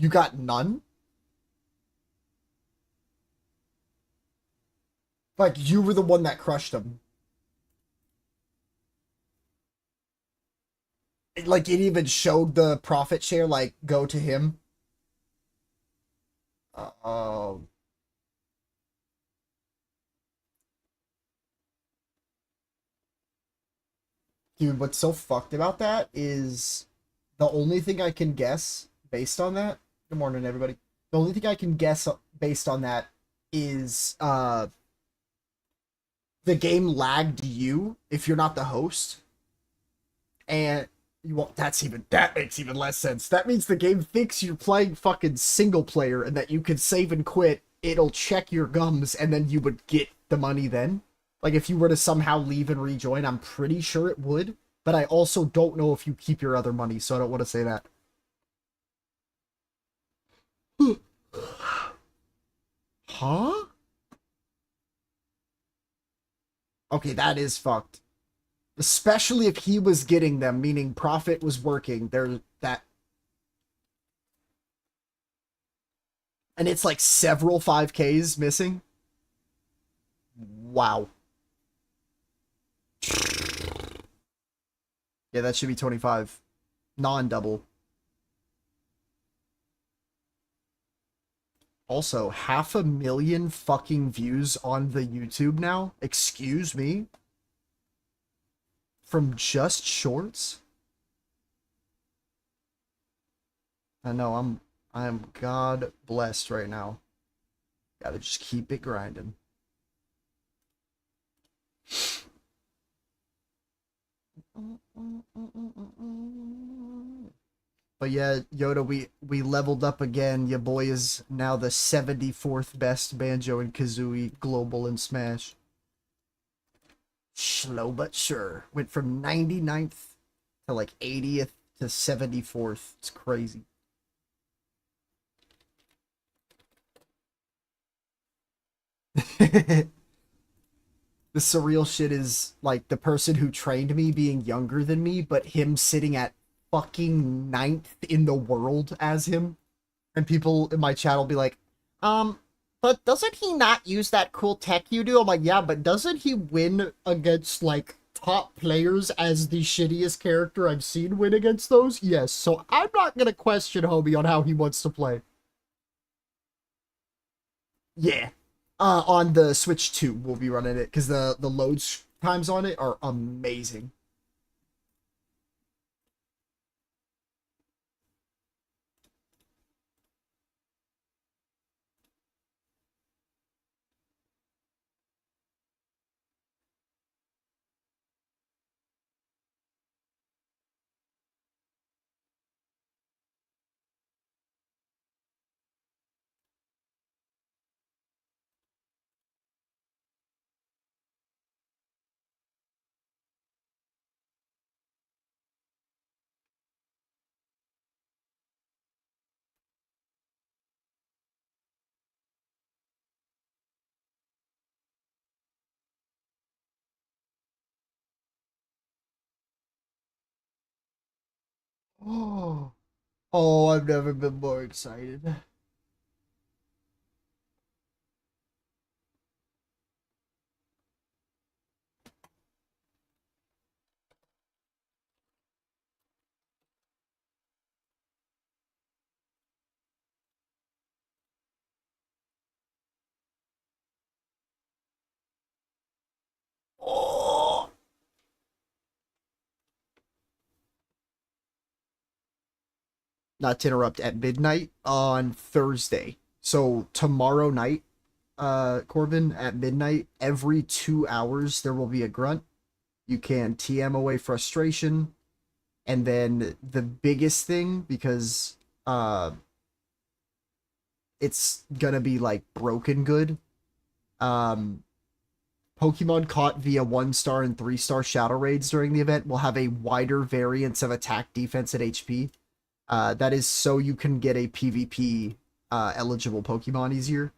You got none? Like, you were the one that crushed him. Like, it even showed the profit share, like, go to him. Uh, dude, what's so fucked about that is the only thing I can guess based on that. Good morning, everybody. The only thing I can guess based on that is the game lagged you if you're not the host, and you won't. That makes even less sense. That means the game thinks you're playing fucking single player and that you can save and quit. It'll check your gums, and then you would get the money then. Like if you were to somehow leave and rejoin, I'm pretty sure it would. But I also don't know if you keep your other money, so I don't want to say that. Huh? Okay, that is fucked. Especially if he was getting them, meaning profit was working. There, that, and it's like several 5Ks missing. Wow. Yeah, that should be 25. Non-double. Also, 500,000 fucking views on the YouTube now. Excuse me? From just shorts? I know, I'm God blessed right now. Gotta just keep it grinding. But yeah, Yoda, we leveled up again. Your boy is now the 74th best Banjo and Kazooie global in Smash. Slow but sure. Went from 99th to like 80th to 74th. It's crazy. The surreal shit is like the person who trained me being younger than me, but him sitting at fucking ninth in the world as him. And people in my chat will be like, but doesn't he not use that cool tech you do? I'm like, yeah, but doesn't he win against like top players as the shittiest character I've seen win against those? Yes, so I'm not gonna question Hobie on how he wants to play. Yeah. On the Switch 2, we'll be running it because the load times on it are amazing. Oh, oh, I've never been more excited. Oh. Not to interrupt, at midnight on Thursday. So tomorrow night, Corbin, at midnight, every 2 hours there will be a grunt. You can TM away frustration, and then the biggest thing, because it's gonna be like broken good. Um, Pokemon caught via 1 star and 3 star Shadow Raids during the event will have a wider variance of attack, defense, and HP. That is so you can get a PvP eligible Pokemon easier.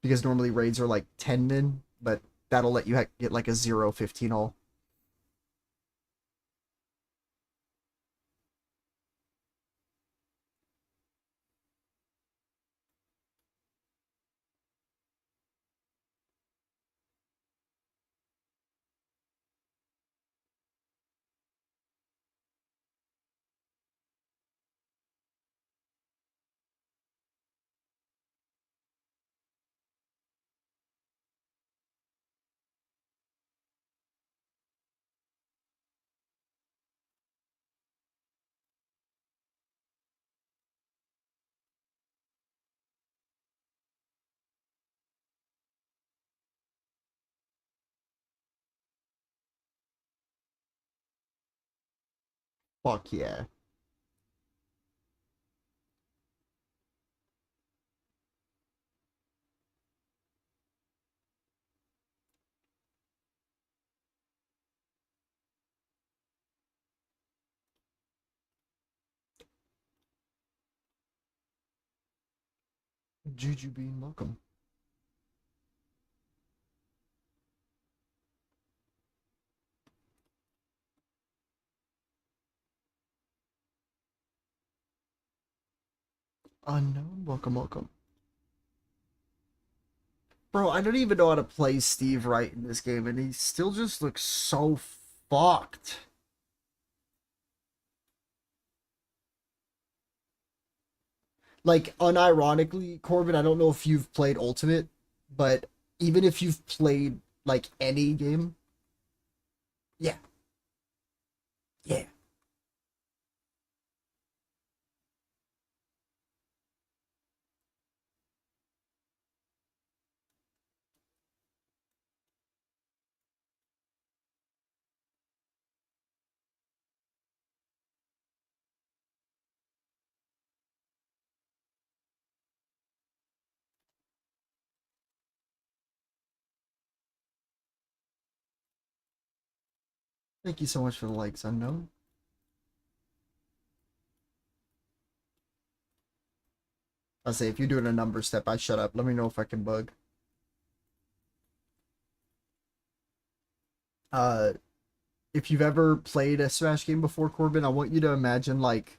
Because normally raids are like 10 min, but that'll let you get like a 0-15 all. Fuck yeah. Juju Bean, welcome. Unknown, welcome, welcome. Bro, I don't even know how to play Steve right in this game, and he still just looks so fucked. Like, unironically, Corbin, I don't know if you've played Ultimate, but even if you've played, like, any game, yeah, yeah. Thank you so much for the likes, Unknown. I'll say, if you're doing a number step, I shut up. Let me know if I can bug. Uh, if you've ever played a Smash game before, Corbin, I want you to imagine, like,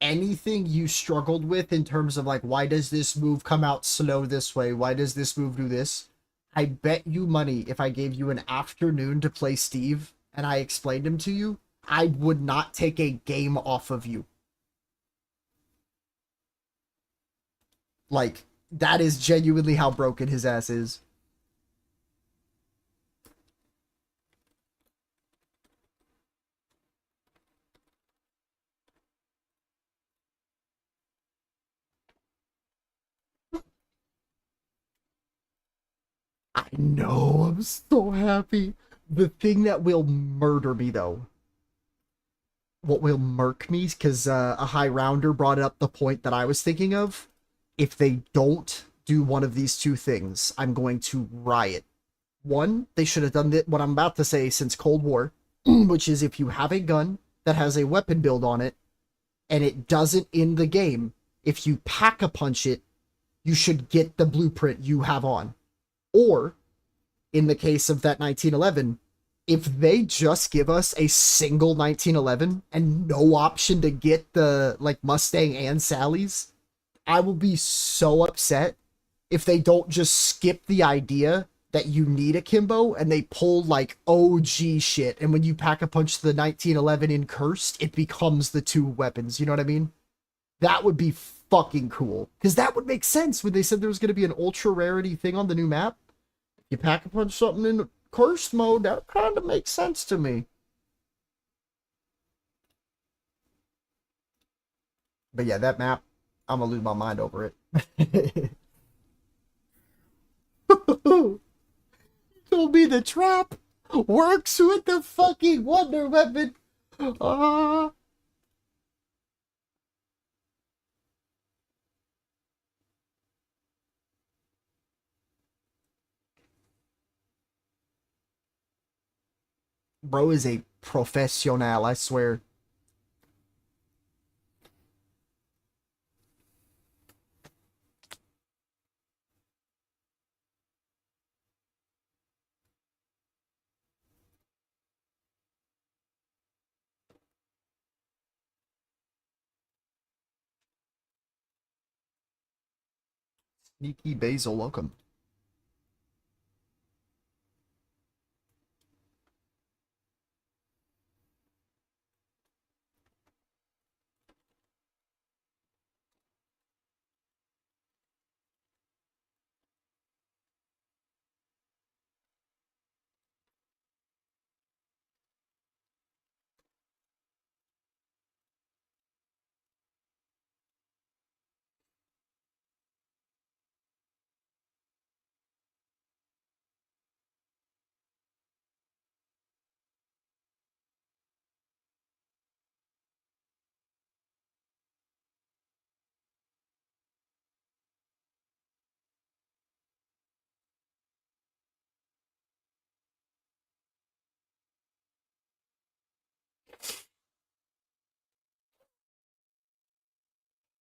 anything you struggled with in terms of, like, why does this move come out slow this way? Why does this move do this? I bet you money if I gave you an afternoon to play Steve and I explained him to you, I would not take a game off of you. Like, that is genuinely how broken his ass is. I know, I'm so happy. The thing that will murder me, though, what will murk me, because a high rounder brought up the point that I was thinking of. If they don't do one of these two things, I'm going to riot. One, they should have done what I'm about to say since Cold War, which is if you have a gun that has a weapon build on it and it doesn't in the game, if you pack a punch it, you should get the blueprint you have on. Or, in the case of that 1911, if they just give us a single 1911 and no option to get the like Mustang and Sally's, I will be so upset if they don't just skip the idea that you need a Kimbo and they pull like OG shit. And when you pack a punch to the 1911 in Cursed, it becomes the two weapons. You know what I mean? That would be fucking cool. Because that would make sense when they said there was going to be an ultra rarity thing on the new map. You pack a punch something in Cursed mode, that kind of makes sense to me. But yeah, that map, I'm going to lose my mind over it. Told me the trap works with the fucking wonder weapon. Ah, bro is a professional, I swear. Sneaky Basil, welcome.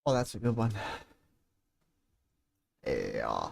Oh, that's a good one. Yeah.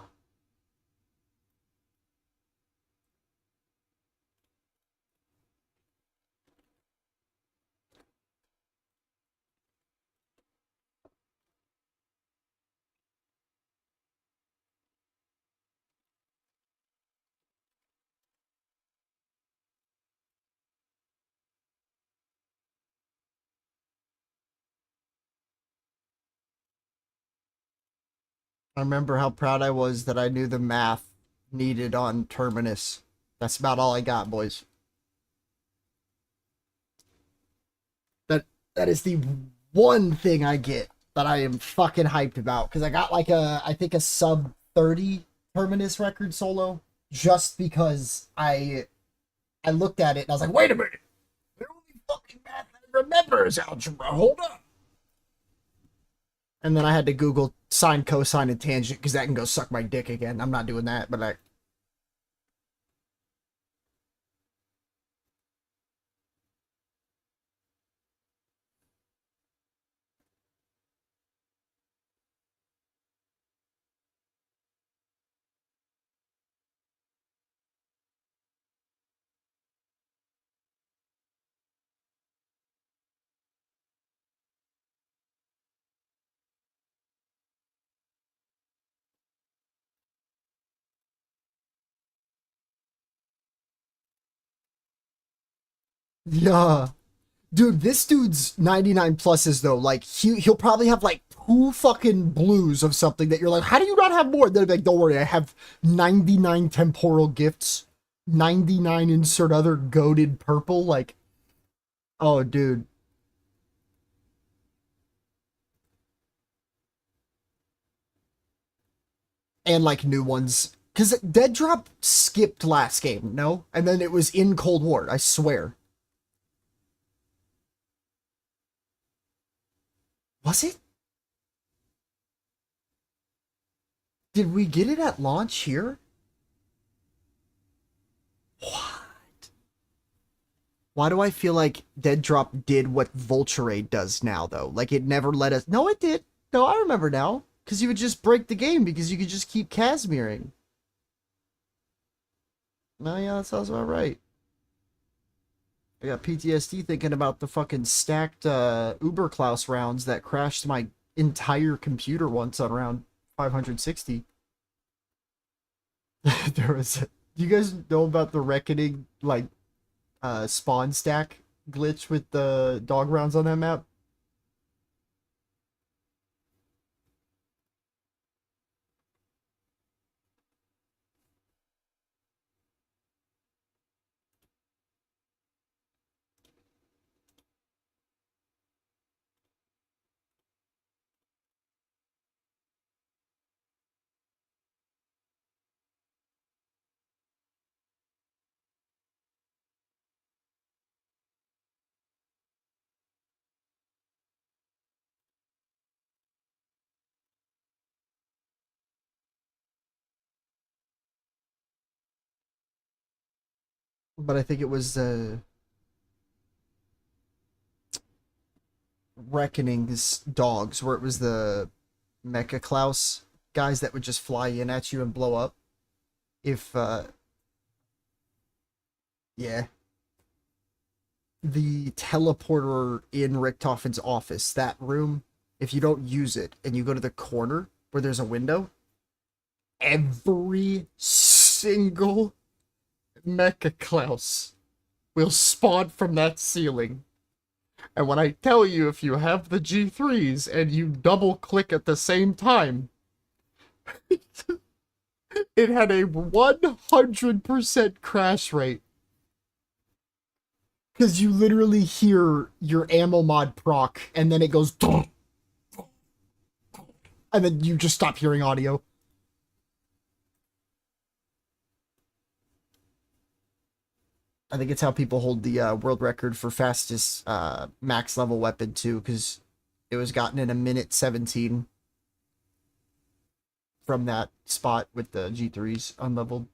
I remember how proud I was that I knew the math needed on Terminus. That's about all I got, boys. That that is the one thing I get that I am fucking hyped about because I got like I think a sub 30 Terminus record solo just because I looked at it and I was like, wait a minute, the only fucking math I remember is algebra. Hold up. And then I had to Google sine, cosine, and tangent because that can go suck my dick again. I'm not doing that, but like, yeah. Dude, this dude's 99 pluses though. Like he'll probably have like two fucking blues of something that you're like, how do you not have more? They're like, don't worry, I have 99 temporal gifts, 99 insert other goaded purple. Like, oh dude. And like new ones. Cause Dead Drop skipped last game, no? And then it was in Cold War, I swear. Was it? Did we get it at launch here? What? Why do I feel like Dead Drop did what Vulture does now, though? Like, it never let us. No, it did. No, I remember now. Because you would just break the game because you could just keep Casmiring. No, yeah, that sounds about right. I got PTSD thinking about the fucking stacked Uber Klaus rounds that crashed my entire computer once on round 560. There was. Do you guys know about the Reckoning, like, spawn stack glitch with the dog rounds on that map? But I think it was Reckoning's dogs, where it was the Mecha Klaus guys that would just fly in at you and blow up. If yeah, the teleporter in Richtofen's office, that room, if you don't use it and you go to the corner where there's a window, every single Mecha Klaus will spawn from that ceiling. And when I tell you, if you have the G3s and you double click at the same time, it had a 100% crash rate. Because you literally hear your ammo mod proc, and then it goes, and then you just stop hearing audio. I think it's how people hold the world record for fastest max level weapon too, because it was gotten in a minute 17 from that spot with the G3s unleveled.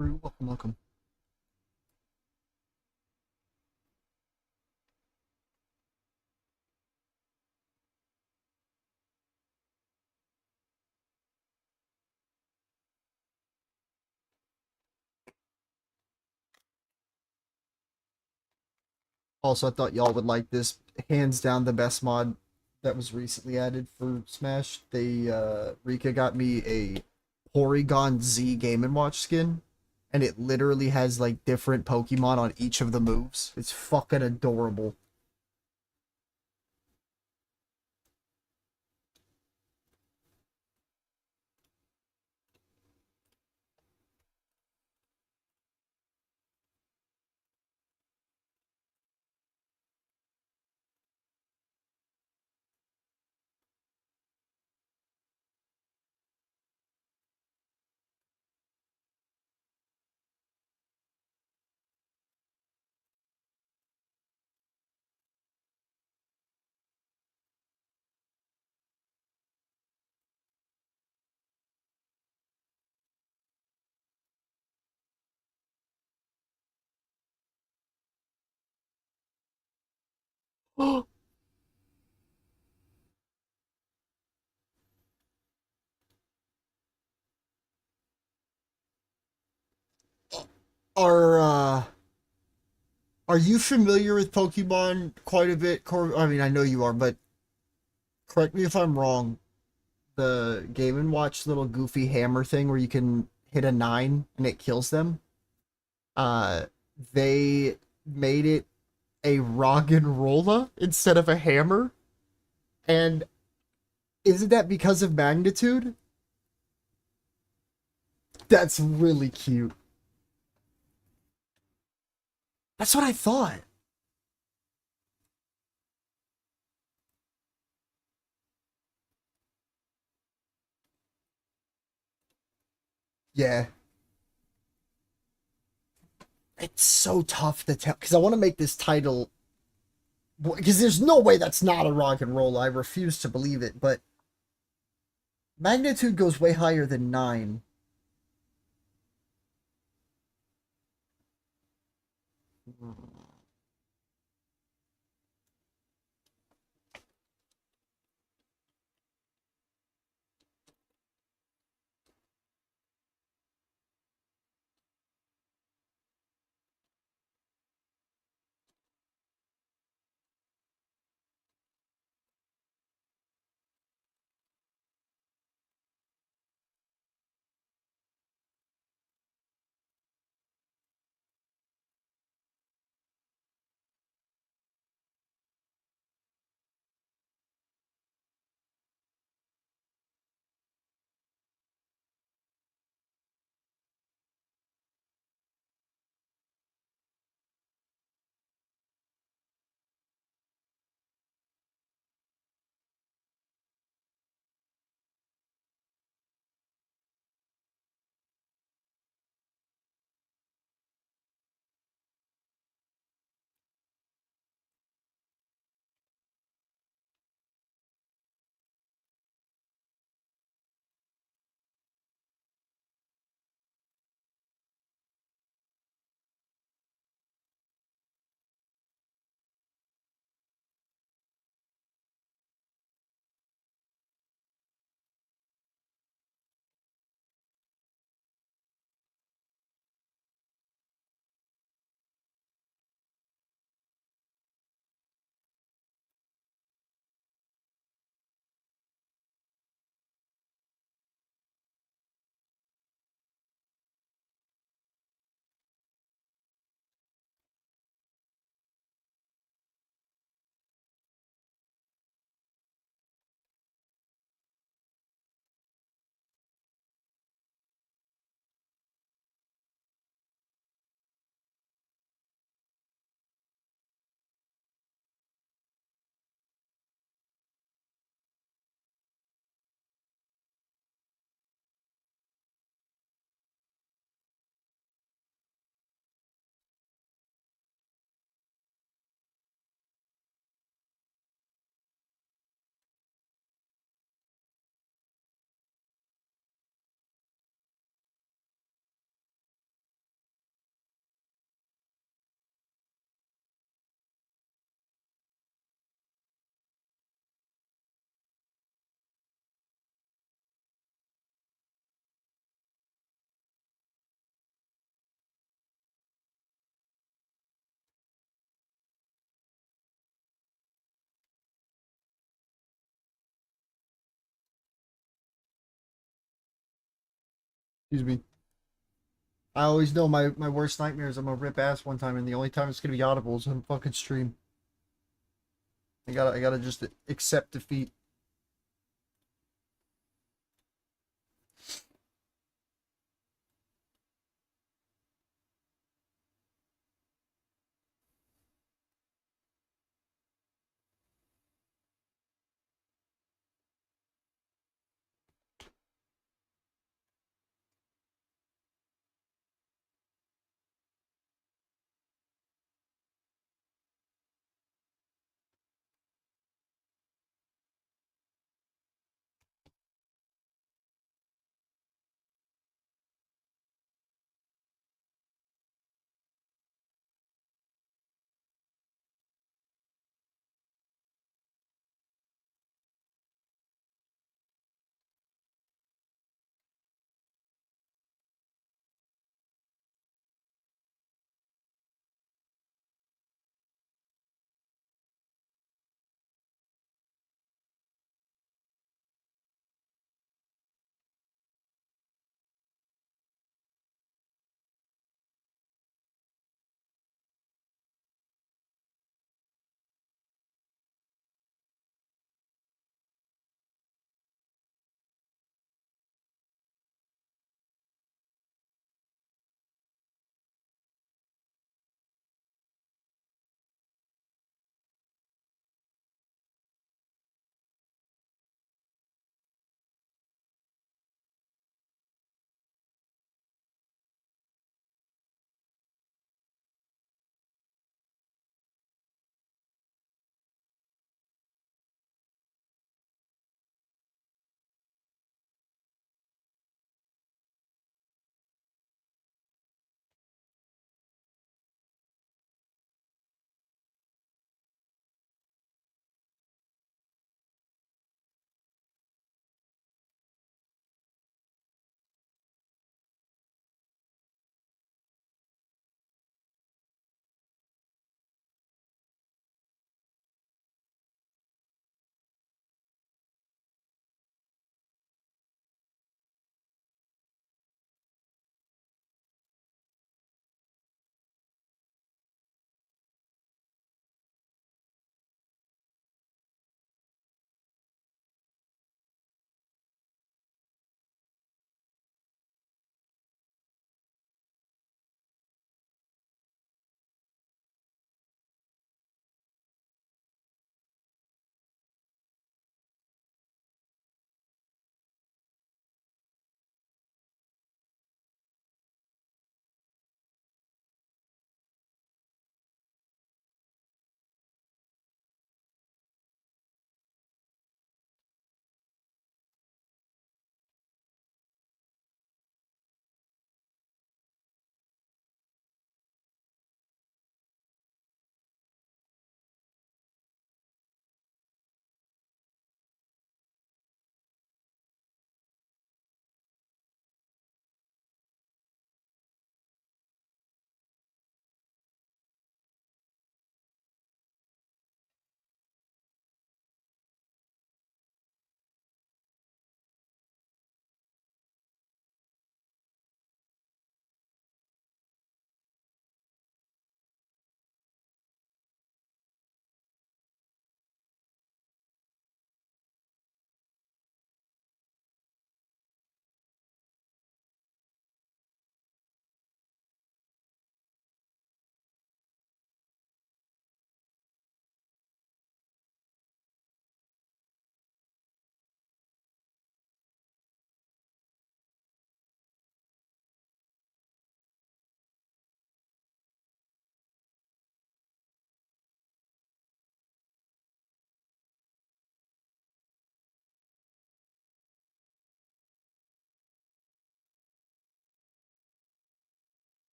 Welcome, welcome. Also, I thought y'all would like this. Hands down, the best mod that was recently added for Smash. Rika got me a Porygon Z Game and Watch skin, and it literally has like different Pokemon on each of the moves. It's fucking adorable. Are are you familiar with Pokemon quite a bit, I mean, I know you are, but correct me if I'm wrong. The Game and Watch little goofy hammer thing where you can hit a 9 and it kills them. Uh, they made it a rock and rolla instead of a hammer. And isn't that because of magnitude? That's really cute. That's what I thought. Yeah. It's so tough to tell because I want to make this title because there's no way that's not a rock and roll. I refuse to believe it, but magnitude goes way higher than 9. Excuse me. I always know my worst nightmare is I'm gonna rip ass one time, and the only time it's gonna be audible is on fucking stream. I gotta just accept defeat.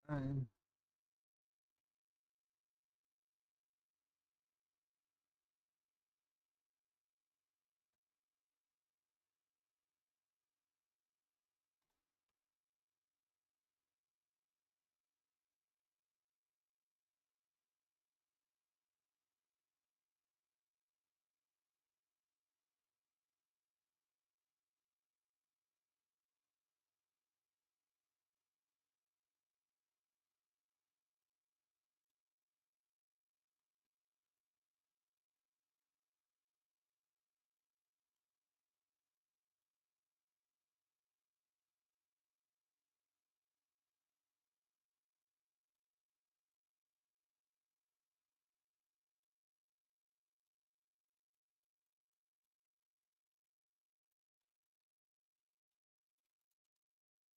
Fine.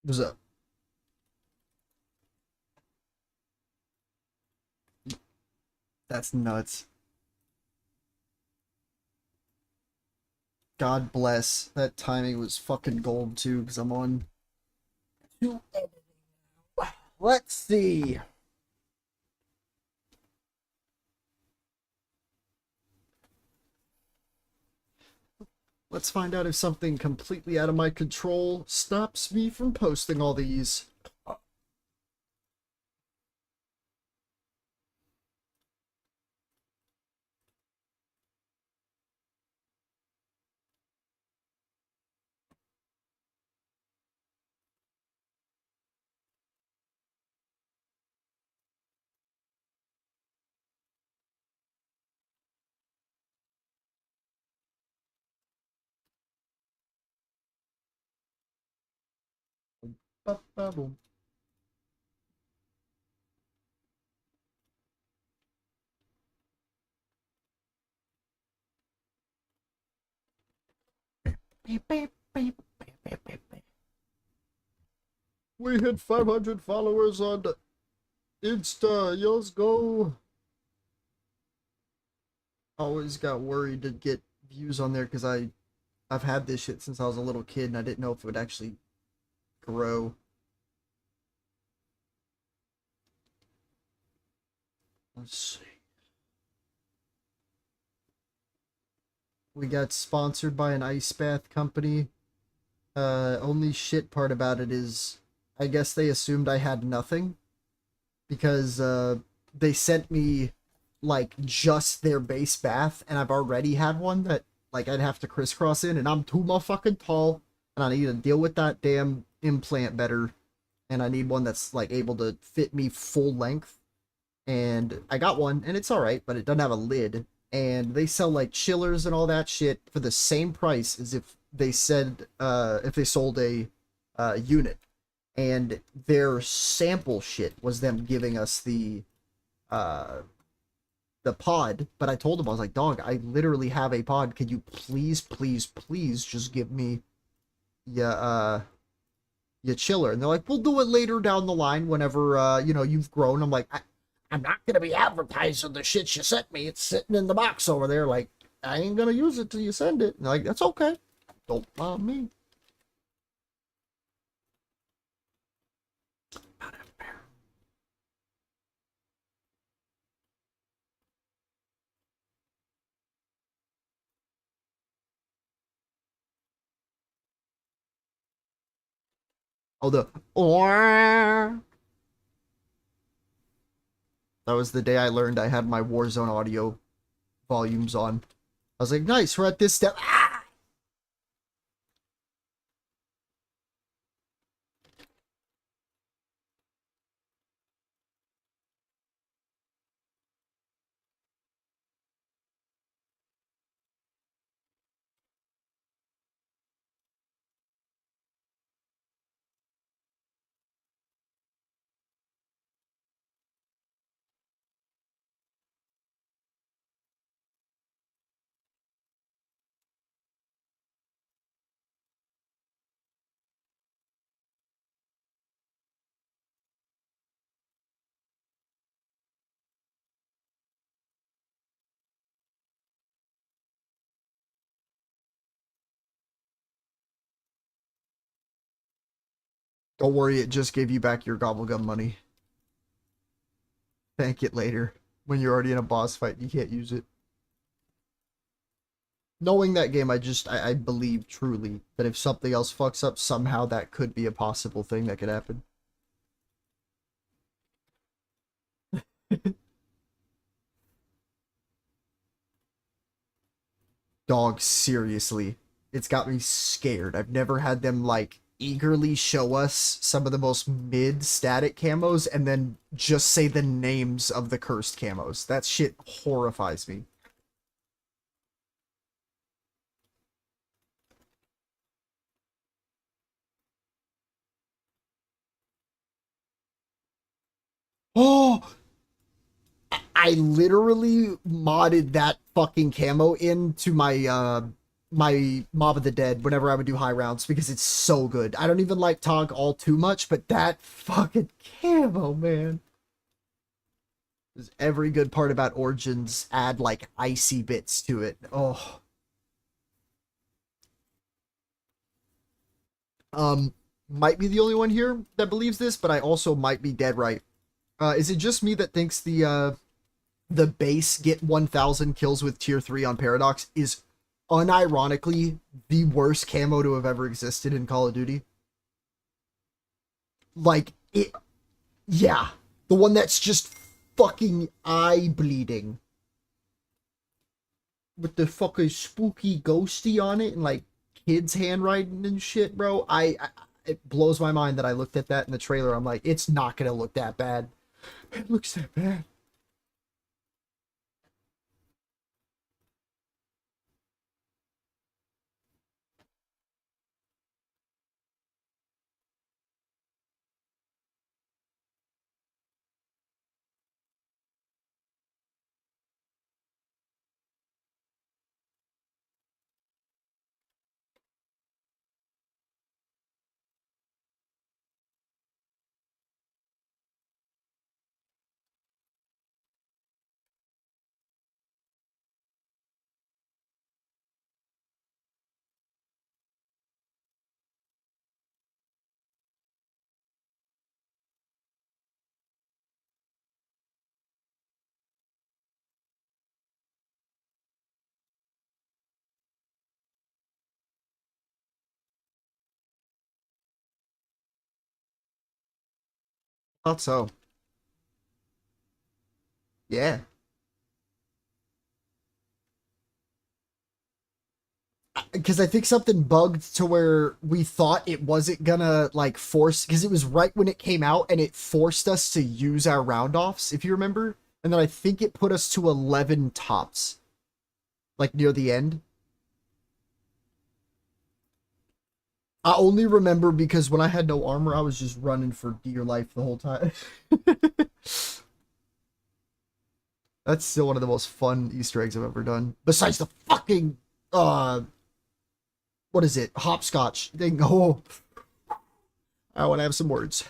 What's up? That's nuts. God bless. That timing was fucking gold too, because I'm on to editing. Let's see. Let's find out if something completely out of my control stops me from posting all these. Ba-ba-boom. We hit 500 followers on Insta. Let's go. Always got worried to get views on there because I've had this shit since I was a little kid and I didn't know if it would actually grow. Let's see. We got sponsored by an ice bath company. Only shit part about it is I guess they assumed I had nothing because they sent me like just their base bath and I've already had one that like I'd have to crisscross in and I'm too motherfucking tall and I need to deal with that damn implant better and I need one that's like able to fit me full length and I got one and it's all right but it doesn't have a lid and they sell like chillers and all that shit for the same price as if they sold a unit and their sample shit was them giving us uh the pod, but I told him I was like, dog, I literally have a pod. Could you please, please, please just give me your chiller? And they're like, we'll do it later down the line whenever you've grown. I'm like, I'm not gonna be advertising the shit you sent me. It's sitting in the box over there. Like, I ain't gonna use it till you send it. And they're like, that's okay. Don't mind me. Oh, that was the day I learned I had my Warzone audio volumes on. I was like, nice, we're at this step. Ah! Don't worry, it just gave you back your gobblegum money. Thank it later. When you're already in a boss fight, you can't use it. Knowing that game, I believe truly that if something else fucks up, somehow that could be a possible thing that could happen. Dog, seriously. It's got me scared. I've never had them, like, eagerly show us some of the most mid-static camos and then just say the names of the cursed camos. That shit horrifies me. Oh, I literally modded that fucking camo into my Mob of the Dead whenever I would do high rounds because it's so good. I don't even like Tog all too much, but that fucking camo, man. There's every good part about Origins add like icy bits to it. Oh. Might be the only one here that believes this, but I also might be dead right. Is it just me that thinks the base get 1000 kills with tier 3 on Paradox is unironically the worst camo to have ever existed in Call of Duty? Like it, yeah, the one that's just fucking eye bleeding with the fucking spooky ghosty on it and like kids handwriting and shit, bro. It blows my mind that I looked at that in the trailer. I'm like, it's not gonna look that bad. It looks that bad. Thought so. Yeah. Because I think something bugged to where we thought it wasn't gonna like force because it was right when it came out and it forced us to use our round offs, if you remember. And then I think it put us to 11 tops, like near the end. I only remember because when I had no armor, I was just running for dear life the whole time. That's still one of the most fun Easter eggs I've ever done. Besides the fucking what is it? Hopscotch thing. Oh, I want to have some words.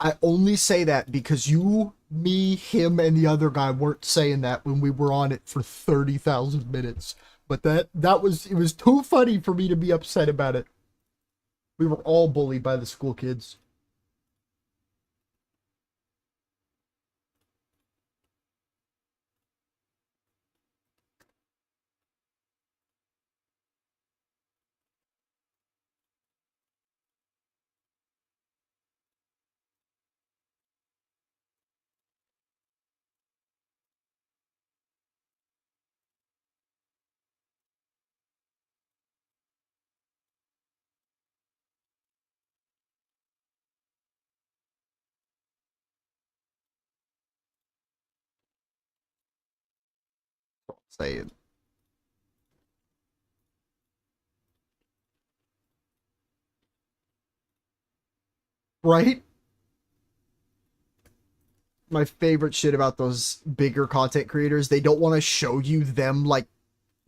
I only say that because you, me, him, and the other guy weren't saying that when we were on it for 30,000 minutes. But that was it was too funny for me to be upset about it. We were all bullied by the school kids. Saying, right? My favorite shit about those bigger content creators, they don't want to show you them like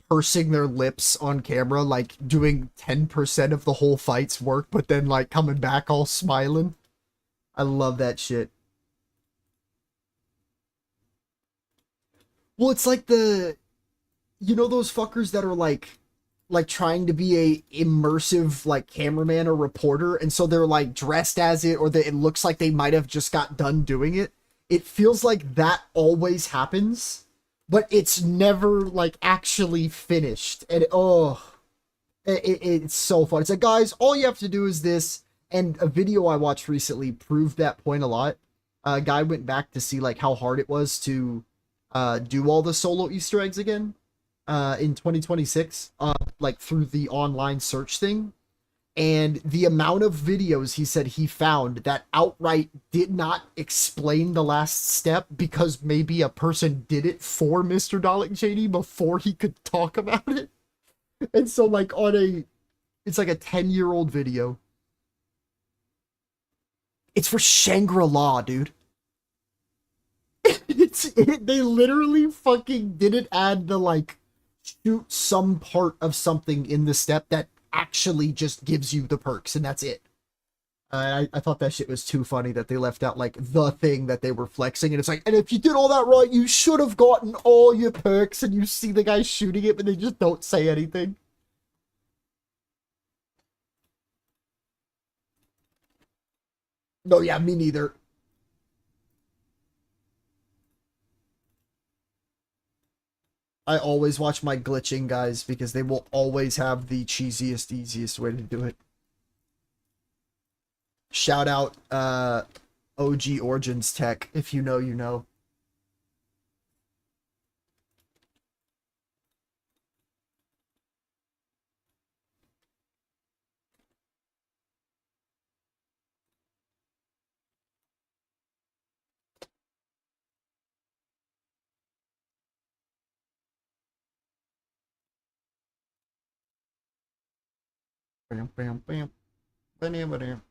pursing their lips on camera, like doing 10% of the whole fight's work, but then like coming back all smiling. I love that shit. Well, it's like the you know those fuckers that are like like trying to be a immersive like cameraman or reporter, and so they're like dressed as it, or that it looks like they might have just got done doing it. It feels like that always happens, but it's never like actually finished. And oh, it's so fun. It's like, guys, all you have to do is this. And a video I watched recently proved that point a lot. A guy went back to see like how hard it was to do all the solo Easter eggs again in 2026, like through the online search thing. And the amount of videos he said he found that outright did not explain the last step because maybe a person did it for Mr. Dalek Cheney before he could talk about it. And so like on a it's like a 10-year-old video. It's for Shangri-La, dude. They literally fucking didn't add the like shoot some part of something in the step that actually just gives you the perks and that's it. I thought that shit was too funny that they left out like the thing that they were flexing, and it's like, and if you did all that right, you should have gotten all your perks, and you see the guy shooting it, but they just don't say anything. No, yeah, me neither. I always watch my glitching guys because they will always have the cheesiest, easiest way to do it. Shout out OG Origins Tech. If you know, you know. Bam, bam, bam. Bam, bam.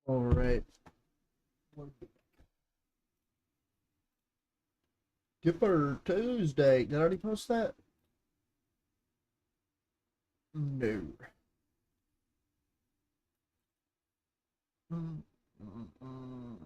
All right. Dipper Tuesday. Did I already post that? No. Mm, mm, mm.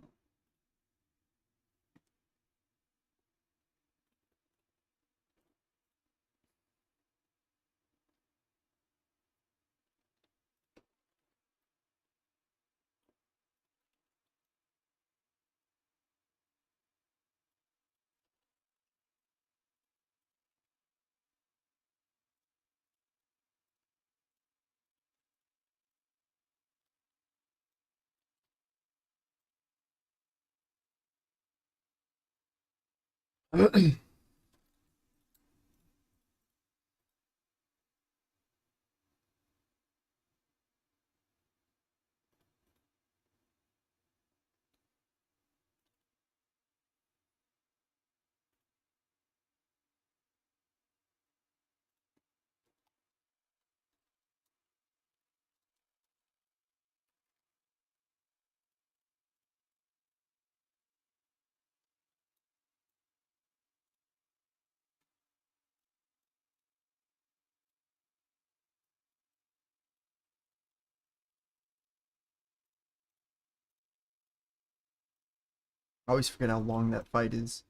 I always forget how long that fight is.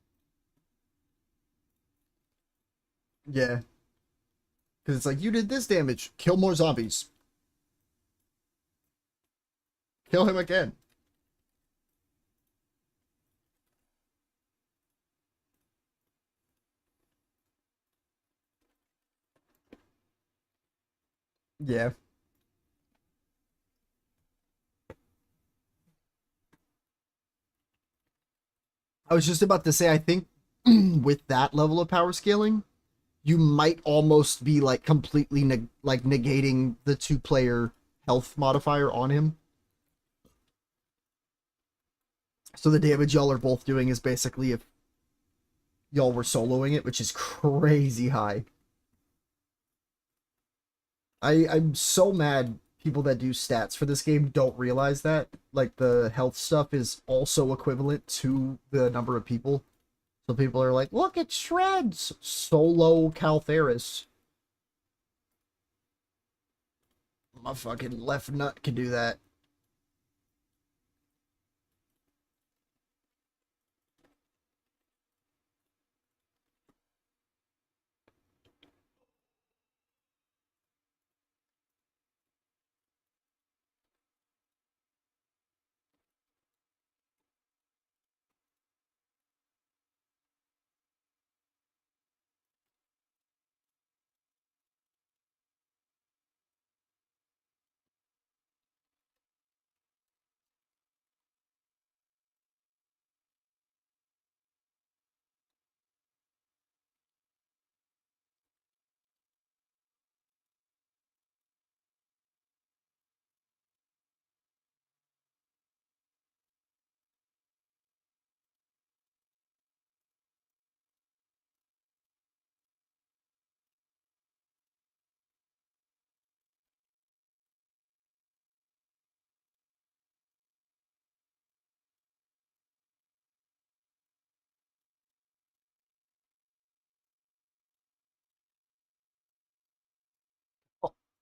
Yeah, because it's like you did this damage, kill more zombies, kill him again. Yeah, I was just about to say. I think with that level of power scaling, you might almost be like completely like negating the two-player health modifier on him. So the damage y'all are both doing is basically if y'all were soloing it, which is crazy high. I'm so mad people that do stats for this game don't realize that. Like the health stuff is also equivalent to the number of people. So people are like, look, it shreds solo Caltheris. My fucking left nut can do that.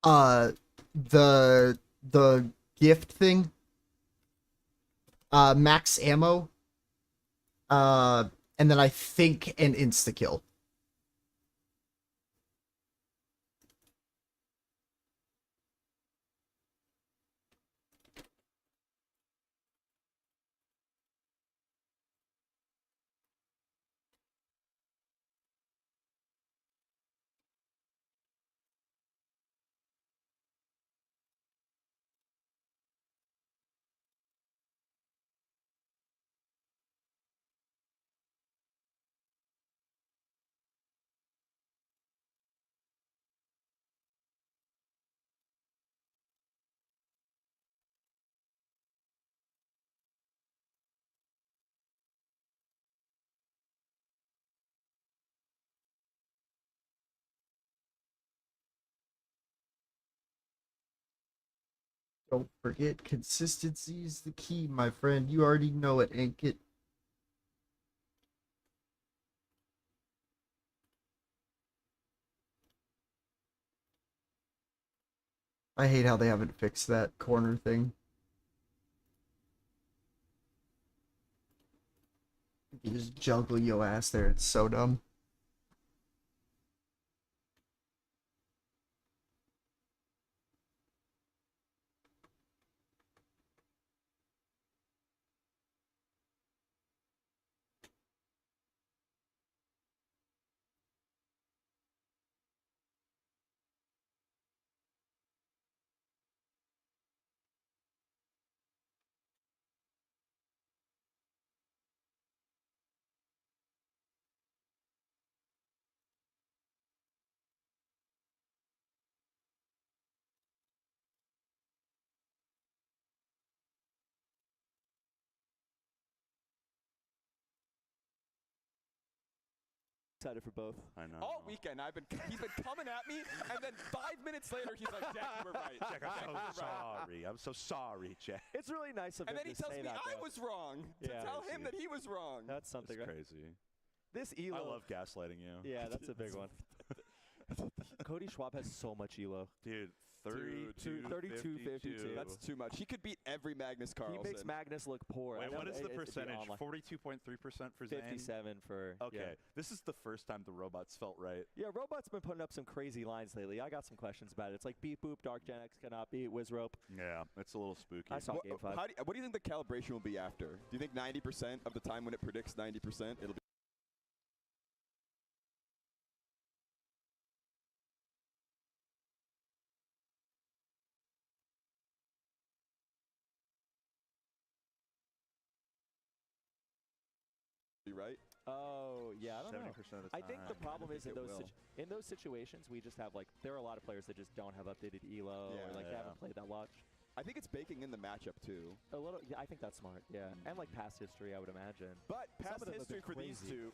Uh the gift thing, max ammo, uh and then I think an insta kill. Don't forget, consistency is the key, my friend. You already know it, ain't it? I hate how they haven't fixed that corner thing. You just juggle your ass there. It's so dumb. Excited for both. I know. All weekend he's been coming at me, and then 5 minutes later he's like, Jack, you were right. Jack, I'm so sorry. I'm so sorry, Jack. It's really nice of And him then he to tells say me that, I though. was wrong. To Yeah. tell him that he was wrong. That's something, It's right? crazy. This Elo. I love gaslighting you. Yeah, that's a big one. Cody Schwab has so much Elo. Dude, 32, 52. That's too much. He could beat every Magnus Carlsen. He makes Magnus look poor. Wait, I know what is the it'd be percentage? online. 42.3% for Zane? 57 for. Okay, Yeah. this is the first time the robots felt right. Yeah, Robot's been putting up some crazy lines lately. I got some questions about it. It's like beep boop, Dark Gen X cannot beat Wizrope. Yeah, it's a little spooky. I saw Game 5. What do you think the calibration will be after? Do you think 90% of the time when it predicts 90%, it'll be right? Oh, yeah, I don't 70% know. of the time. I think the problem is think in it will. in those situations, we just have, like, there are a lot of players that just don't have updated Elo or, like, they Yeah. haven't played that much. I think it's baking in the matchup, too. A little, yeah, I think that's smart, yeah. And, like, past history, I would imagine. But Some past of them have history been for these crazy. two,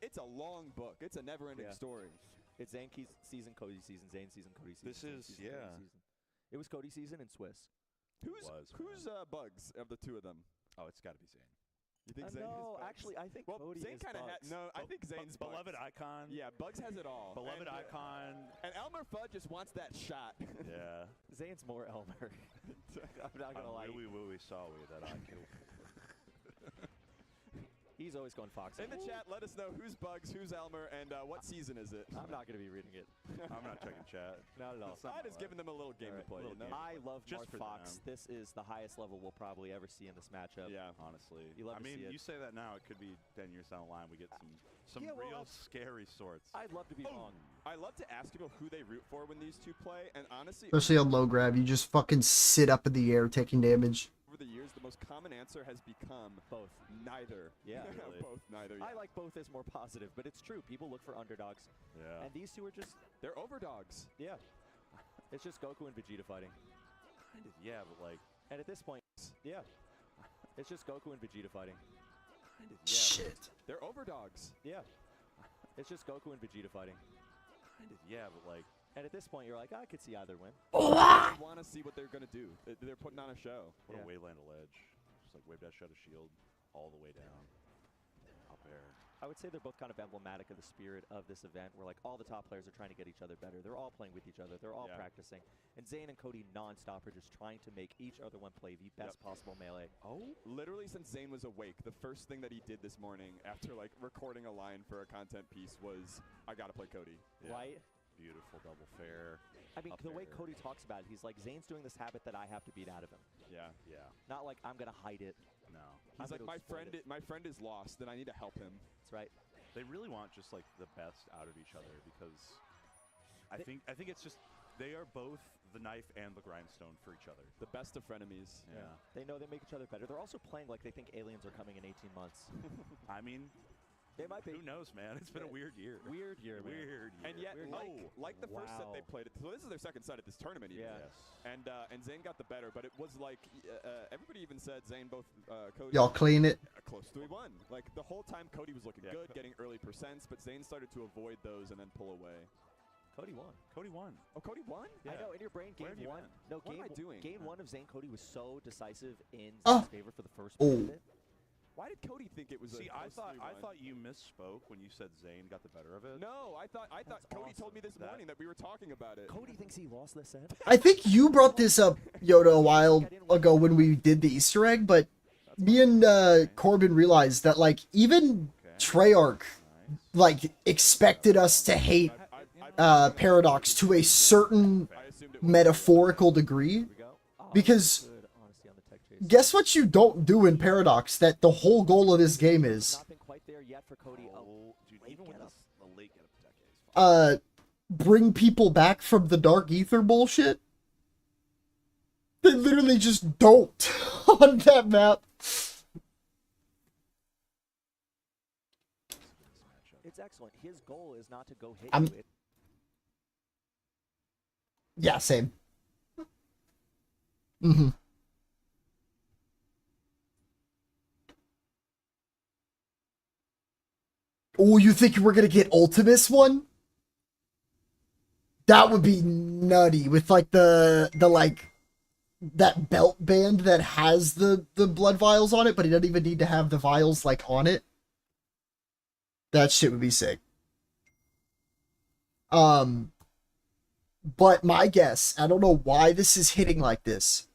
it's a long book. It's a never-ending Yeah. story. It's Zane season, Cody season, Zane season, Cody season. This Zane is- season, yeah. Cody season. It was Cody season in Swiss. Who's was, Bugs of the two of them? Oh, it's got to be Zane. You think Zane is No, Bugs? actually, I think Well, Cody Zane is kind of Bugs. no. I think Zane's Bugs. Beloved icon. Yeah, Bugs has it all. Beloved and, icon. And Elmer Fudd just wants that shot. Yeah. Zane's more Elmer. I'm not gonna lie. We saw that icon. He's always going Fox. In the chat, let us know who's Bugs, who's Elmer, and what season is it? I'm not gonna be reading it. I'm not checking chat. Not at all. It's not I just giving them a little game to play. little You know? game. I love Just Marth for Fox. them. This is the highest level we'll probably ever see in this matchup. Yeah. Honestly, You love I to mean, see it. you say that now. It could be 10 years down the line. We get some Yeah, well, real that's- scary sorts. I'd love to be wrong. I love to ask people who they root for when these two play, and honestly, Especially on low grab, you just fucking sit up in the air taking damage. over the years, the most common answer has become Both. neither. Yeah. Really? Both, neither. Yeah. I like both as more positive, but it's true. People look for underdogs, Yeah. and these two are just They're overdogs. yeah. It's just Goku and Vegeta fighting, Kind of. Yeah, but like. and at this point, yeah, it's just Goku and Vegeta fighting, Kind of. Yeah. Shit. They're overdogs. yeah. It's just Goku and Vegeta fighting, Kind of. Yeah, but like. and at this point, you're like, I could see either win. I want to see what they're gonna do. They're putting on a show. What Yeah. a Wayland ledge. Just like wave dash shut a shield all the way down. Up air. I would say they're both kind of emblematic of the spirit of this event, where like all the top players are trying to get each other better. They're all playing with each other. They're all Yeah. practicing, and Zayn and Cody nonstop are just trying to make each other one play the best possible melee. Oh, literally since Zayn was awake, the first thing that he did this morning after like recording a line for a content piece was, I gotta play Cody. Yeah. Right? Beautiful double fair. I mean, Up the way air. Cody talks about it, he's like, Zayn's doing this habit that I have to beat out of him. Yeah. Yeah. Not like I'm gonna hide it. No. I'm He's like, gonna exploit it." my friend is lost, and I need to help him. That's right. They really want just like the best out of each other because I They- think it's just they are both the knife and the grindstone for each other. The best of frenemies. Yeah. They know they make each other better. They're also playing like they think aliens are coming in 18 months. I mean, They might be. who knows, man? It's been a weird year. Weird year, man. Weird year. And yet, Weird. like the first set they Wow. played, so this is their second set at this tournament. Even. Yeah. Yes. And Zayn got the better, but it was like everybody even said Zayn both Cody Y'all clean it. close 3-1. Like the whole time Cody was looking Yeah. good, getting early percents, but Zayn started to avoid those and then pull away. Cody won. Cody won. Oh, Cody won? Yeah. I know, in your brain, Where game have you one. been? No, What game am I doing? Game one of Zane Cody was so decisive in Oh. Zane's favor for the first part of it. Why did Cody think it was See, a I thought 3-1? you misspoke when you said Zane got the better of it. No, I thought That's Cody told me awesome. this morning that we were talking about it. Cody thinks he lost this set. I think you brought this up, Yoda, a while ago when we did the Easter egg, but me and Corbin realized that, like, even Treyarch, like, expected us to hate Paradox to a certain I assumed it was metaphorical degree. Here we go. Oh, Because good honesty on the tech chase. guess what you don't do in Paradox that the whole goal of this game is? Not been quite there yet for Cody. Oh, dude, late even with get up. the late get up attack is fine. Bring people back from the Dark Ether bullshit? They literally just don't on that map. It's excellent. His goal is not to go hit I'm- you. Yeah, same. Mm-hmm. Oh, you think we're gonna get Ultimus one? That would be nutty with like the like that belt band that has the blood vials on it, but he doesn't even need to have the vials like on it. That shit would be sick. But my guess, I don't know why this is hitting like this.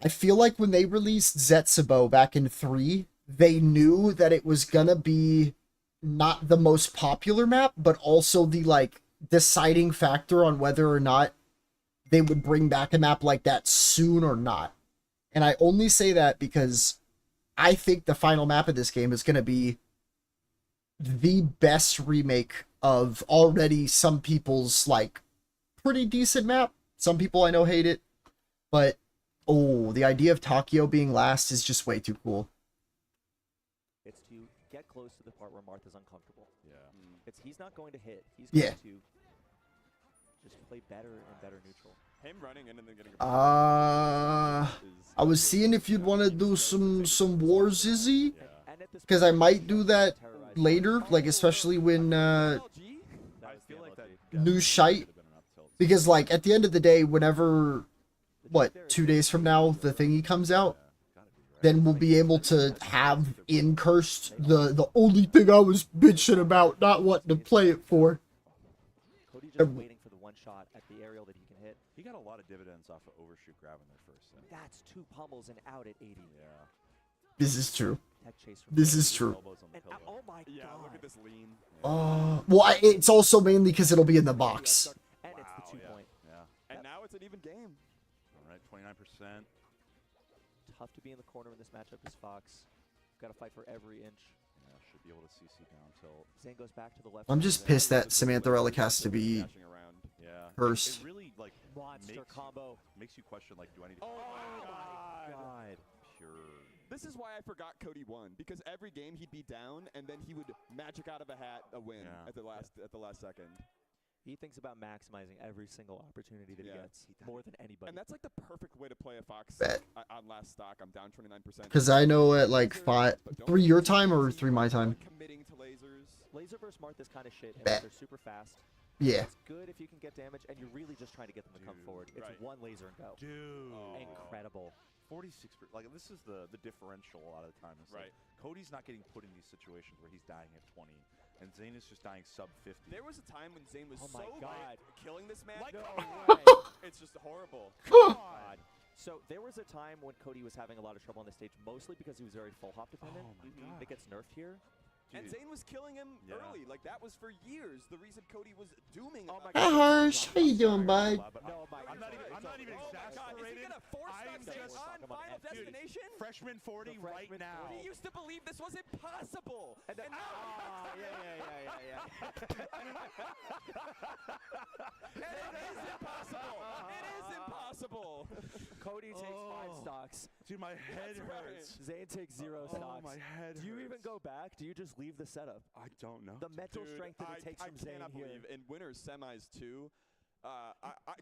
I feel like when they released Ssbu back in 3, they knew that it was gonna be not the most popular map, but also the, like, deciding factor on whether or not they would bring back a map like that soon or not. And I only say that because I think the final map of this game is gonna be the best remake of already some people's, like, pretty decent map. Some people I know hate it, but oh, the idea of Takio being last is just way too cool. It's to get close to the part where Martha's uncomfortable. Yeah. He's not going to hit. He's Yeah. going to just play better and better neutral. him running in and then getting a I was seeing if you'd want to do some war Zizzy, Yeah. And at this because point, I might do that terrorize later, like especially when That I was feel the like that MLG. new shite, because like at the end of the day, whenever what 2 days from now the thingy comes out, then we'll be able to have in Cursed the only thing I was bitching about not wanting to play it for. Cody just waiting for the one shot at the aerial that he can hit. He got a lot of dividends off of overshoot grabbing their first set. That's 2 pummels and out at 80. Yeah. This is true. Tech chase from This Cody. is true. Elbows on the And, pillow. oh my Yeah, god. look at this lean. Well, it's also mainly because it'll be in the box. And it's Wow, the 2 yeah. point. Yeah. And now it's an even game. All right, 29%. Tough to be in the corner in this matchup is Fox. Got to fight for every inch. Yeah, should be able to CC down tilt. Zane goes back to the left. I'm side just of pissed the- that Samantha Relic has to be Dashing around. Yeah. Cursed. It really like Monster combo. makes you question like, do I need to Oh my god. God. pure? This is why I forgot Cody won, because every game he'd be down and then he would magic out of a hat a win Yeah. at the last second. He thinks about maximizing every single opportunity that Yeah. he gets, more than anybody. And that's like the perfect way to play a Fox Bet. on last stock. I'm down 29%. Because I know at like Lasers, 5, but don't 3 get your too time or easy. 3 my time. Committing to lasers. Laser versus Martha's kind of shit, and Bet. they're super fast. Yeah. It's good if you can get damage, and you're really just trying to get them to come Dude, forward. It's right. one laser and go. Dude. Incredible. 46%. Like this is the differential a lot of the time. It's Right. Like, Cody's not getting put in these situations where he's dying at 20, and Zane is just dying sub 50. There was a time when Zane was Oh my so God. good at killing this man. No Oh, way. it's just horrible. God. So there was a time when Cody was having a lot of trouble on the stage, mostly because he was very full hop dependent. Oh my God. It gets nerfed here. And Dude. Zane was killing him Yeah. early. Like that was for years the reason Cody was dooming. Oh my Hi, Harsh. How you doing, bud? No, my I'm not even Oh my God, is he exasperated. gonna force I am that Zane just- on Final Dude, Destination? Freshman 40 The right freshman now. 40. He used to believe this was impossible. And then, now yeah. and it is impossible. It is impossible. Cody takes 5 stocks. Dude, my head That's right. hurts. Zane takes 0 Oh, stocks. my head Do you even hurts. go back? Do you just leave the setup? I don't know. The mental Dude, strength that it takes I from Zane cannot here. believe in winners semis too.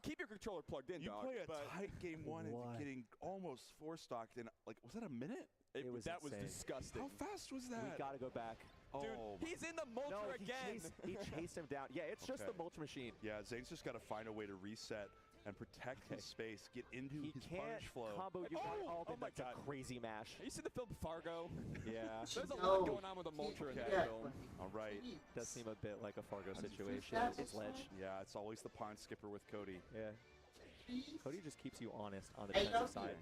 Keep your controller plugged in, You dog. play a but tight game 1 and What? you're getting almost 4 stocked in, like, was that a minute? It was that was insane. disgusting. How fast was We that? gotta go back. Dude, Oh, he's in the mulcher No, again. he chased him down. Yeah, it's just the Okay. mulch machine. yeah, Zane's just got to find a way to reset and protect Okay. his space, get into He his can't punish flow. combo you. Oh my That's a God. crazy mash. Have you seen the film Fargo? Yeah, There's a No. lot going on with a mulcher in that Okay. film. All right. does seem a bit like a Fargo situation. That's It's ledge. Yeah, it's always the pond skipper with Cody. Yeah. Cody just keeps you honest on the defensive side.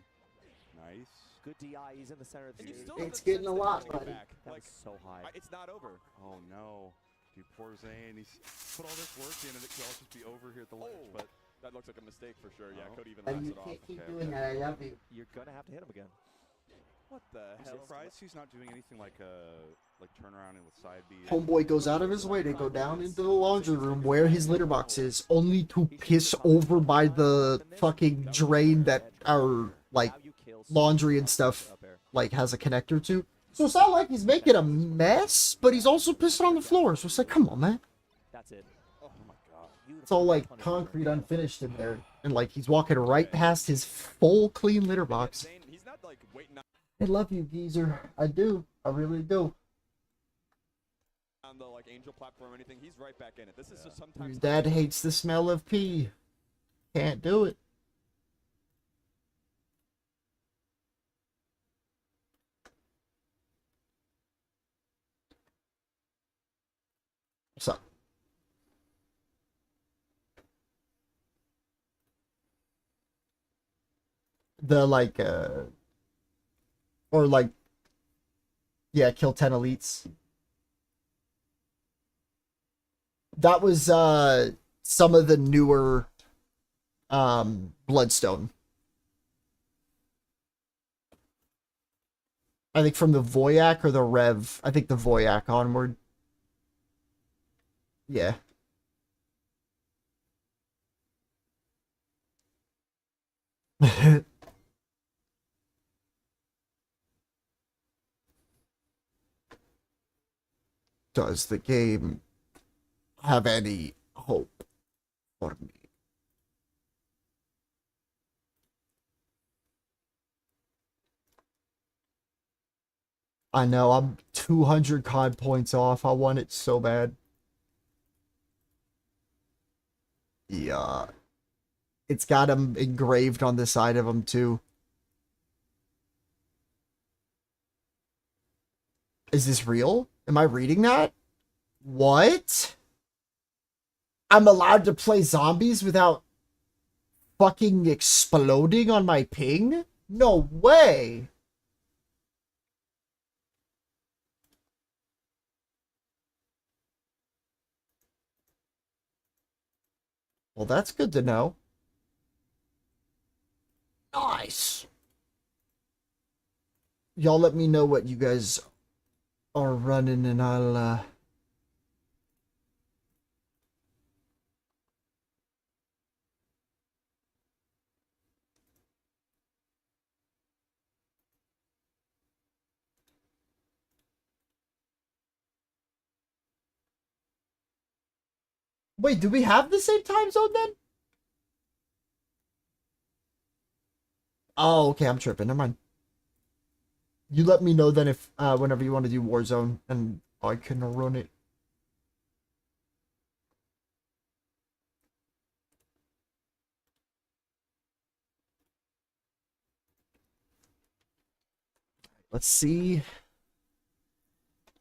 Nice. Good DI. He's in the center of the And you stage. still It's have getting sense a that you're lot, gonna get buddy. back. That Like, was so high. it's not over. Oh no. Dude, poor Zane. He's put all this work in and it could all just be over here at the ledge. Oh. But That looks like a mistake for sure. Yeah, Oh. Cody even And laughs you it off. can't keep Okay, doing okay. that. I love you. You're gonna have to hit him again. What the I'm hell? surprised he's not doing anything like turnaround and with side B. Homeboy goes out of his way to go down into the laundry room where his litter box is, only to piss over by the fucking drain that our like Now you kill so laundry and much stuff up air. like has a connector to. So it's not like he's making a mess, but he's also pissing on the floor. So it's like, come on, man. That's it. Oh my god. It's all like concrete unfinished in there, and like he's walking right past his full clean litter box. Zane, he's not like waiting I love you, geezer. I do. I really do. on the like angel platform or anything. He's right back in it. This is just sometimes. Your dad hates the smell of pee. Can't do it. What's up? The like or like yeah, kill 10 elites. That was some of the newer Bloodstone. I think from the Voyak or the Rev. I think the Voyak onward. Yeah. Does the game have any hope for me? I know, I'm 200 COD points off. I want it so bad. Yeah. It's got him engraved on the side of him, too. Is this real? Am I reading that? What? I'm allowed to play zombies without fucking exploding on my ping? No way! Well, that's good to know. Nice! Y'all let me know what you guys are running and I'll, Wait, do we have the same time zone then? Oh, okay, I'm tripping. Never mind. You let me know then if, whenever you want to do Warzone, and I can run it. Let's see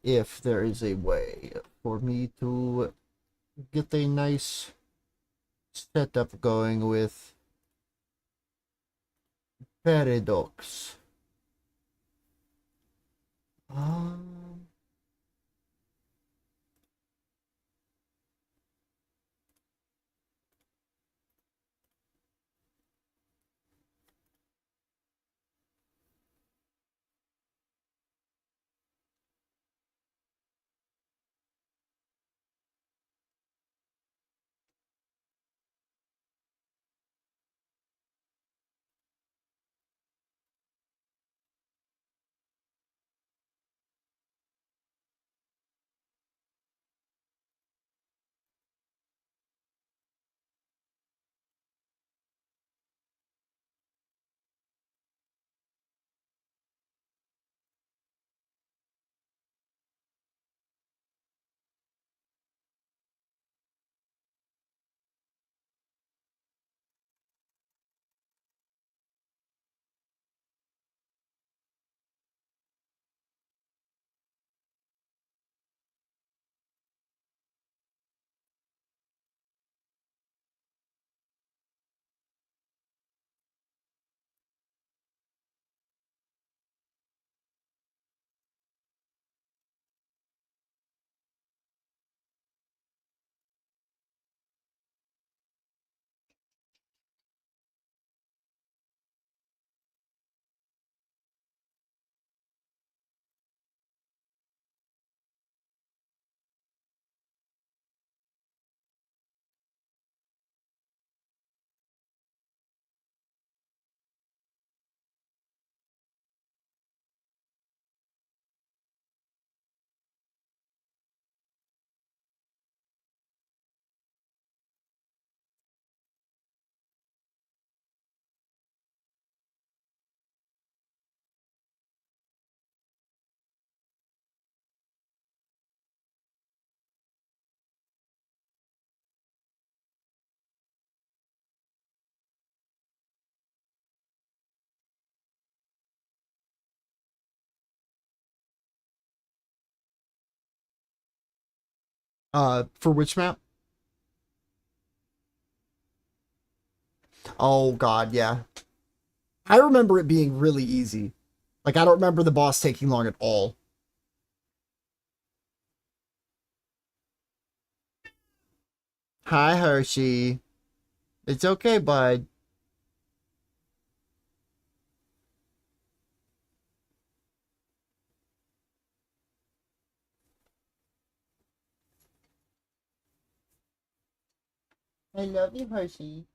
if there is a way for me to get a nice setup going with Paradox. For which map? Oh god, yeah. I remember it being really easy. Like, I don't remember the boss taking long at all. Hi, Hershey. It's okay, bud. I love you, Hershey.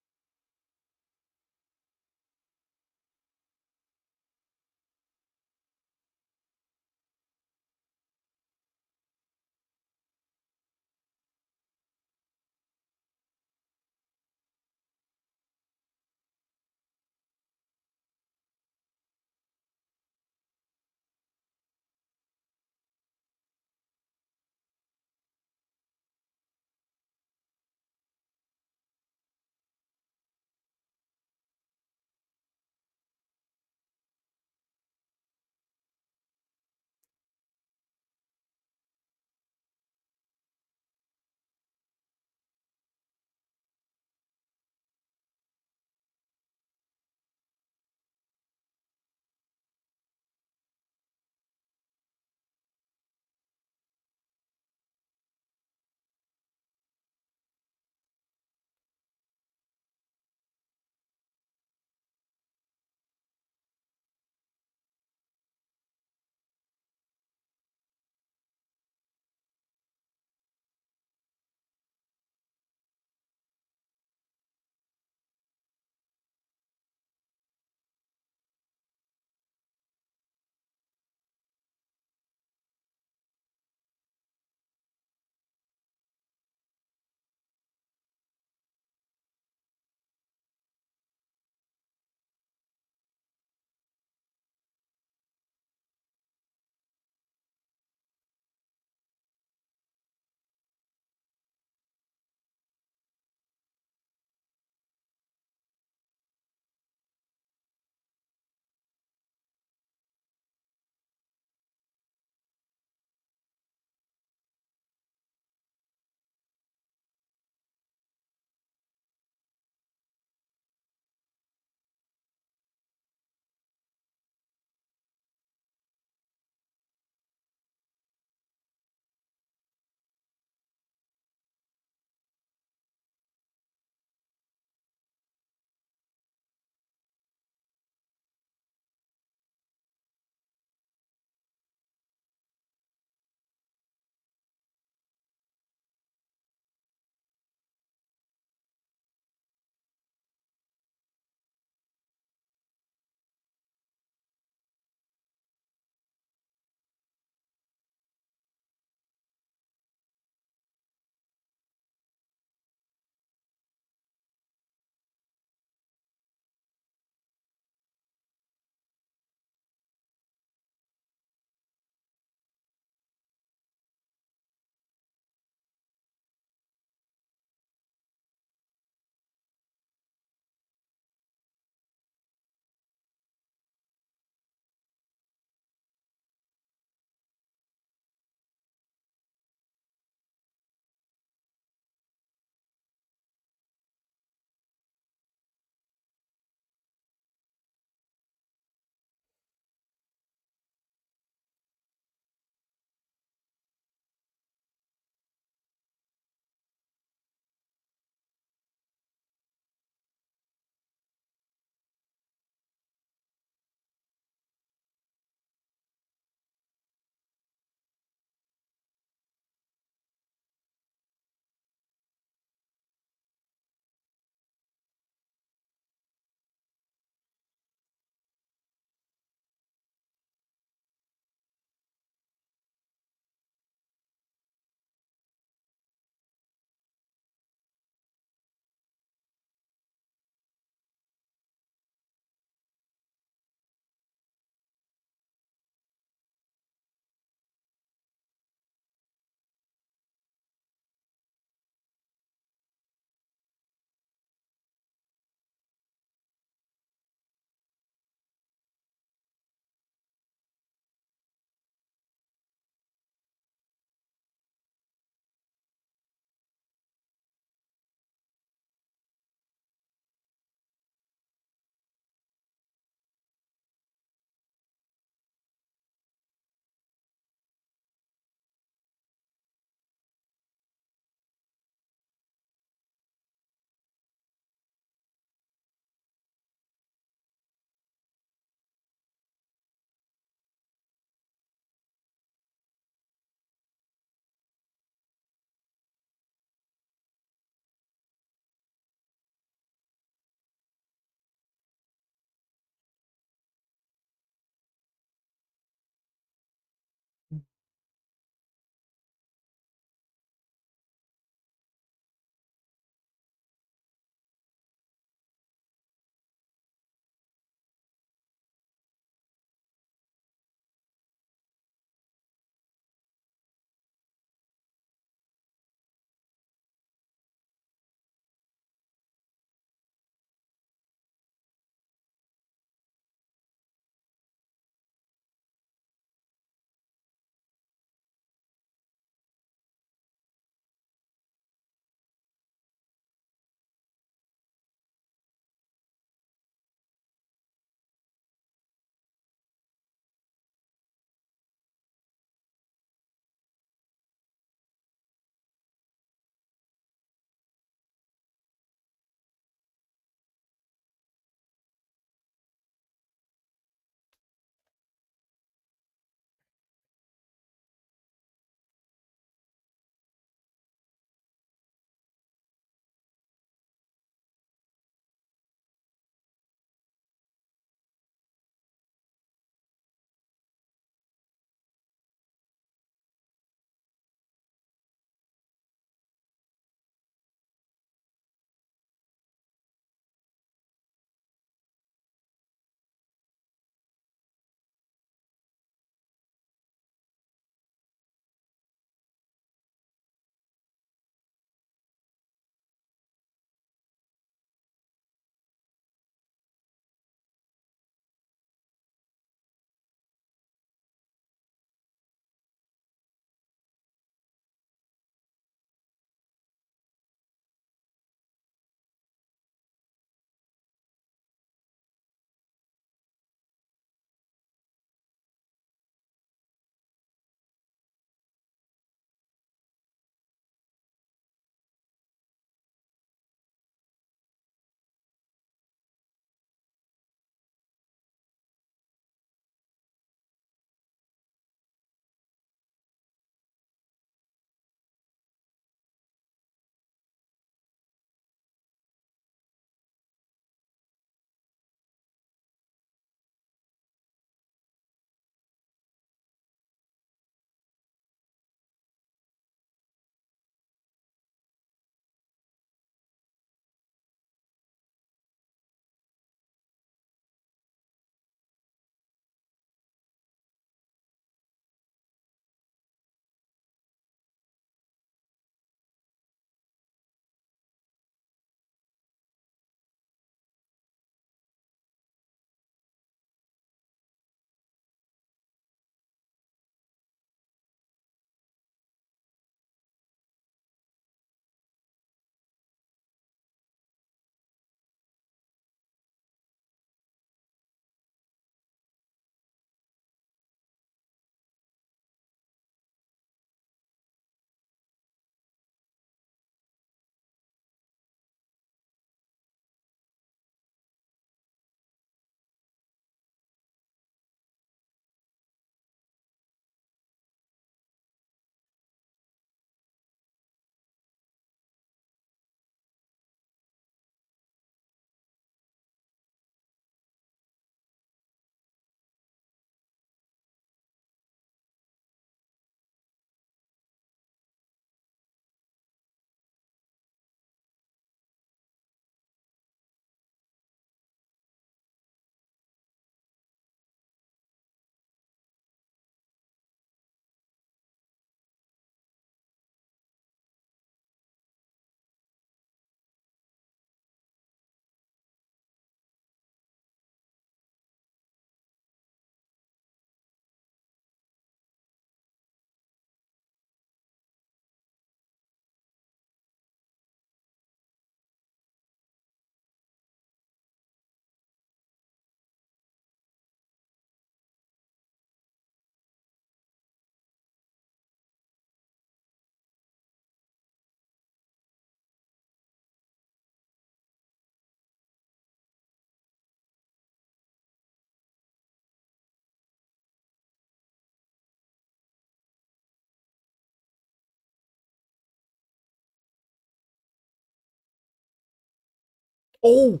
Oh,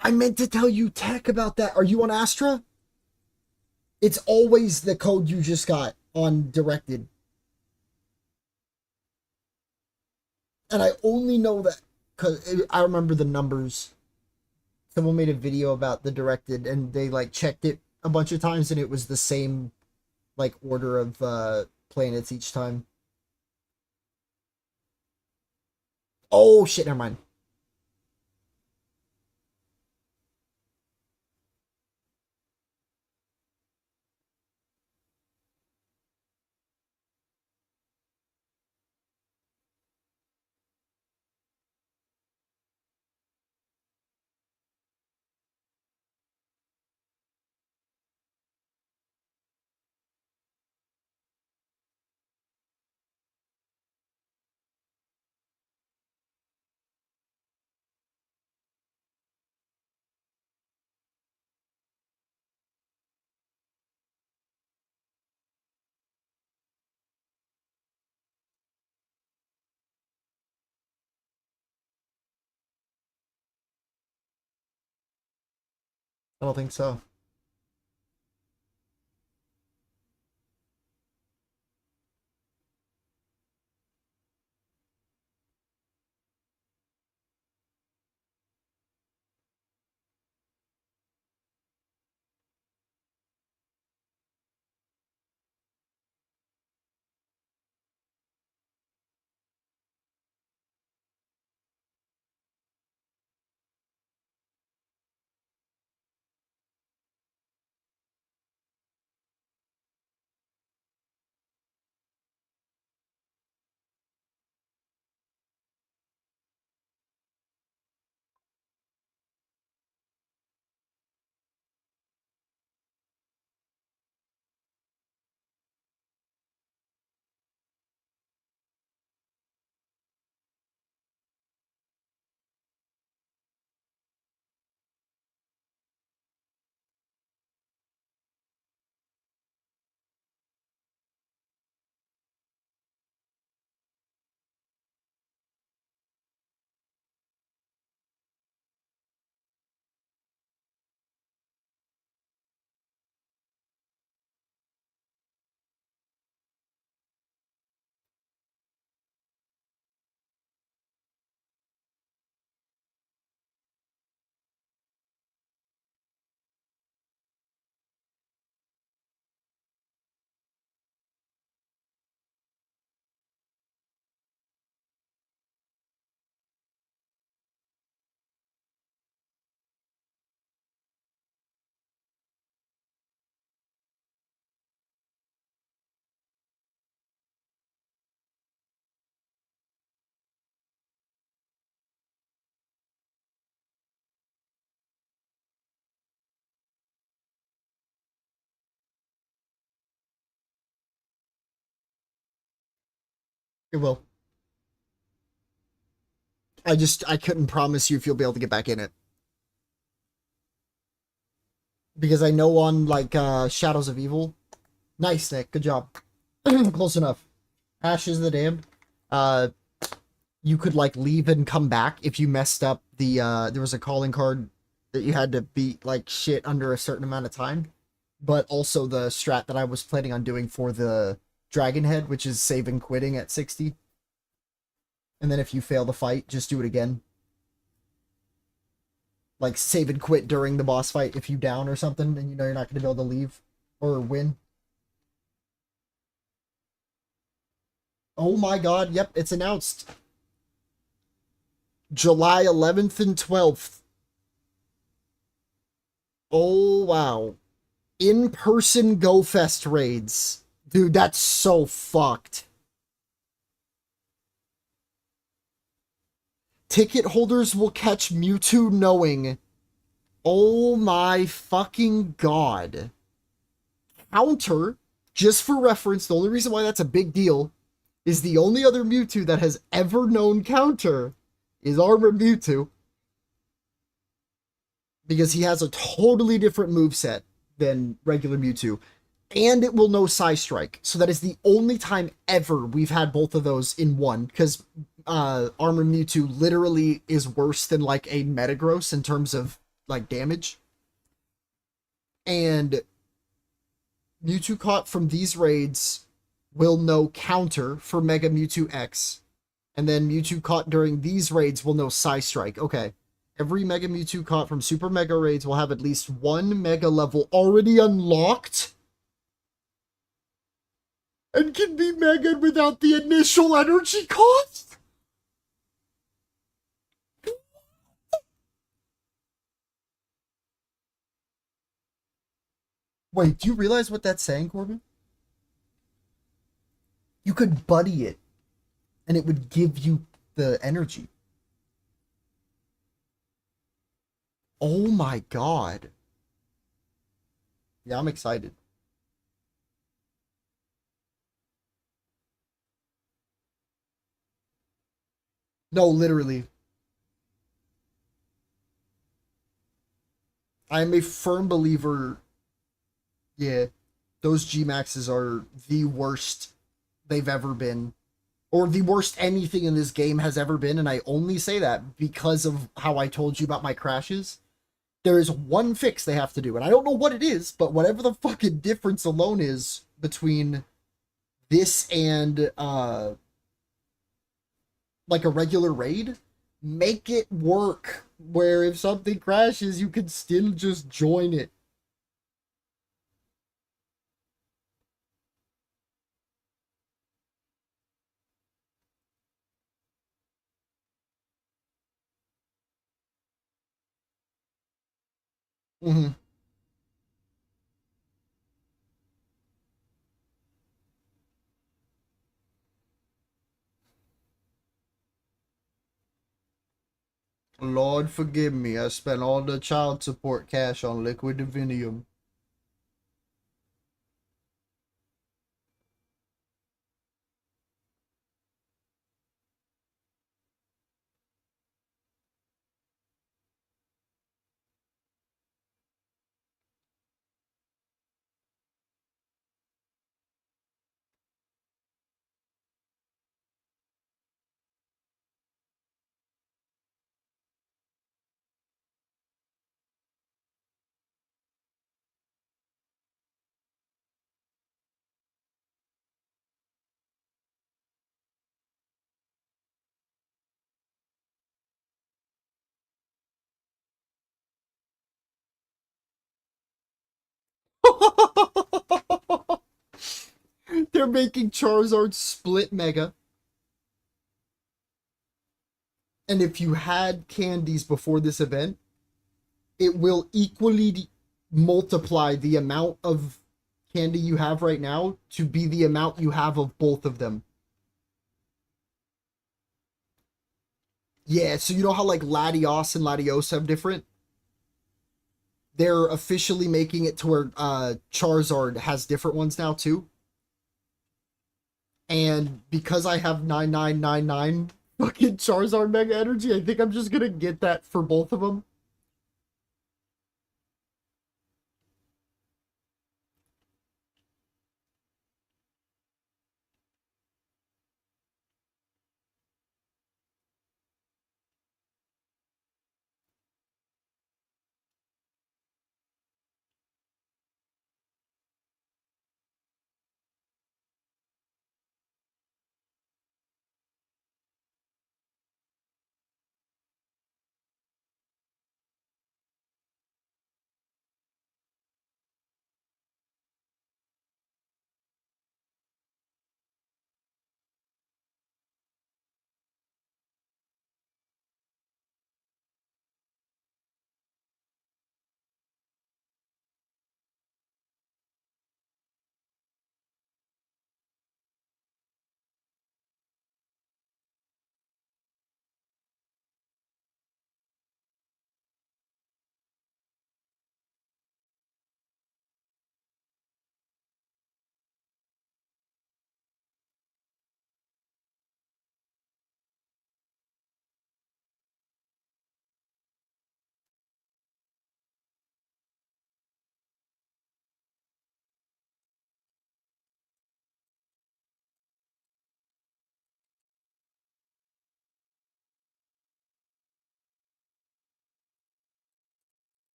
I meant to tell you tech about that. Are you on Astra? It's always the code you just got on Directed. And I only know that because I remember the numbers. Someone made a video about the Directed and they like checked it a bunch of times and it was the same like order of planets each time. Oh shit, never mind. I don't think so. It will. I couldn't promise you if you'll be able to get back in it. Because I know on like Shadows of Evil. Nice, Nick. Good job. Close enough. Ashes of the Damned. You could like leave and come back if you messed up the there was a calling card that you had to beat like shit under a certain amount of time. But also the strat that I was planning on doing for the Dragon Head, which is save and quitting at 60. And then if you fail the fight, just do it again. Like save and quit during the boss fight if you down or something and you know you're not going to be able to leave or win. Oh my god, yep, it's announced. July 11th and 12th. Oh wow. In-person GoFest raids. Dude, that's so fucked. Ticket holders will catch Mewtwo knowing. Oh my fucking god. Counter, just for reference, the only reason why that's a big deal is the only other Mewtwo that has ever known counter is Armored Mewtwo. Because he has a totally different moveset than regular Mewtwo. And it will know Psy Strike. So that is the only time ever we've had both of those in one. Because Armor Mewtwo literally is worse than like a Metagross in terms of like damage. And Mewtwo caught from these raids will know counter for Mega Mewtwo X. And then Mewtwo caught during these raids will know Psy Strike. Okay. Every Mega Mewtwo caught from Super Mega raids will have at least one Mega level already unlocked. And can be Mega without the initial energy cost? Wait, do you realize what that's saying, Corbin? You could buddy it, and it would give you the energy. Oh my god. Yeah, I'm excited. No, literally. I'm a firm believer. Yeah, those G Maxes are the worst they've ever been, or the worst anything in this game has ever been. And I only say that because of how I told you about my crashes. There is one fix they have to do, and I don't know what it is, but whatever the fucking difference alone is between this and like a regular raid, make it work where if something crashes, you can still just join it. Mm-hmm. Lord forgive me, I spent all the child support cash on liquid divinium. They're making Charizard split Mega. And if you had candies before this event, it will equally multiply the amount of candy you have right now to be the amount you have of both of them. Yeah, so you know how like Latios and Latios have different? They're officially making it to where Charizard has different ones now too. And because I have 9999 fucking Charizard Mega Energy, I think I'm just gonna get that for both of them.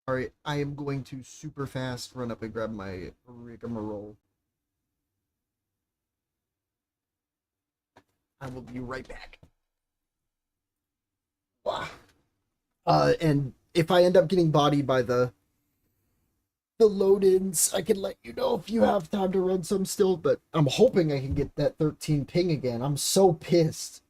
Alright, I am going to super fast run up and grab my rigmarole. I will be right back. Wow. And if I end up getting bodied by the load-ins, I can let you know if you have time to run some still, but I'm hoping I can get that 13 ping again. I'm so pissed.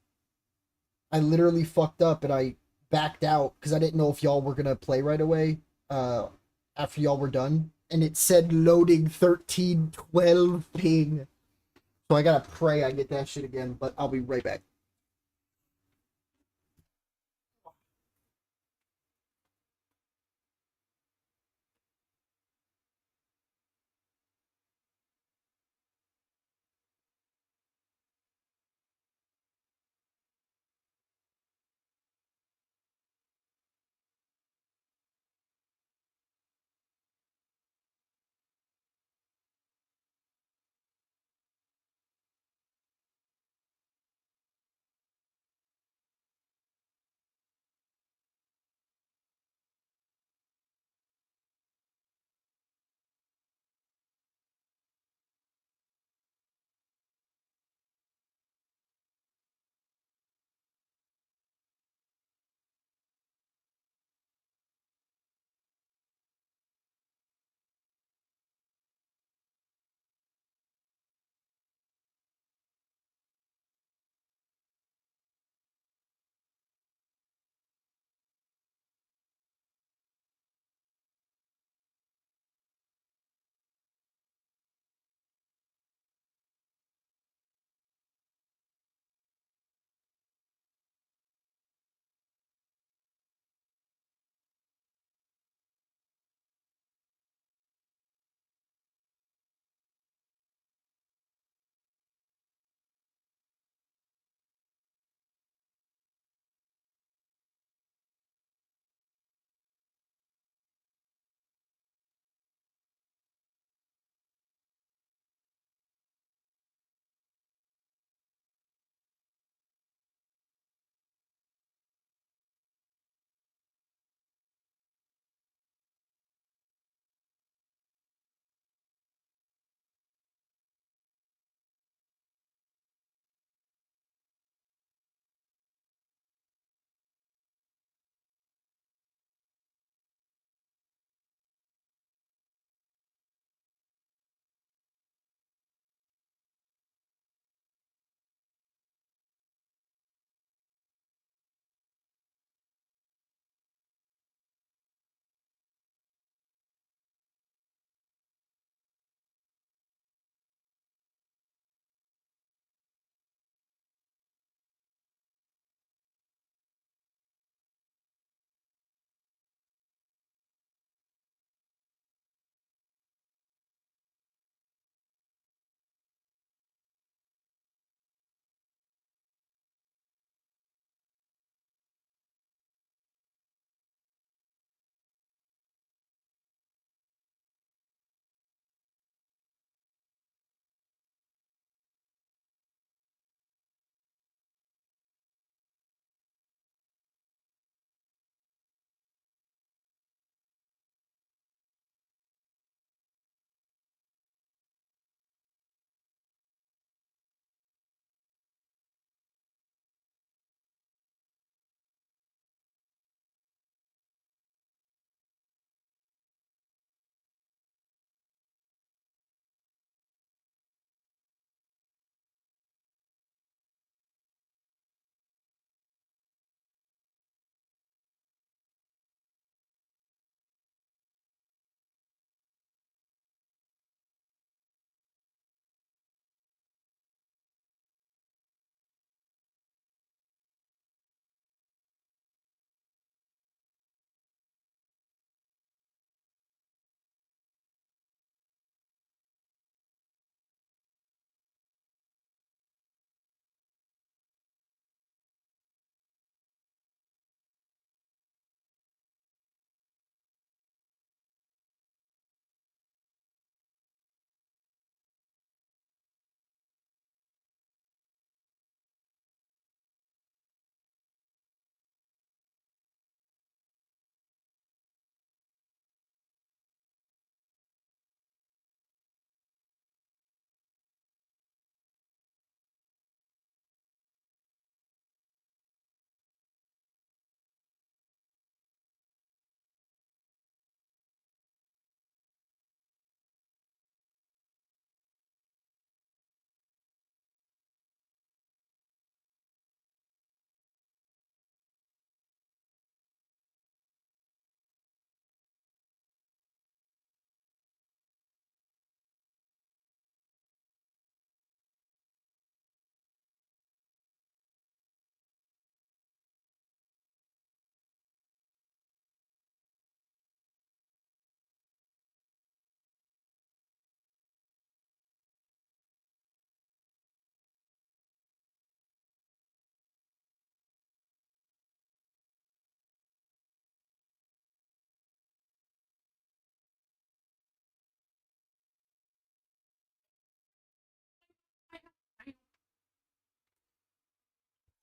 I literally fucked up and I backed out because I didn't know if y'all were gonna play right away after y'all were done. And it said loading 1312 ping. So I gotta pray I get that shit again, but I'll be right back.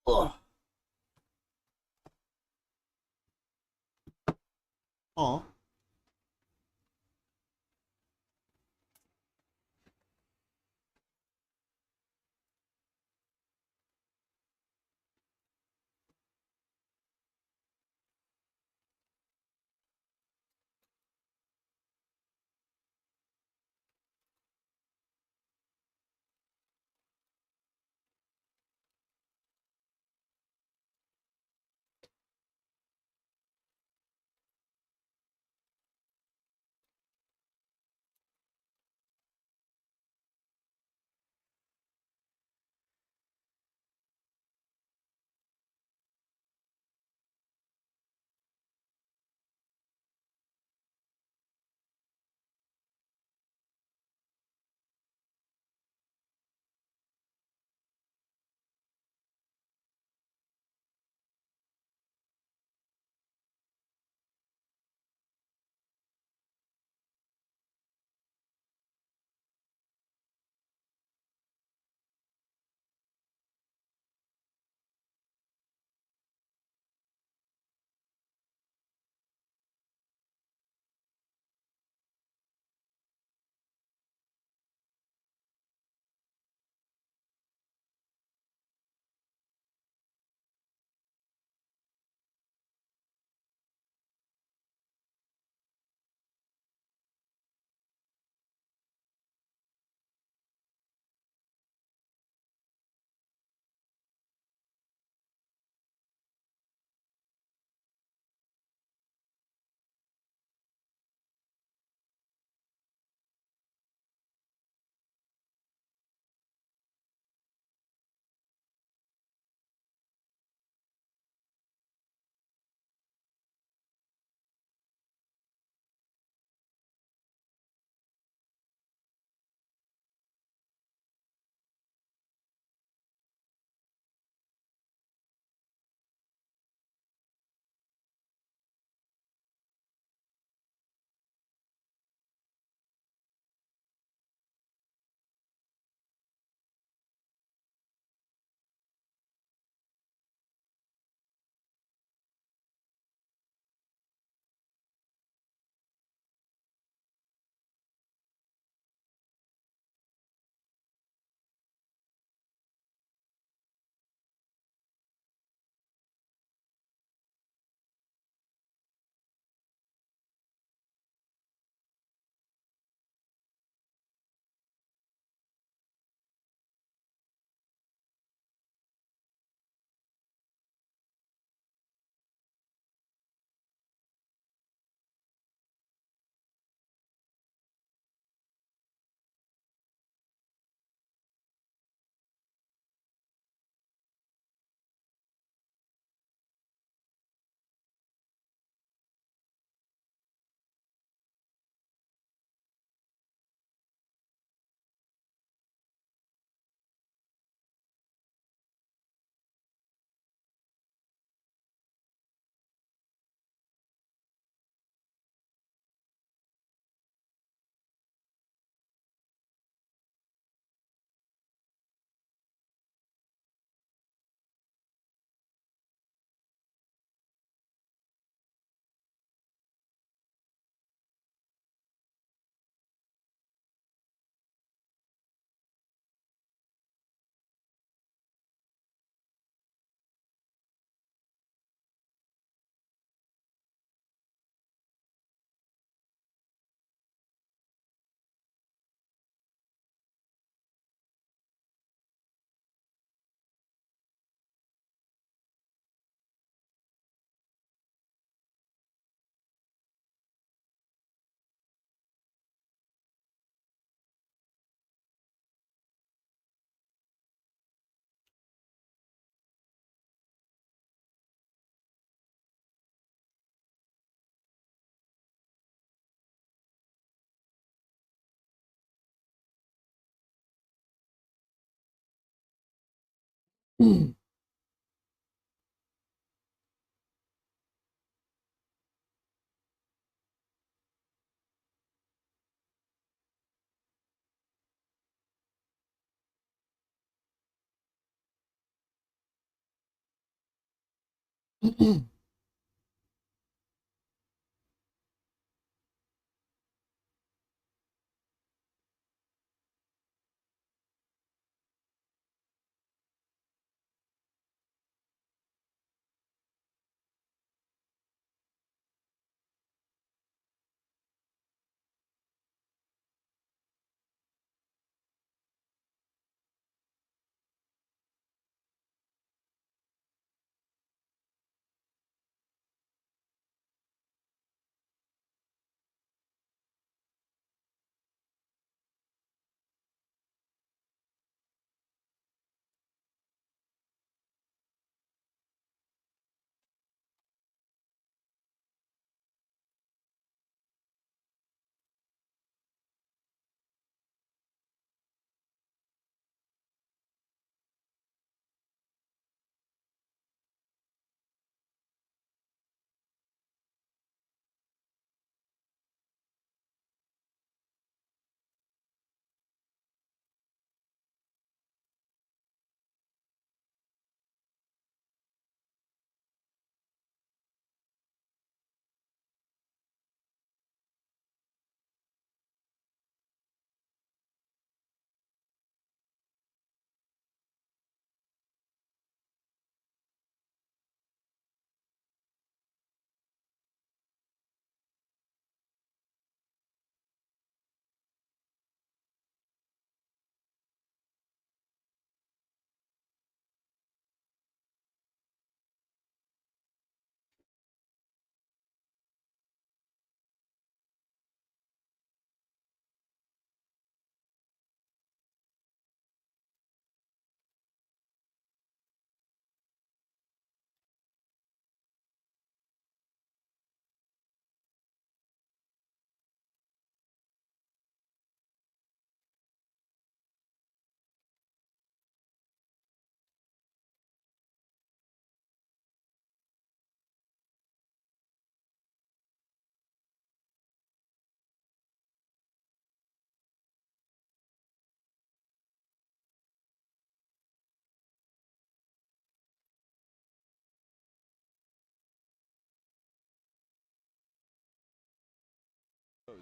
Ugh. Aw.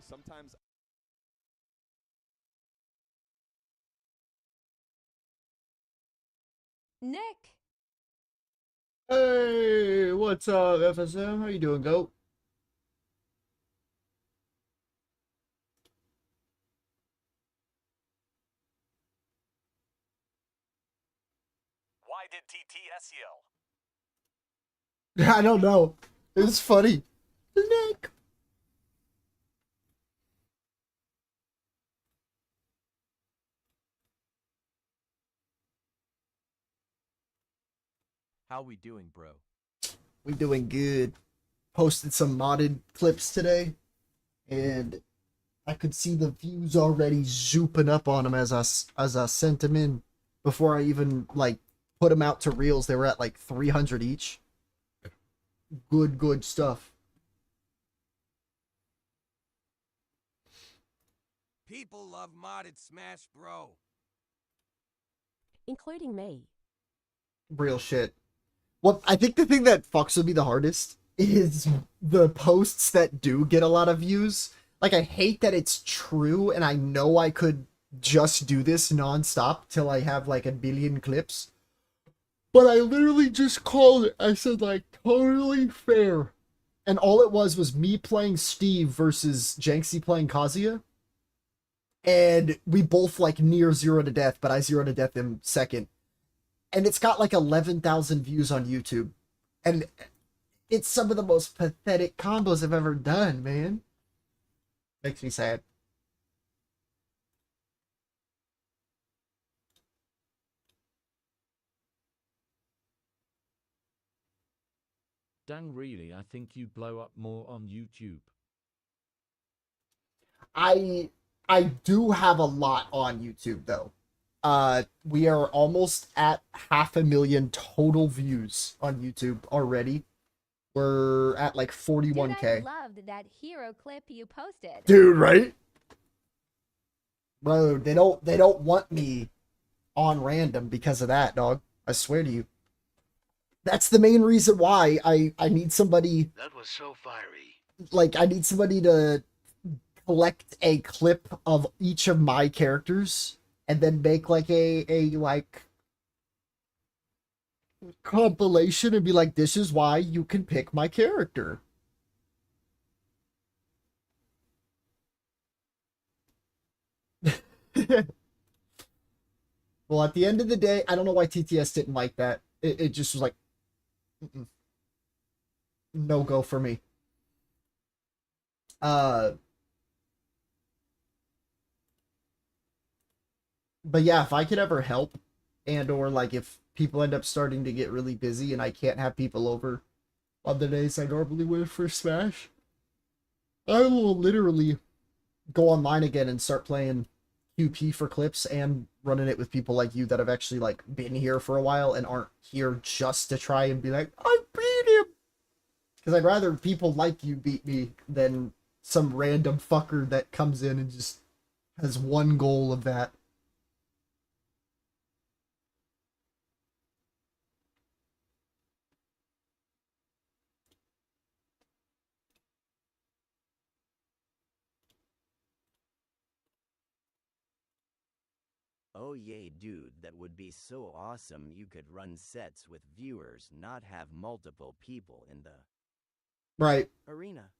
Sometimes Nick, Hey, what's up, FSM? How you doing, goat? Why did TTS yell? I don't know. It's funny. Nick. How we doing, bro? We doing good. Posted some modded clips today, and I could see the views already zooping up on them as I sent them in. Before I even like put them out to reels, they were at like 300 each. Good stuff. People love modded Smash, bro. including me. Real shit. Well, I think the thing that fucks with me the hardest is the posts that do get a lot of views. Like, I hate that it's true, and I know I could just do this nonstop till I have like a billion clips. But I literally just called it. I said, like, totally fair. And all it was me playing Steve versus Janksy playing Kazuya. And we both, like, near 0 to death, but I 0 to death him second. And it's got, like, 11,000 views on YouTube. And it's some of the most pathetic combos I've ever done, man. Makes me sad. Dang, really, I think you blow up more on YouTube. I do have a lot on YouTube though. We are almost at 500,000 total views on YouTube already. We're at like Dude, I 41K. loved that hero clip you posted. Dude, right? Bro, they don't want me on random because of that, dog. I swear to you. That's the main reason why I need somebody, That was so fiery. like, I need somebody to collect a clip of each of my characters and then make like a like compilation and be like, this is why you can pick my character. Well, at the end of the day, I don't know why TTS didn't like that. It just was like, no go for me. Uh, but yeah, if I could ever help, and or like if people end up starting to get really busy and I can't have people over on the days I normally would for Smash, I will literally go online again and start playing QP for clips and running it with people like you that have actually like been here for a while and aren't here just to try and be like, I beat him. Because I'd rather people like you beat me than some random fucker that comes in and just has one goal of that. Oh yay dude, that would be so awesome. You could run sets with viewers, not have multiple people in the Right. arena.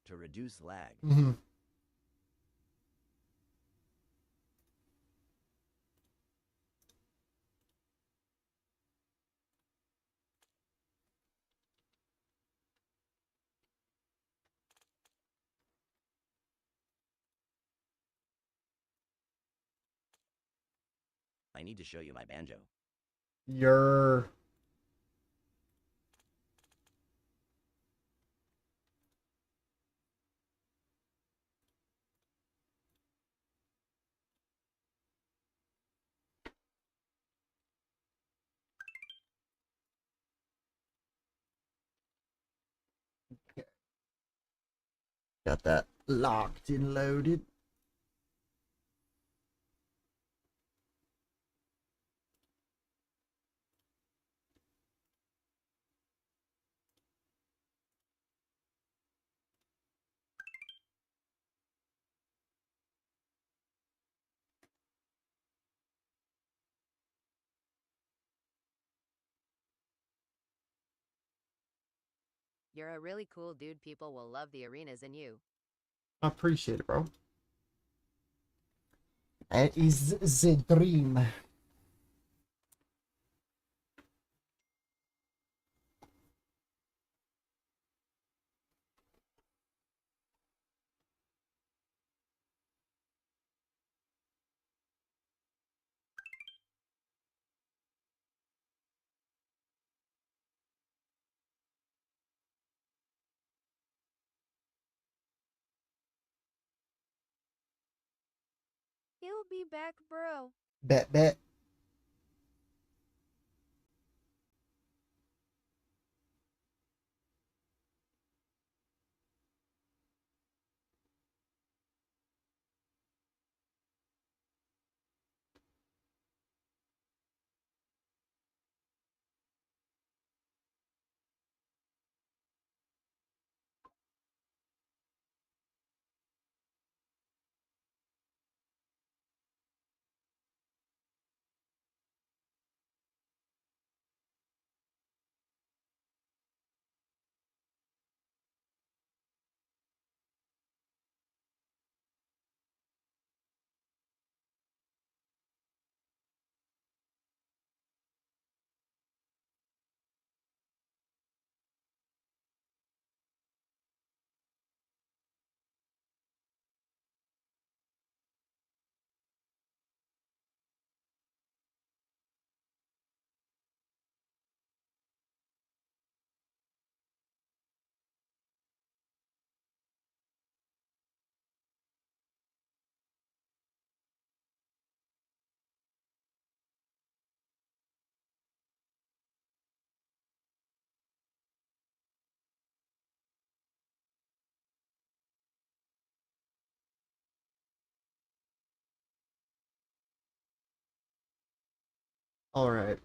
To reduce lag. Mm-hmm. I need to show you my banjo. You're... Got that locked and loaded. You're a really cool dude. People will love the arenas and you. I appreciate it, bro. That is the dream. He'll be back, bro. Bet. All right.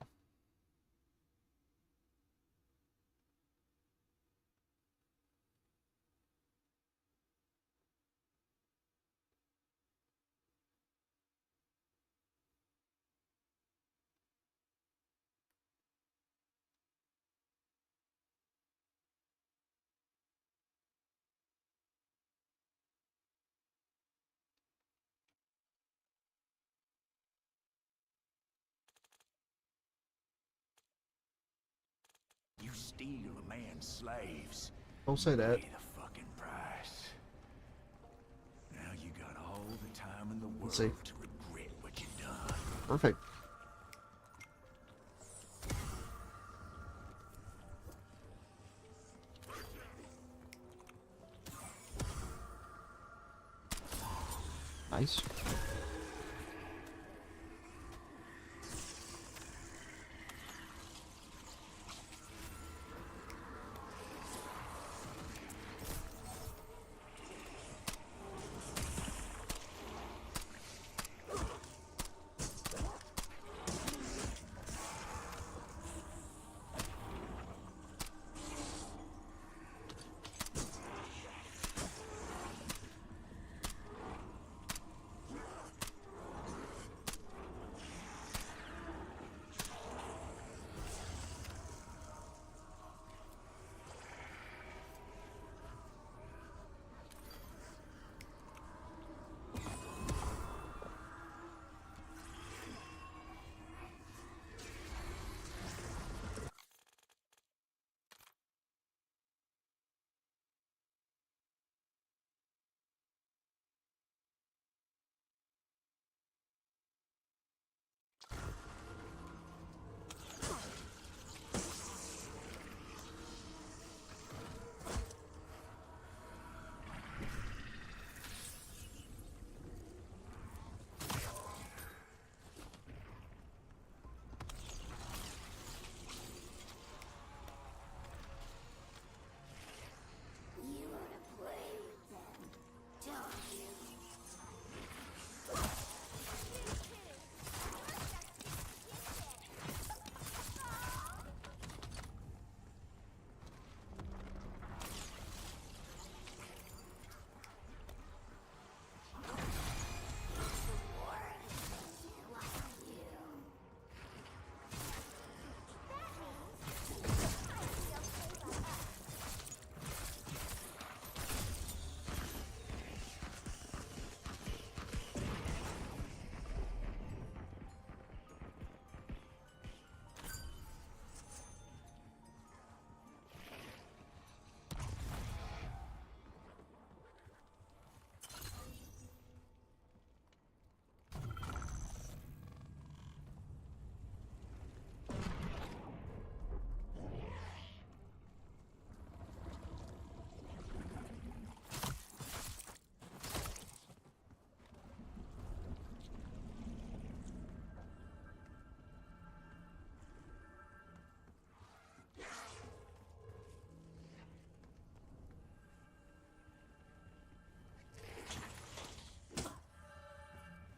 You steal a man's slaves. Don't say that. Pay the fucking price. Now you got all the time in the world Let's see. to regret what you done. Perfect. Nice.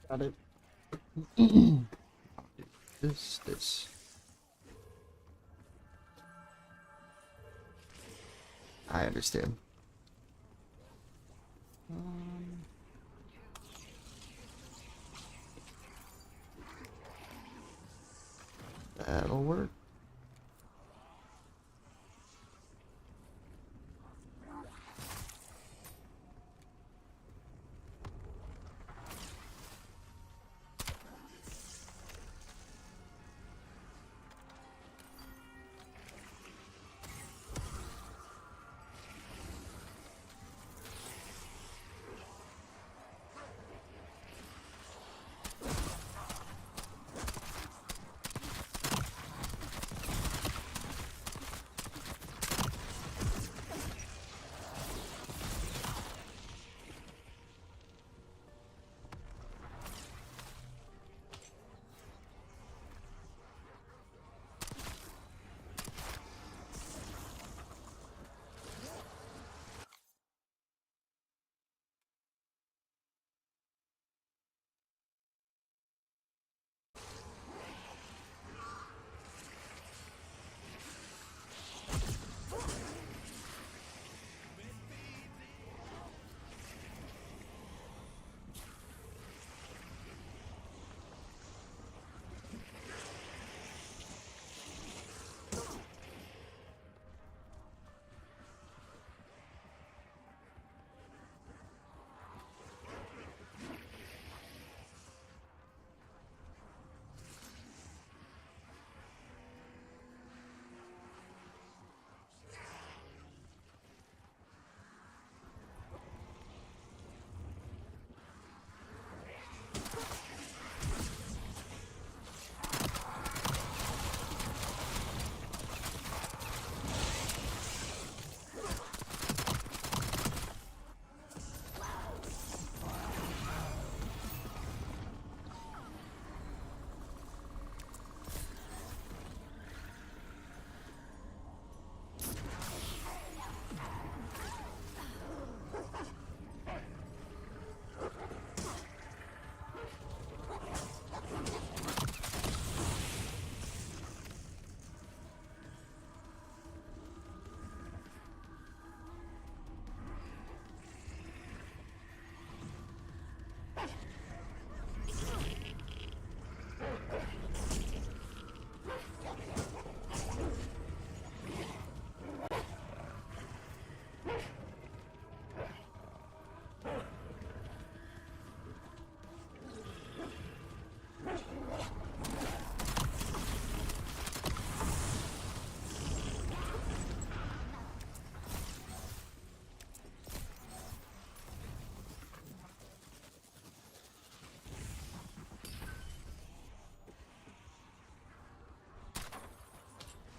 Got it. This. I understand. That'll work.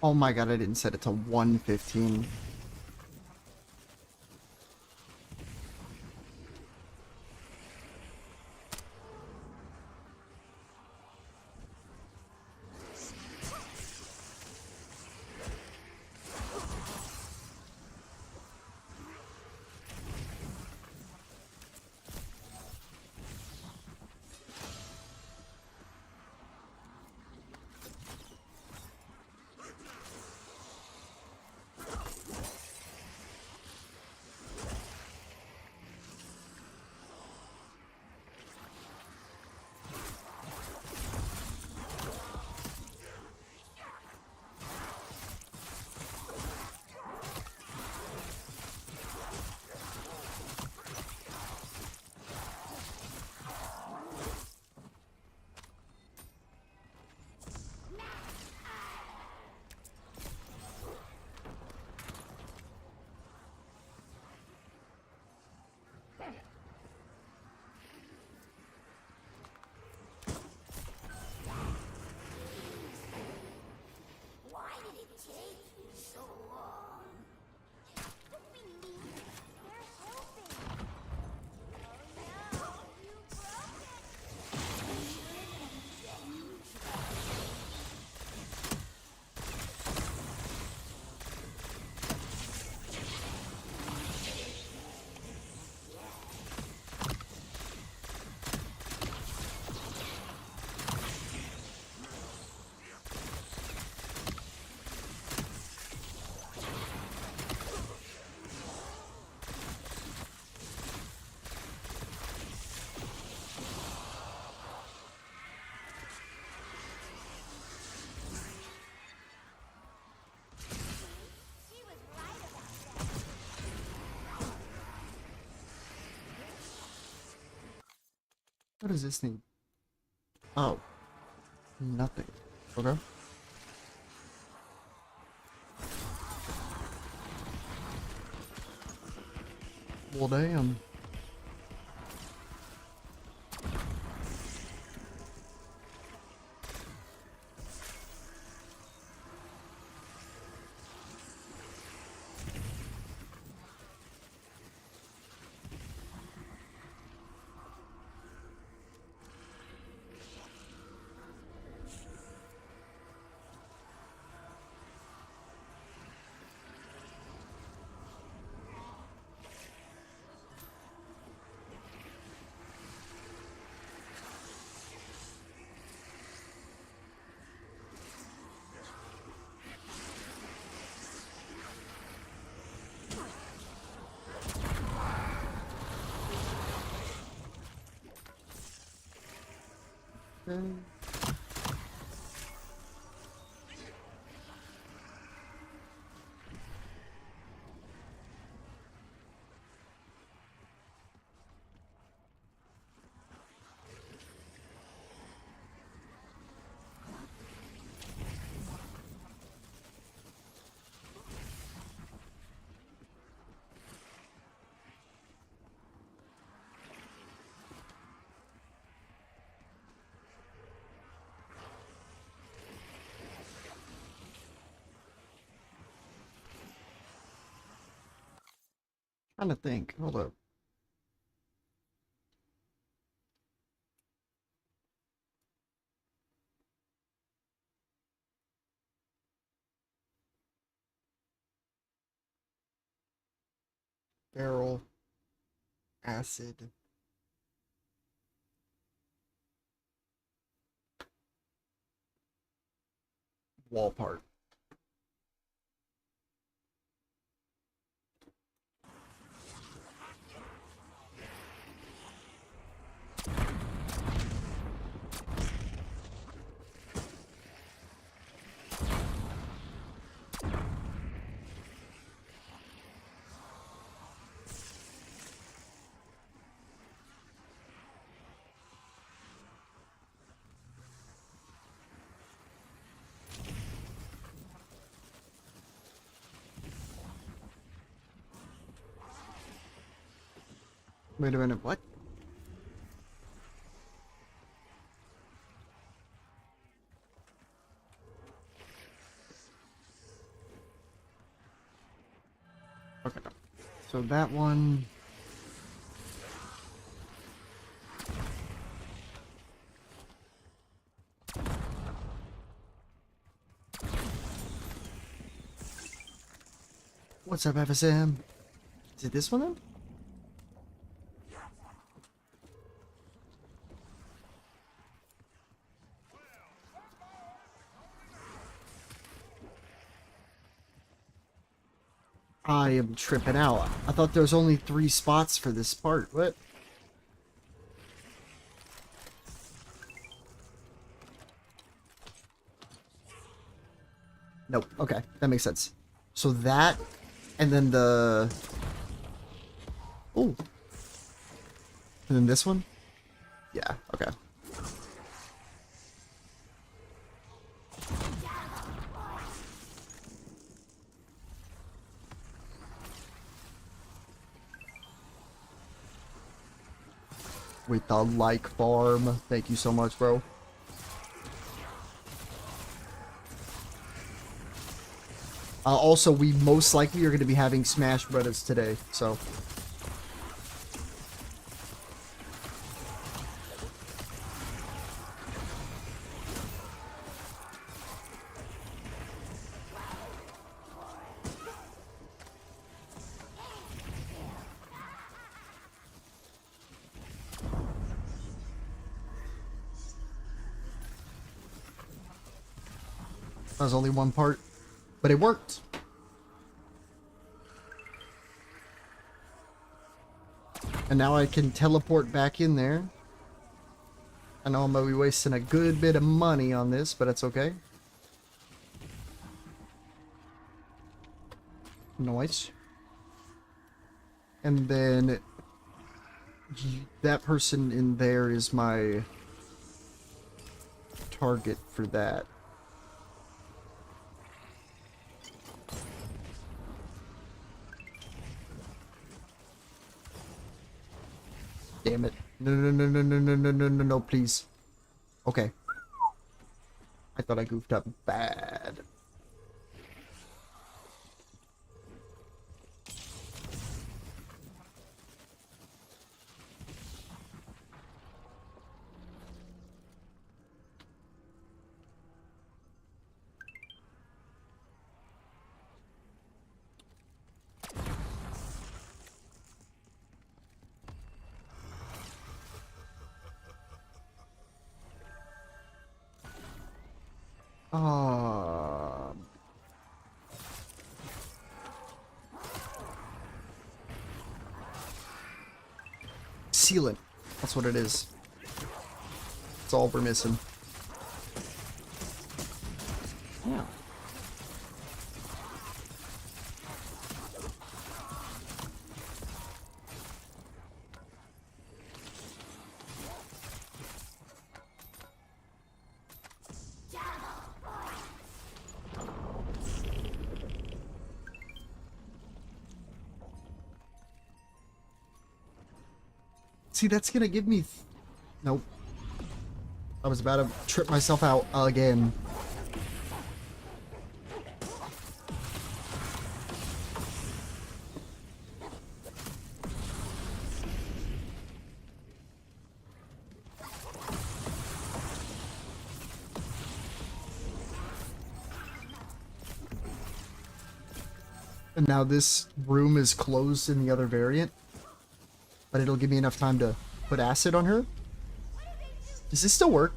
Oh my god, I didn't set it to 115. What does this need? Oh. Nothing. Okay. Well, damn. Trying to think. Hold up. Barrel. Acid. Wall part. Wait a minute, what? So that one. What's up, FSM? Is it this one then? I am tripping out. I thought there was only 3 spots for this part. What? Nope. Okay, that makes sense. So that, and then the... Oh. And then this one? Yeah, okay. With the like farm. Thank you so much, bro. Also, we most likely are going to be having Smash Brothers today, so... That was only one part, but it worked. And now I can teleport back in there. I know I'm going to be wasting a good bit of money on this, but it's okay. Nice. And then that person in there is my target for that. Damn it. No, no, no, no, no, no, no, no, no, no, please. Okay. I thought I goofed up bad. Sealant. That's what it is. That's all we're missing. Yeah. See, that's gonna give me... Nope. I was about to trip myself out again. And now this room is closed in the other variant. But it'll give me enough time to put acid on her. Does this still work?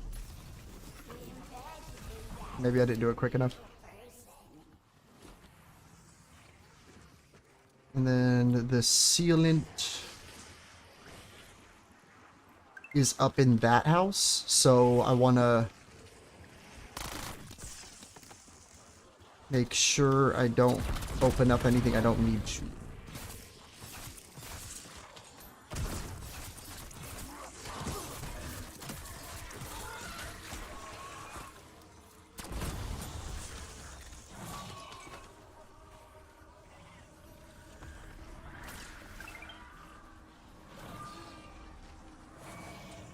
Maybe I didn't do it quick enough. And then the sealant is up in that house, so I want to make sure I don't open up anything I don't need to.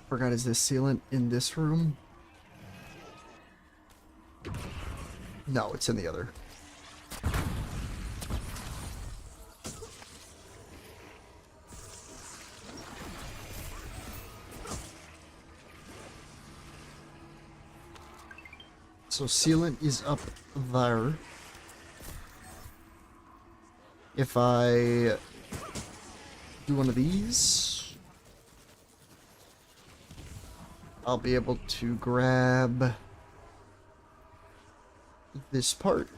Forgot, is this sealant in this room? No, it's in the other. So sealant is up there. If I do one of these, I'll be able to grab this part.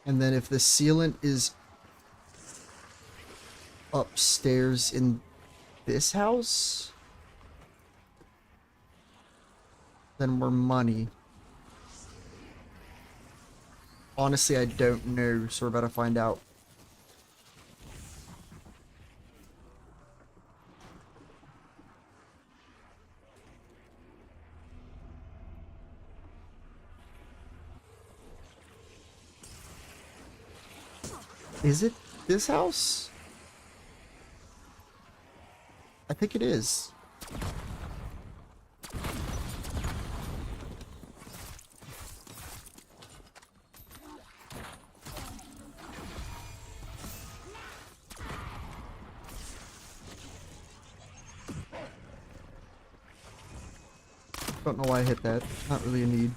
And then if the sealant is upstairs in this house, then we're money. Honestly, I don't know, so we're about to find out. Is it this house? I think it is. Don't know why I hit that. Not really a need.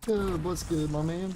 What's good, my man?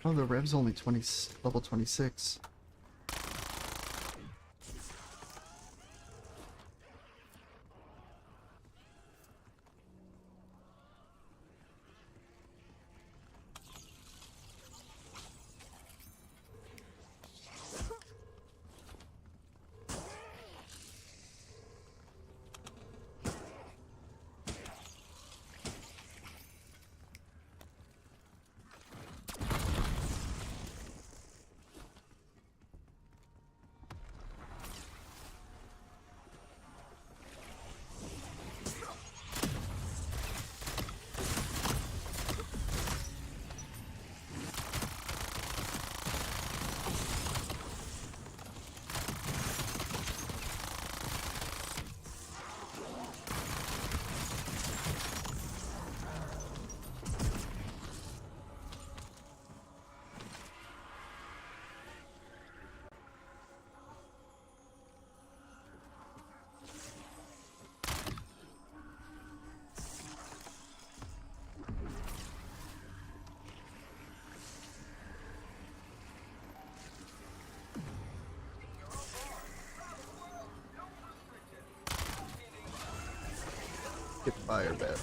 Oh, the Rev's only level 26. Get fire bet.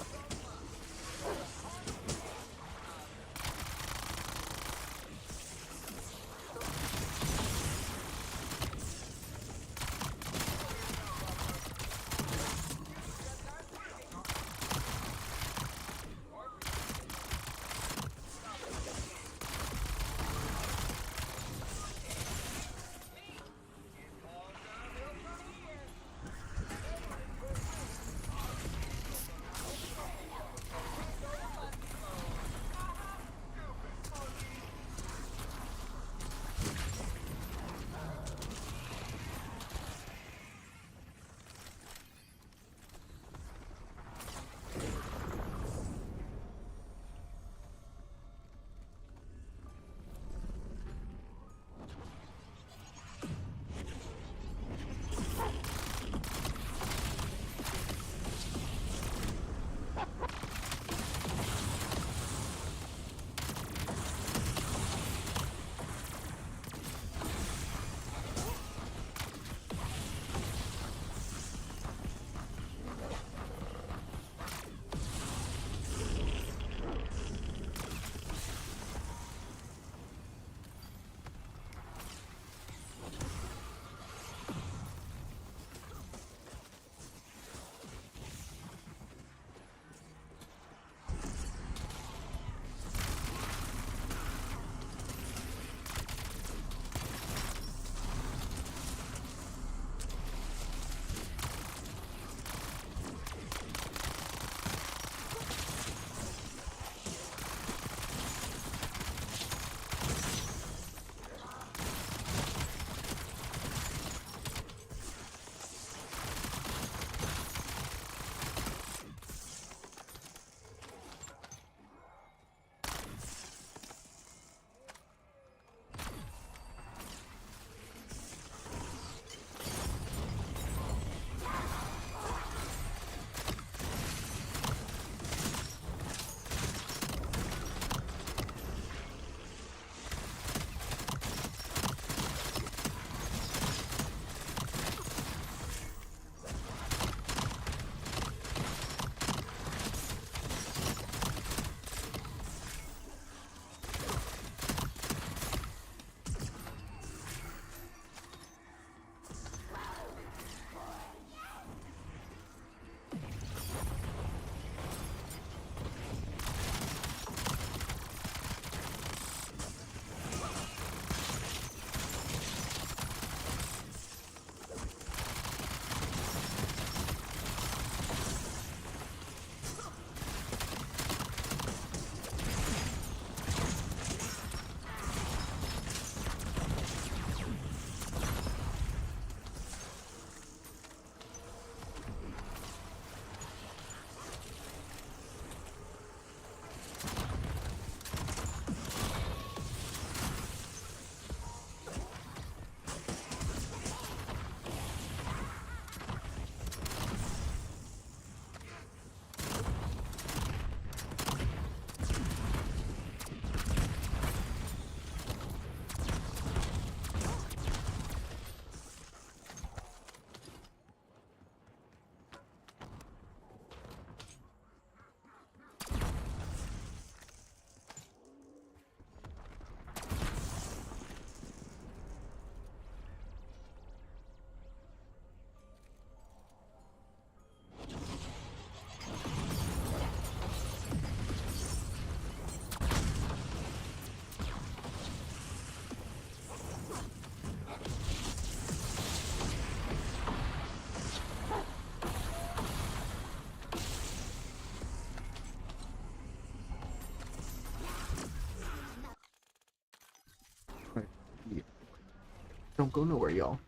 Don't go nowhere, y'all.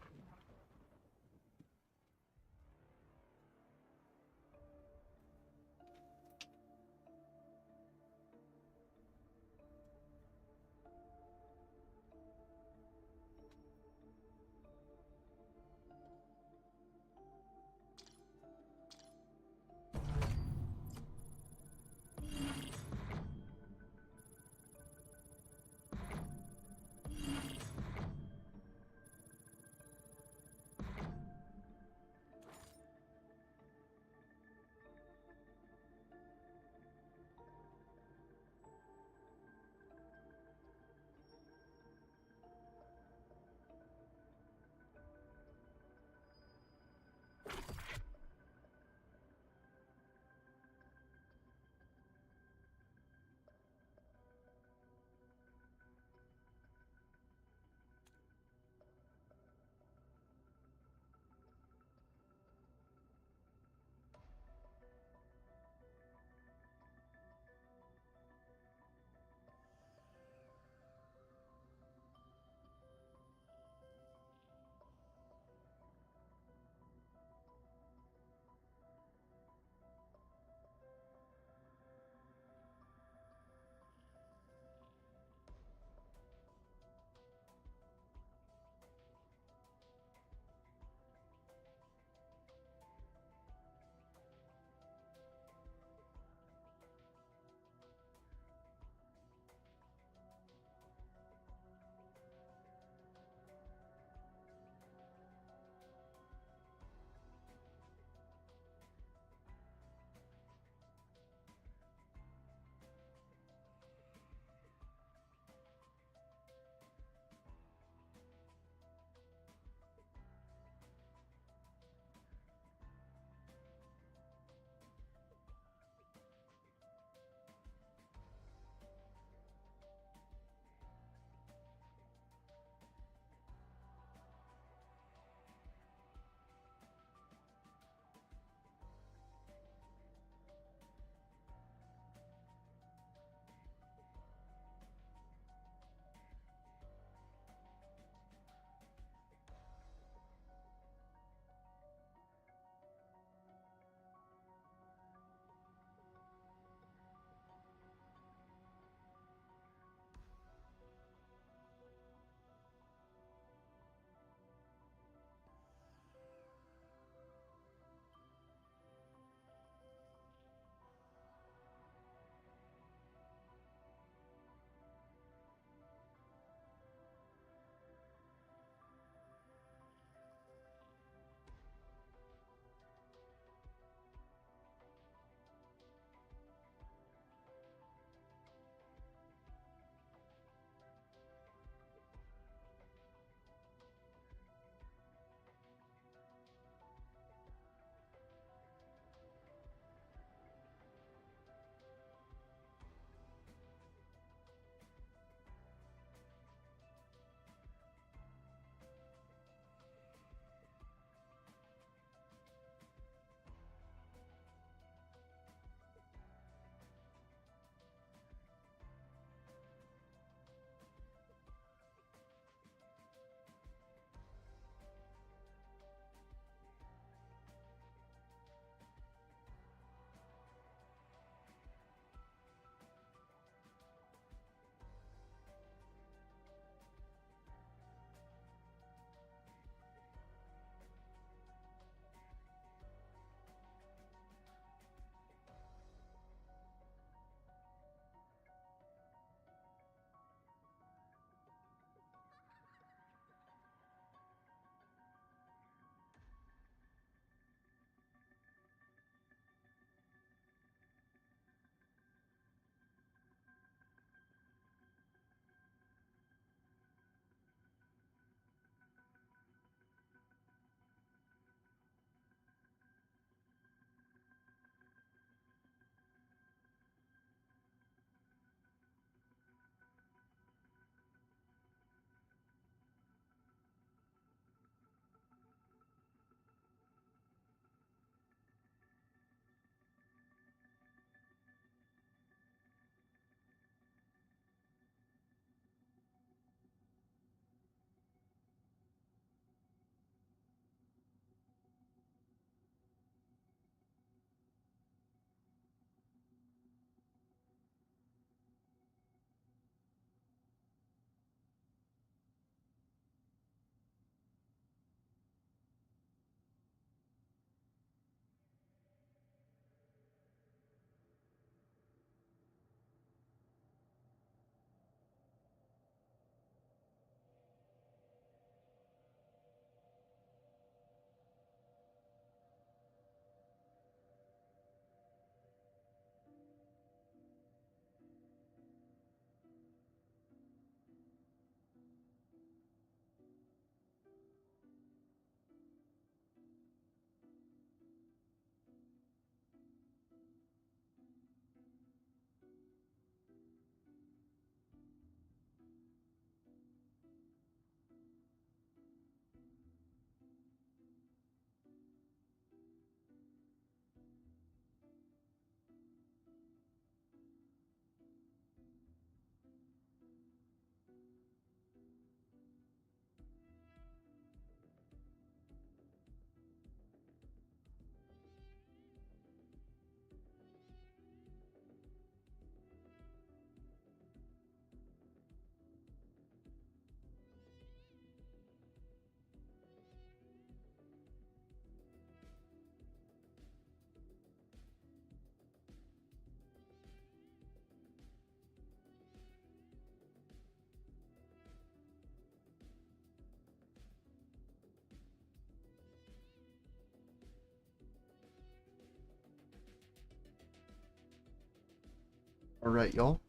Alright, y'all.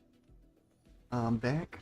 I'm back.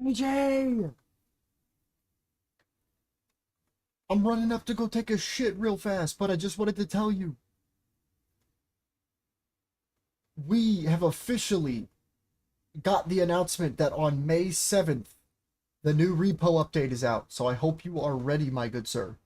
AJ! I'm running up to go take a shit real fast, but I just wanted to tell you. We have officially got the announcement that on May 7th, the new repo update is out, so I hope you are ready, my good sir.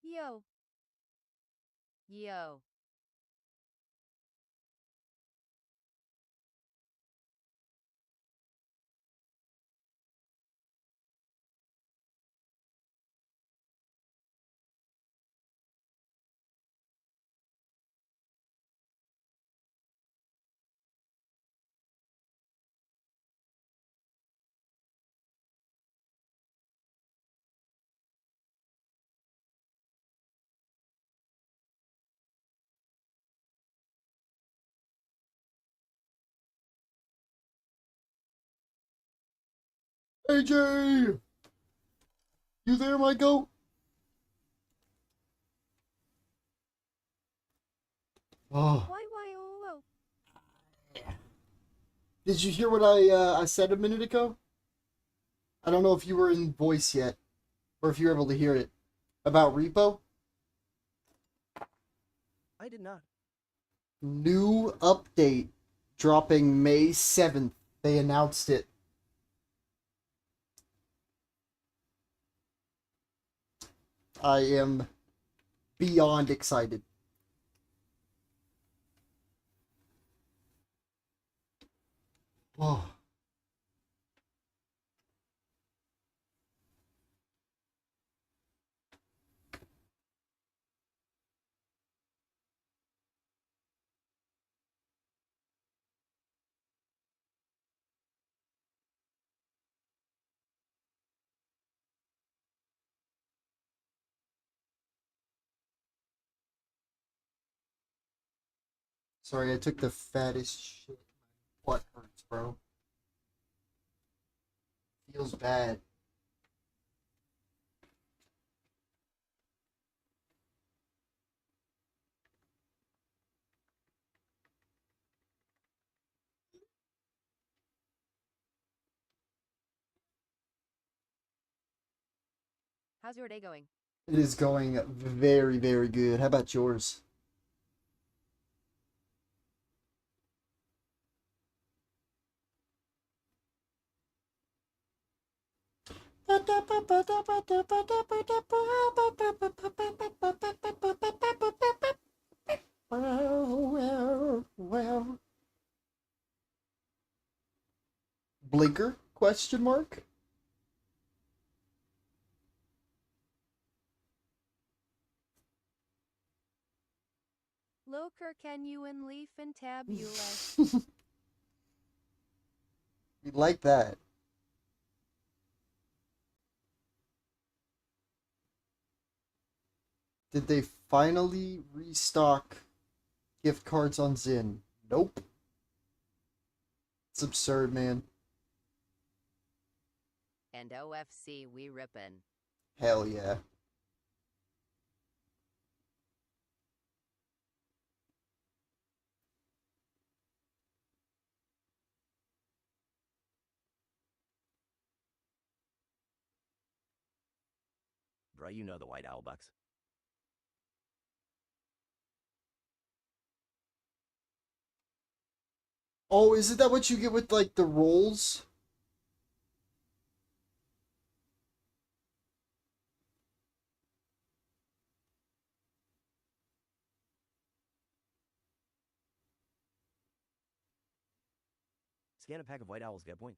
Yo. Yo. AJ! You there, my goat? Oh. Why, Did you hear what I said a minute ago? I don't know if you were in voice yet, or if you were able to hear it. About Repo? I did not. New update dropping May 7th. They announced it. I am beyond excited. Oh. Sorry, I took the fattest shit. Butt hurts, bro. Feels bad. How's your day going? It is going very, very good. How about yours? Well. Blinker? Question mark? Loker can you and leaf and tabulous. We like that. Did they finally restock gift cards on Zin? Nope. It's absurd, man. And OFC we rippin'. Hell yeah. Bro, you know the White Owl Bucks. Oh, isn't that what you get with, like, the rolls? Scan a pack of White Owls, get a point.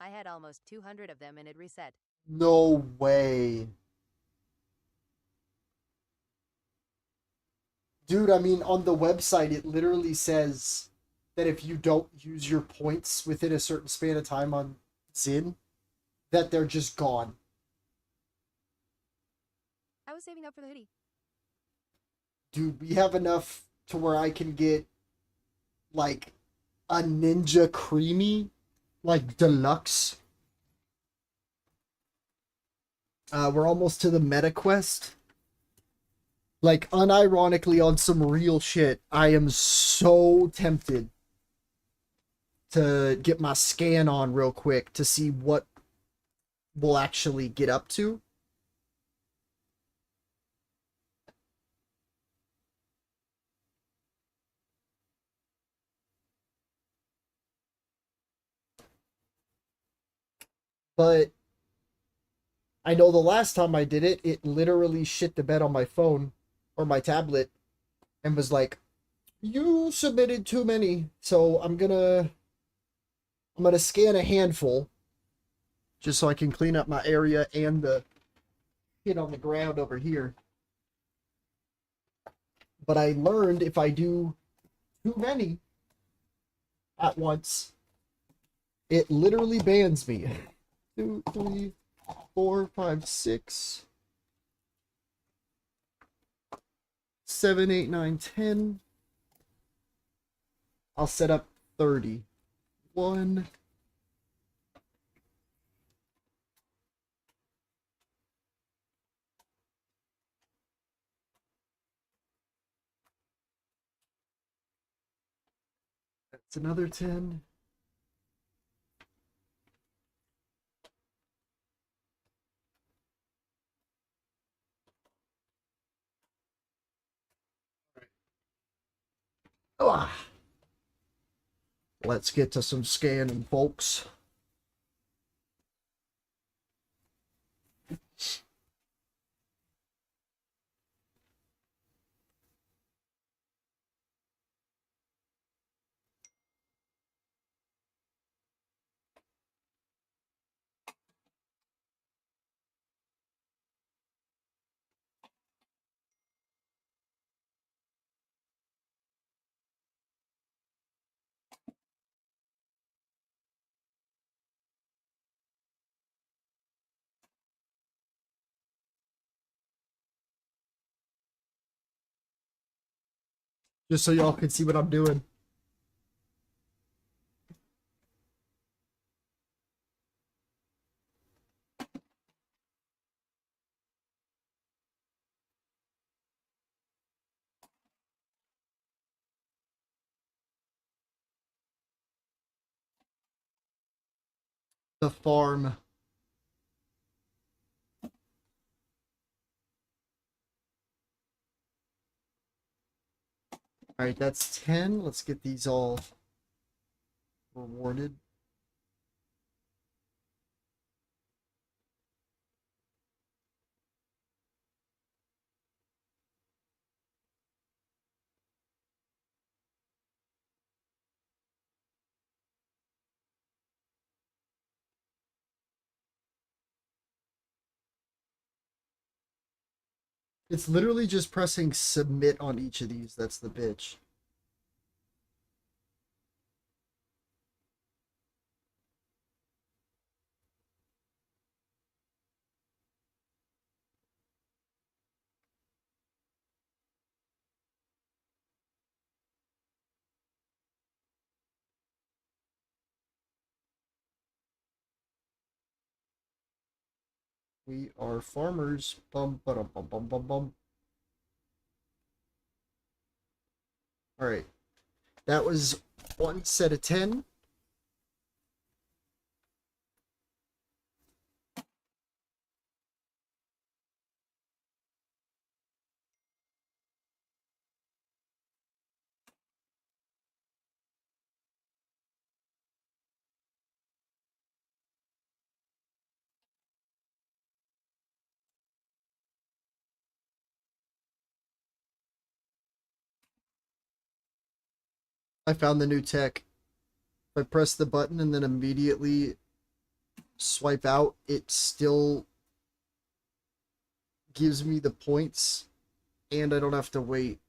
I had almost 200 of them and it reset. No way. Dude, I mean, on the website, it literally says that if you don't use your points within a certain span of time on Zin, that they're just gone. I was saving up for the hoodie. Dude, we have enough to where I can get, like, a Ninja Creamy, like, deluxe. We're almost to the meta quest. Like, unironically, on some real shit, I am so tempted to get my scan on real quick to see what we'll actually get up to. But I know the last time I did it, it literally shit the bed on my phone or my tablet and was like, "You submitted too many." So I'm gonna scan a handful just so I can clean up my area and the shit on the ground over here. But I learned if I do too many at once, it literally bans me. 2, 3, 4, 5, 6, 7, 8, 9, 10. I'll set up 30. 1. That's another 10. Ah. Let's get to some scanning, folks. Just so y'all can see what I'm doing. The farm. Alright, that's 10. Let's get these all rewarded. It's literally just pressing submit on each of these. That's the bitch. We are farmers. Bum, ba, bum, bum, bum, bum. Alright. That was one set of 10. I found the new tech. If I press the button and then immediately swipe out, it still gives me the points and I don't have to wait.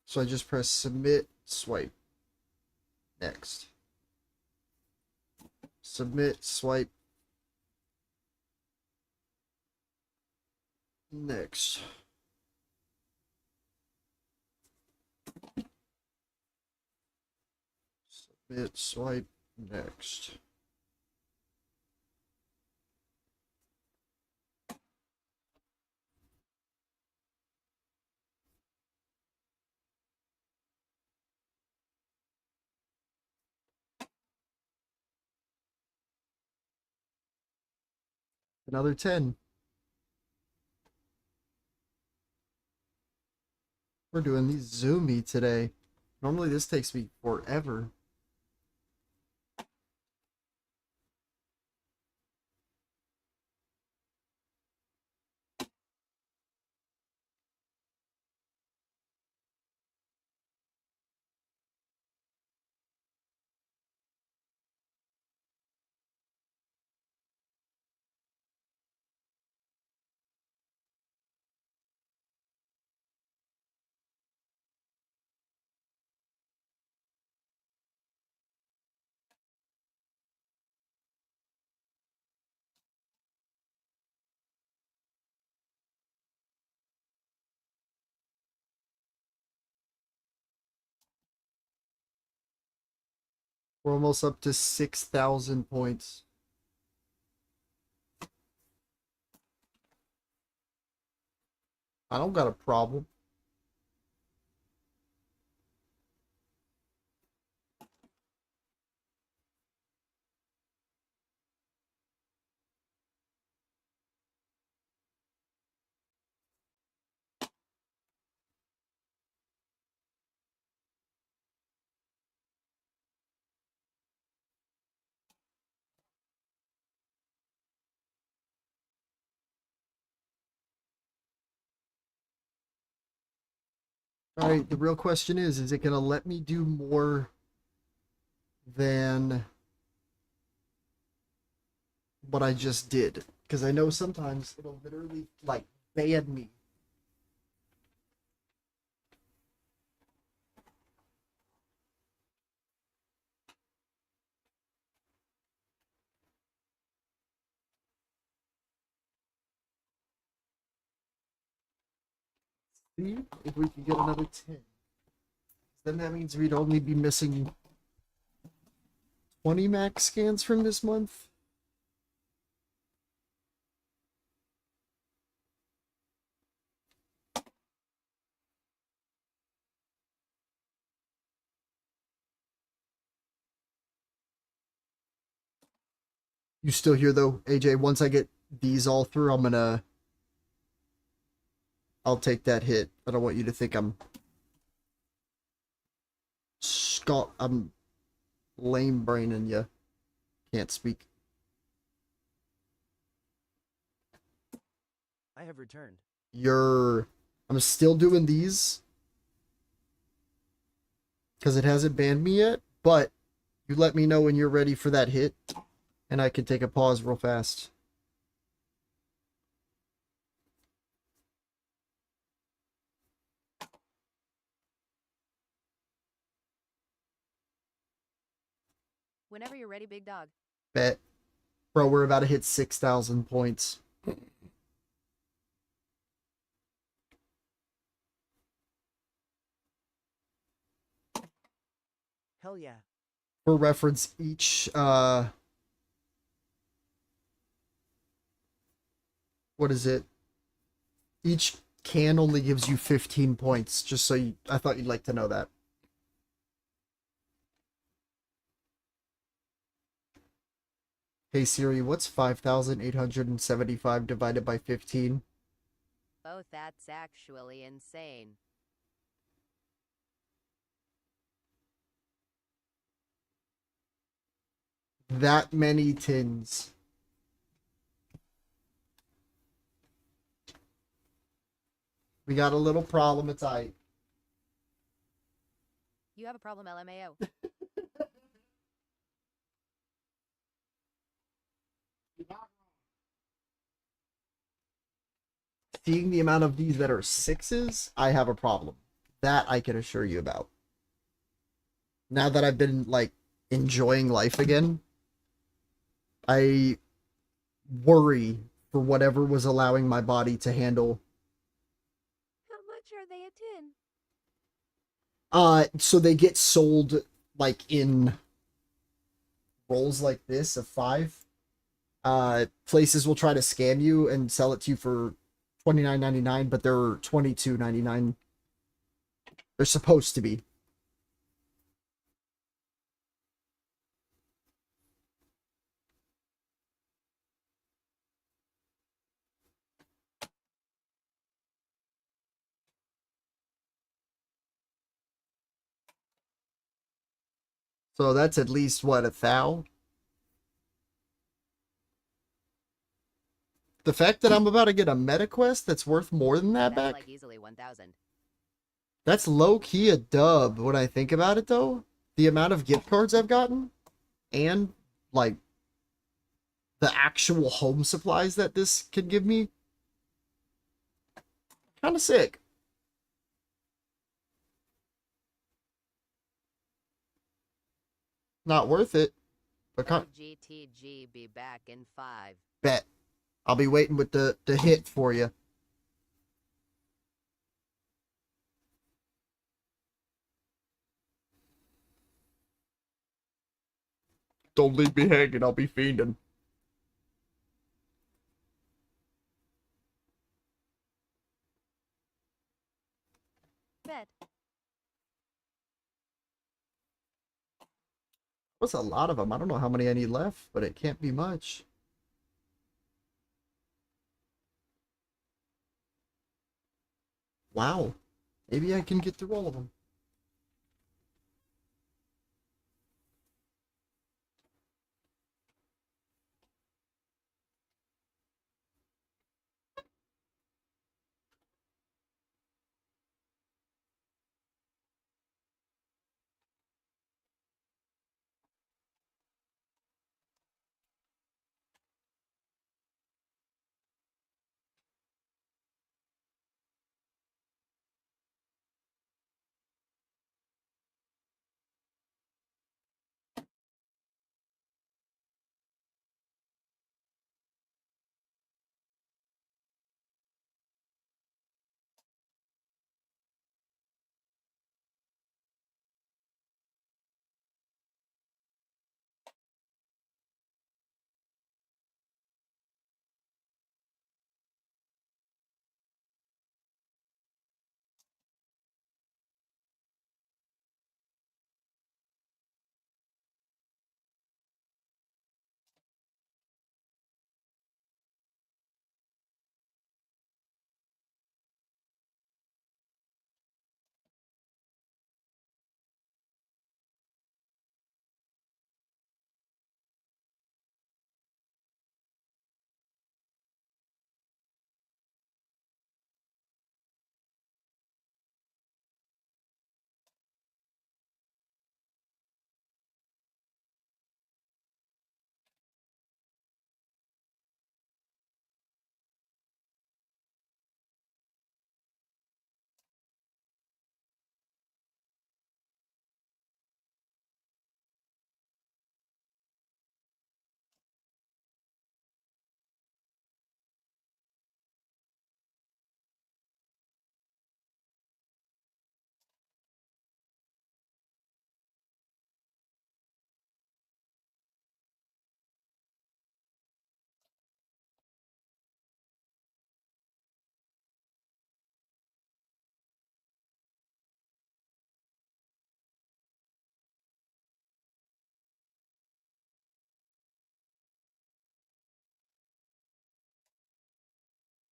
So I just press submit, swipe. Next. Submit, swipe. Next. Submit, swipe, next. Another 10. We're doing these zoomy today. Normally this takes me forever. We're almost up to 6,000 points. I don't got a problem. All right, the real question is it going to let me do more than what I just did? Because I know sometimes it'll literally, like, ban me. See if we can get another 10. Then that means we'd only be missing 20 max scans from this month. You still here though, AJ? Once I get these all through, I'll take that hit. I don't want you to think I'm lame braining you. Can't speak. I have returned. I'm still doing these because it hasn't banned me yet, but you let me know when you're ready for that hit and I can take a pause real fast. Whenever you're ready, big dog. Bet. Bro, we're about to hit 6,000 points. Hell yeah. For reference, each what is it? Each can only gives you 15 points, just so I thought you'd like to know that. Hey Siri, what's 5,875 divided by 15? Oh, that's actually insane. That many tins. We got a little problem, it's aight. You have a problem, LMAO. Seeing the amount of these that are 6s, I have a problem. That I can assure you about. Now that I've been, like, enjoying life again, I worry for whatever was allowing my body to handle. How much are they a tin? So they get sold, like, in rolls like this of 5. Places will try to scam you and sell it to you for $29.99, but they're $22.99. They're supposed to be. So that's at least, what, 1,000? The fact that I'm about to get a meta quest that's worth more than that That's back? like easily 1,000. That's low-key a dub when I think about it, though. The amount of gift cards I've gotten, and, like, the actual home supplies that this could give me. Kind of sick. Not worth it, but GTG be back in 5. bet. I'll be waiting with the hit for you. Don't leave me hanging, I'll be fiending. Bet. What's a lot of them? I don't know how many I need left, but it can't be much. Wow. Maybe I can get through all of them.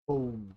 Boom.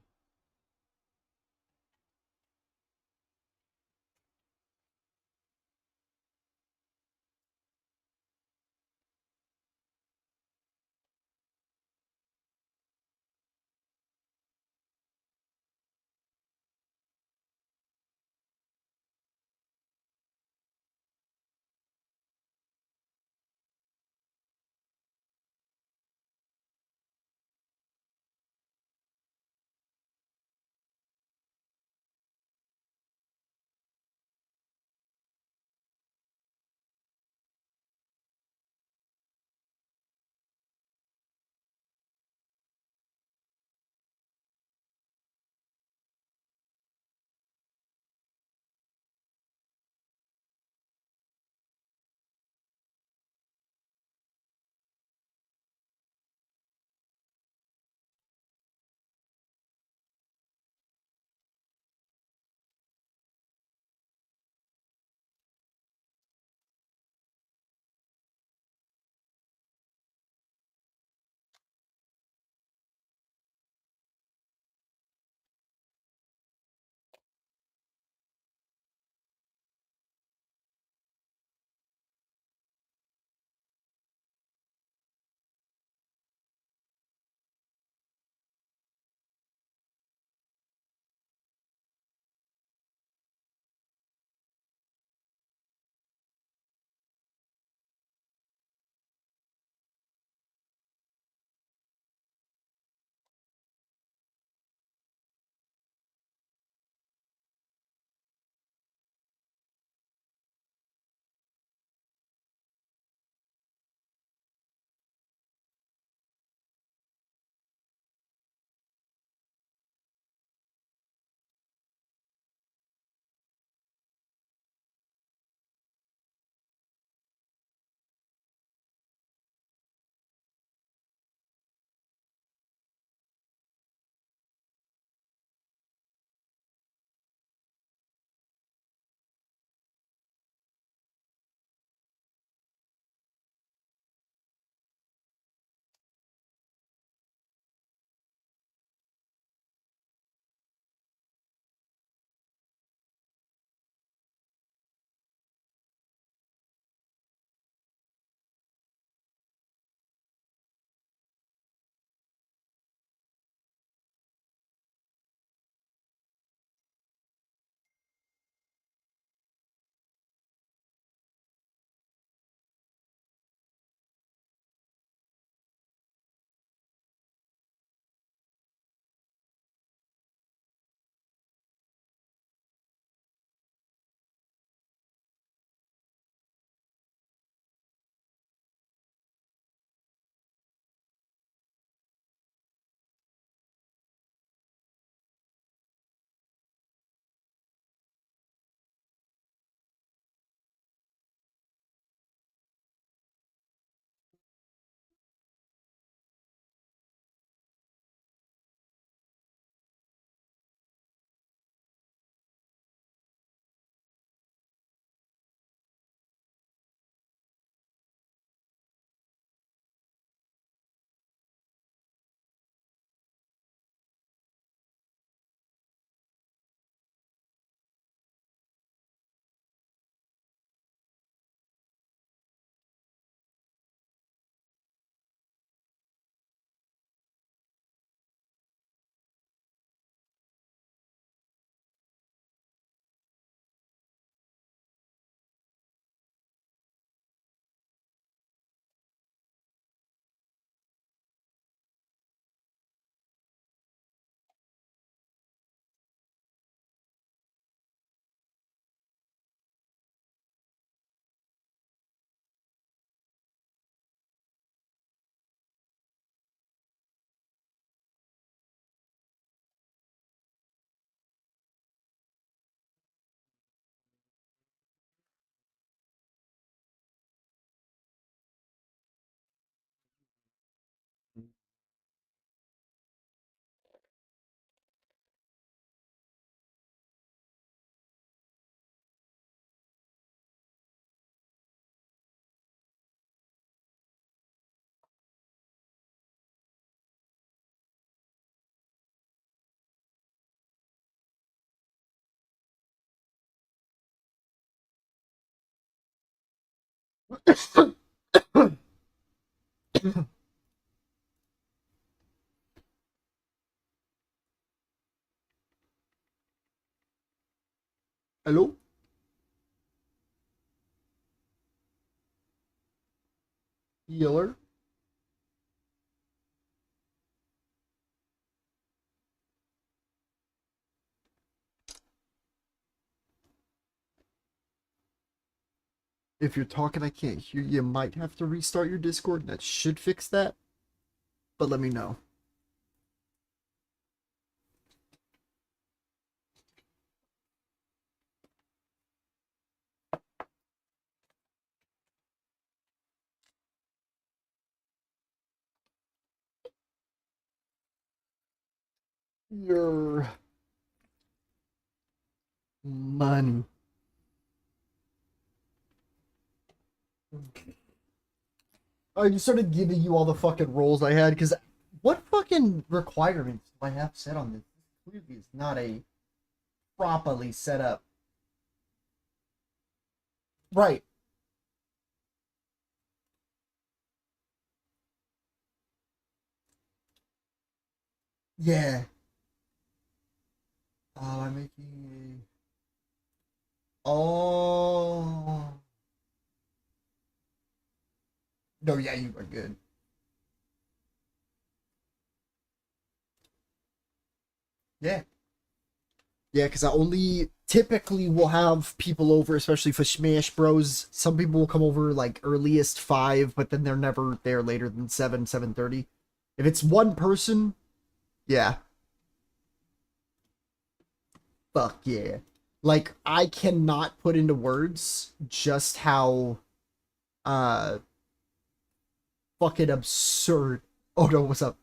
Hello? Healer? If you're talking, I can't hear you. You might have to restart your Discord, and that should fix that. But let me know. Your money. I just started giving you all the fucking roles I had, because what fucking requirements do I have set on this? This clearly is not a properly set up. Right. Yeah. I'm making a... Oh. No, yeah, you are good. Yeah. Yeah, because I only typically will have people over, especially for Smash Bros. Some people will come over like earliest 5, but then they're never there later than 7, 7:30. If it's one person, yeah. Fuck yeah. Like, I cannot put into words just how fucking absurd. Oh no, what's up?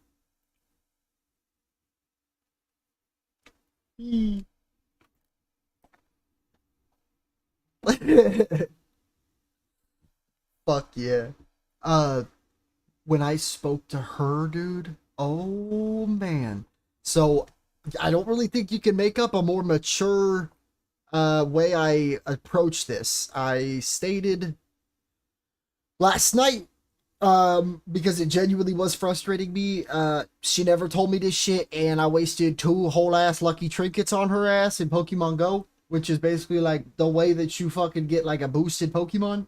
Fuck yeah. Uh, when I spoke to her, dude, oh man. So, I don't really think you can make up a more mature way I approach this. I stated last night, because it genuinely was frustrating me. She never told me this shit, and I wasted 2 whole ass lucky trinkets on her ass in Pokemon Go, which is basically like the way that you fucking get like a boosted Pokemon.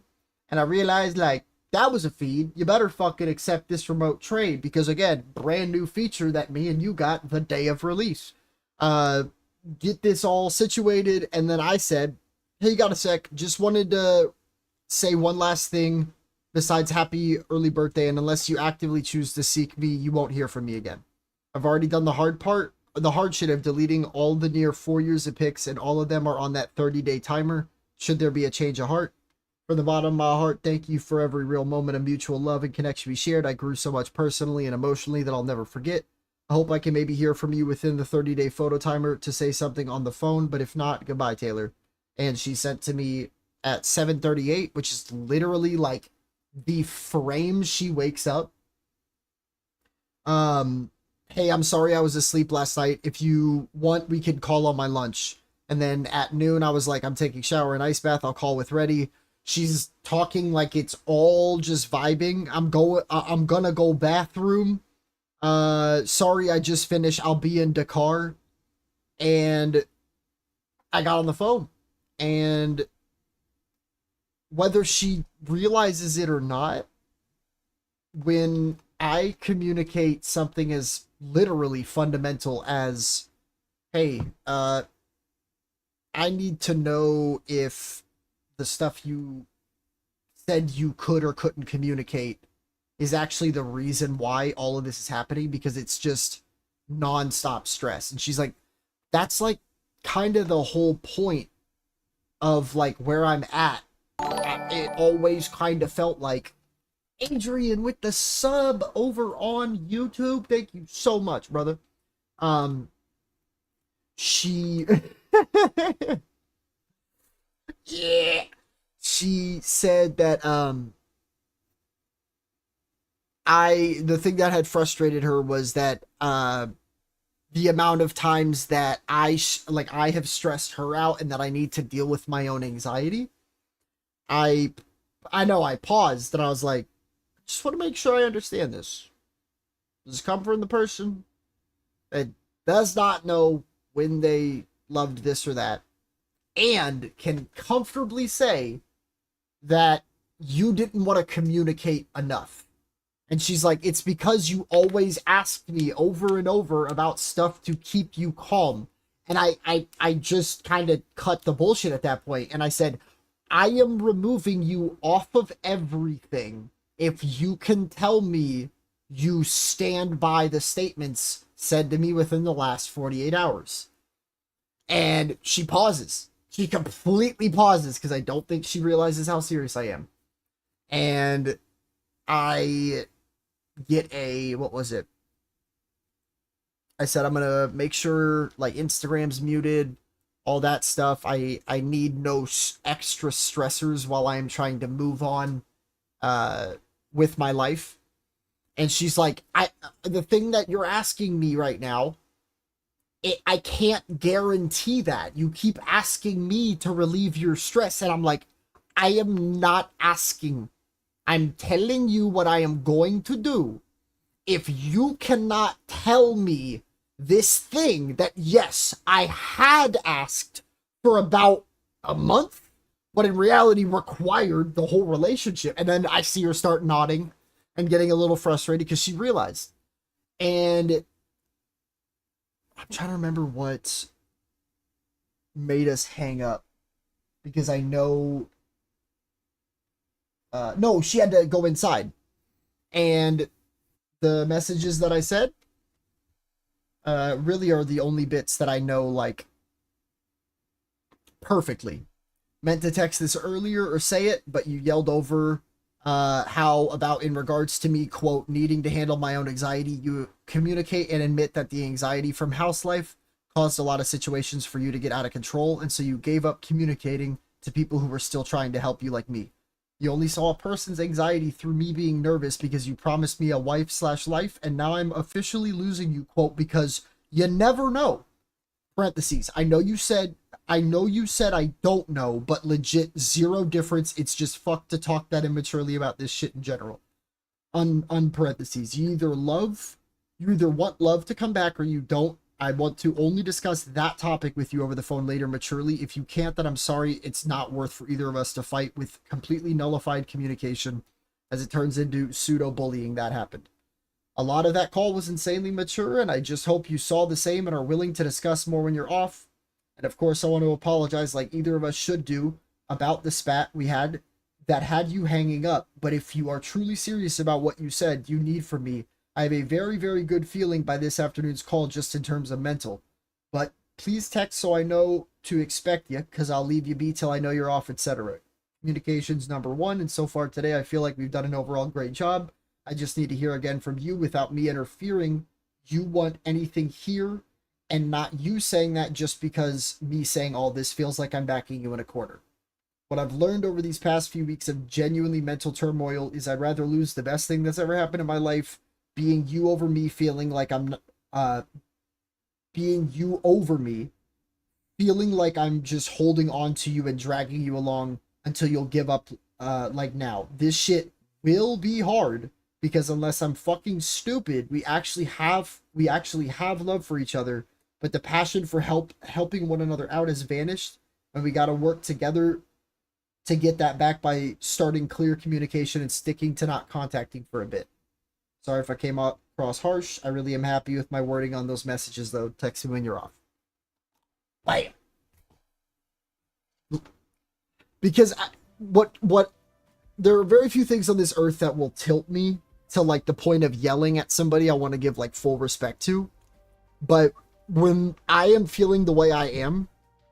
And I realized like that was a feed. You better fucking accept this remote trade, because again, brand new feature that me and you got the day of release. Get this all situated, and then I said, "Hey, you got a sec? Just wanted to say one last thing besides happy early birthday, and unless you actively choose to seek me, you won't hear from me again. I've already done the hard part, the hard shit of deleting all the near 4 years of pics, and all of them are on that 30-day timer, should there be a change of heart. From the bottom of my heart, thank you for every real moment of mutual love and connection we shared. I grew so much personally and emotionally that I'll never forget. I hope I can maybe hear from you within the 30-day photo timer to say something on the phone, but if not, goodbye, Taylor." And she sent to me at 7:38, which is literally like the frame she wakes up. Hey, I'm sorry I was asleep last night. If you want, we could call on my lunch. And then at noon, I was like, I'm taking shower and ice bath. I'll call with Ready. She's talking like it's all just vibing. I'm gonna go bathroom. Sorry, I just finished. I'll be in Dakar. And I got on the phone. And whether she realizes it or not, when I communicate something as literally fundamental as, hey, I need to know if the stuff you said you could or couldn't communicate is actually the reason why all of this is happening, because it's just nonstop stress. And she's like, that's like kind of the whole point of like where I'm at. It always kind of felt like, Adrian with the sub over on YouTube. Thank you so much, brother. She yeah. She said that the thing that had frustrated her was that the amount of times that I have stressed her out and that I need to deal with my own anxiety. I I know I paused and I was like, just want to make sure I understand this. Does it come from the person that does not know when they loved this or that and can comfortably say that you didn't want to communicate enough? And she's like, it's because you always asked me over and over about stuff to keep you calm. And I just kind of cut the bullshit at that point. And I said, I am removing you off of everything if you can tell me you stand by the statements said to me within the last 48 hours. And she pauses. She completely pauses because I don't think she realizes how serious I am. And I get a, what was it? I said, I'm going to make sure like Instagram's muted, all that stuff. I need no extra stressors while I am trying to move on with my life. And she's like, the thing that you're asking me right now, I can't guarantee that. You keep asking me to relieve your stress. And I'm like, I am not asking. I'm telling you what I am going to do. If you cannot tell me this thing that, yes, I had asked for about a month, but in reality required the whole relationship. And then I see her start nodding and getting a little frustrated because she realized. And I'm trying to remember what made us hang up, because I know no, she had to go inside. And the messages that I said really are the only bits that I know, like, perfectly. Meant to text this earlier or say it, but you yelled over how about in regards to me, quote, needing to handle my own anxiety, you communicate and admit that the anxiety from house life caused a lot of situations for you to get out of control, and so you gave up communicating to people who were still trying to help you, like me. You only saw a person's anxiety through me being nervous because you promised me a wife/life, and now I'm officially losing you, quote, because you never know. Parentheses. I know you said I don't know, but legit zero difference. It's just fuck to talk that immaturely about this shit in general. Parentheses. You either want love to come back or you don't. I want to only discuss that topic with you over the phone later maturely. If you can't, then I'm sorry. It's not worth for either of us to fight with completely nullified communication, as it turns into pseudo-bullying that happened. A lot of that call was insanely mature, and I just hope you saw the same and are willing to discuss more when you're off. And of course, I want to apologize, like either of us should do, about the spat we had that had you hanging up. But if you are truly serious about what you said you need from me, I have a very, very good feeling by this afternoon's call just in terms of mental. But please text so I know to expect you, because I'll leave you be till I know you're off, etc. Communication's number one, and so far today I feel like we've done an overall great job. I just need to hear again from you without me interfering. You want anything here, and not you saying that just because me saying all this feels like I'm backing you in a corner. What I've learned over these past few weeks of genuinely mental turmoil is I'd rather lose the best thing that's ever happened in my life, being you over me, feeling like I'm just holding on to you and dragging you along until you'll give up like now. This shit will be hard, because unless I'm fucking stupid, we actually have love for each other, but the passion for helping one another out has vanished, and we got to work together to get that back by starting clear communication and sticking to not contacting for a bit. Sorry if I came across harsh. I really am happy with my wording on those messages, though. Text me when you're off. Bam. Because there are very few things on this earth that will tilt me to like the point of yelling at somebody I want to give like full respect to. But when I am feeling the way I am,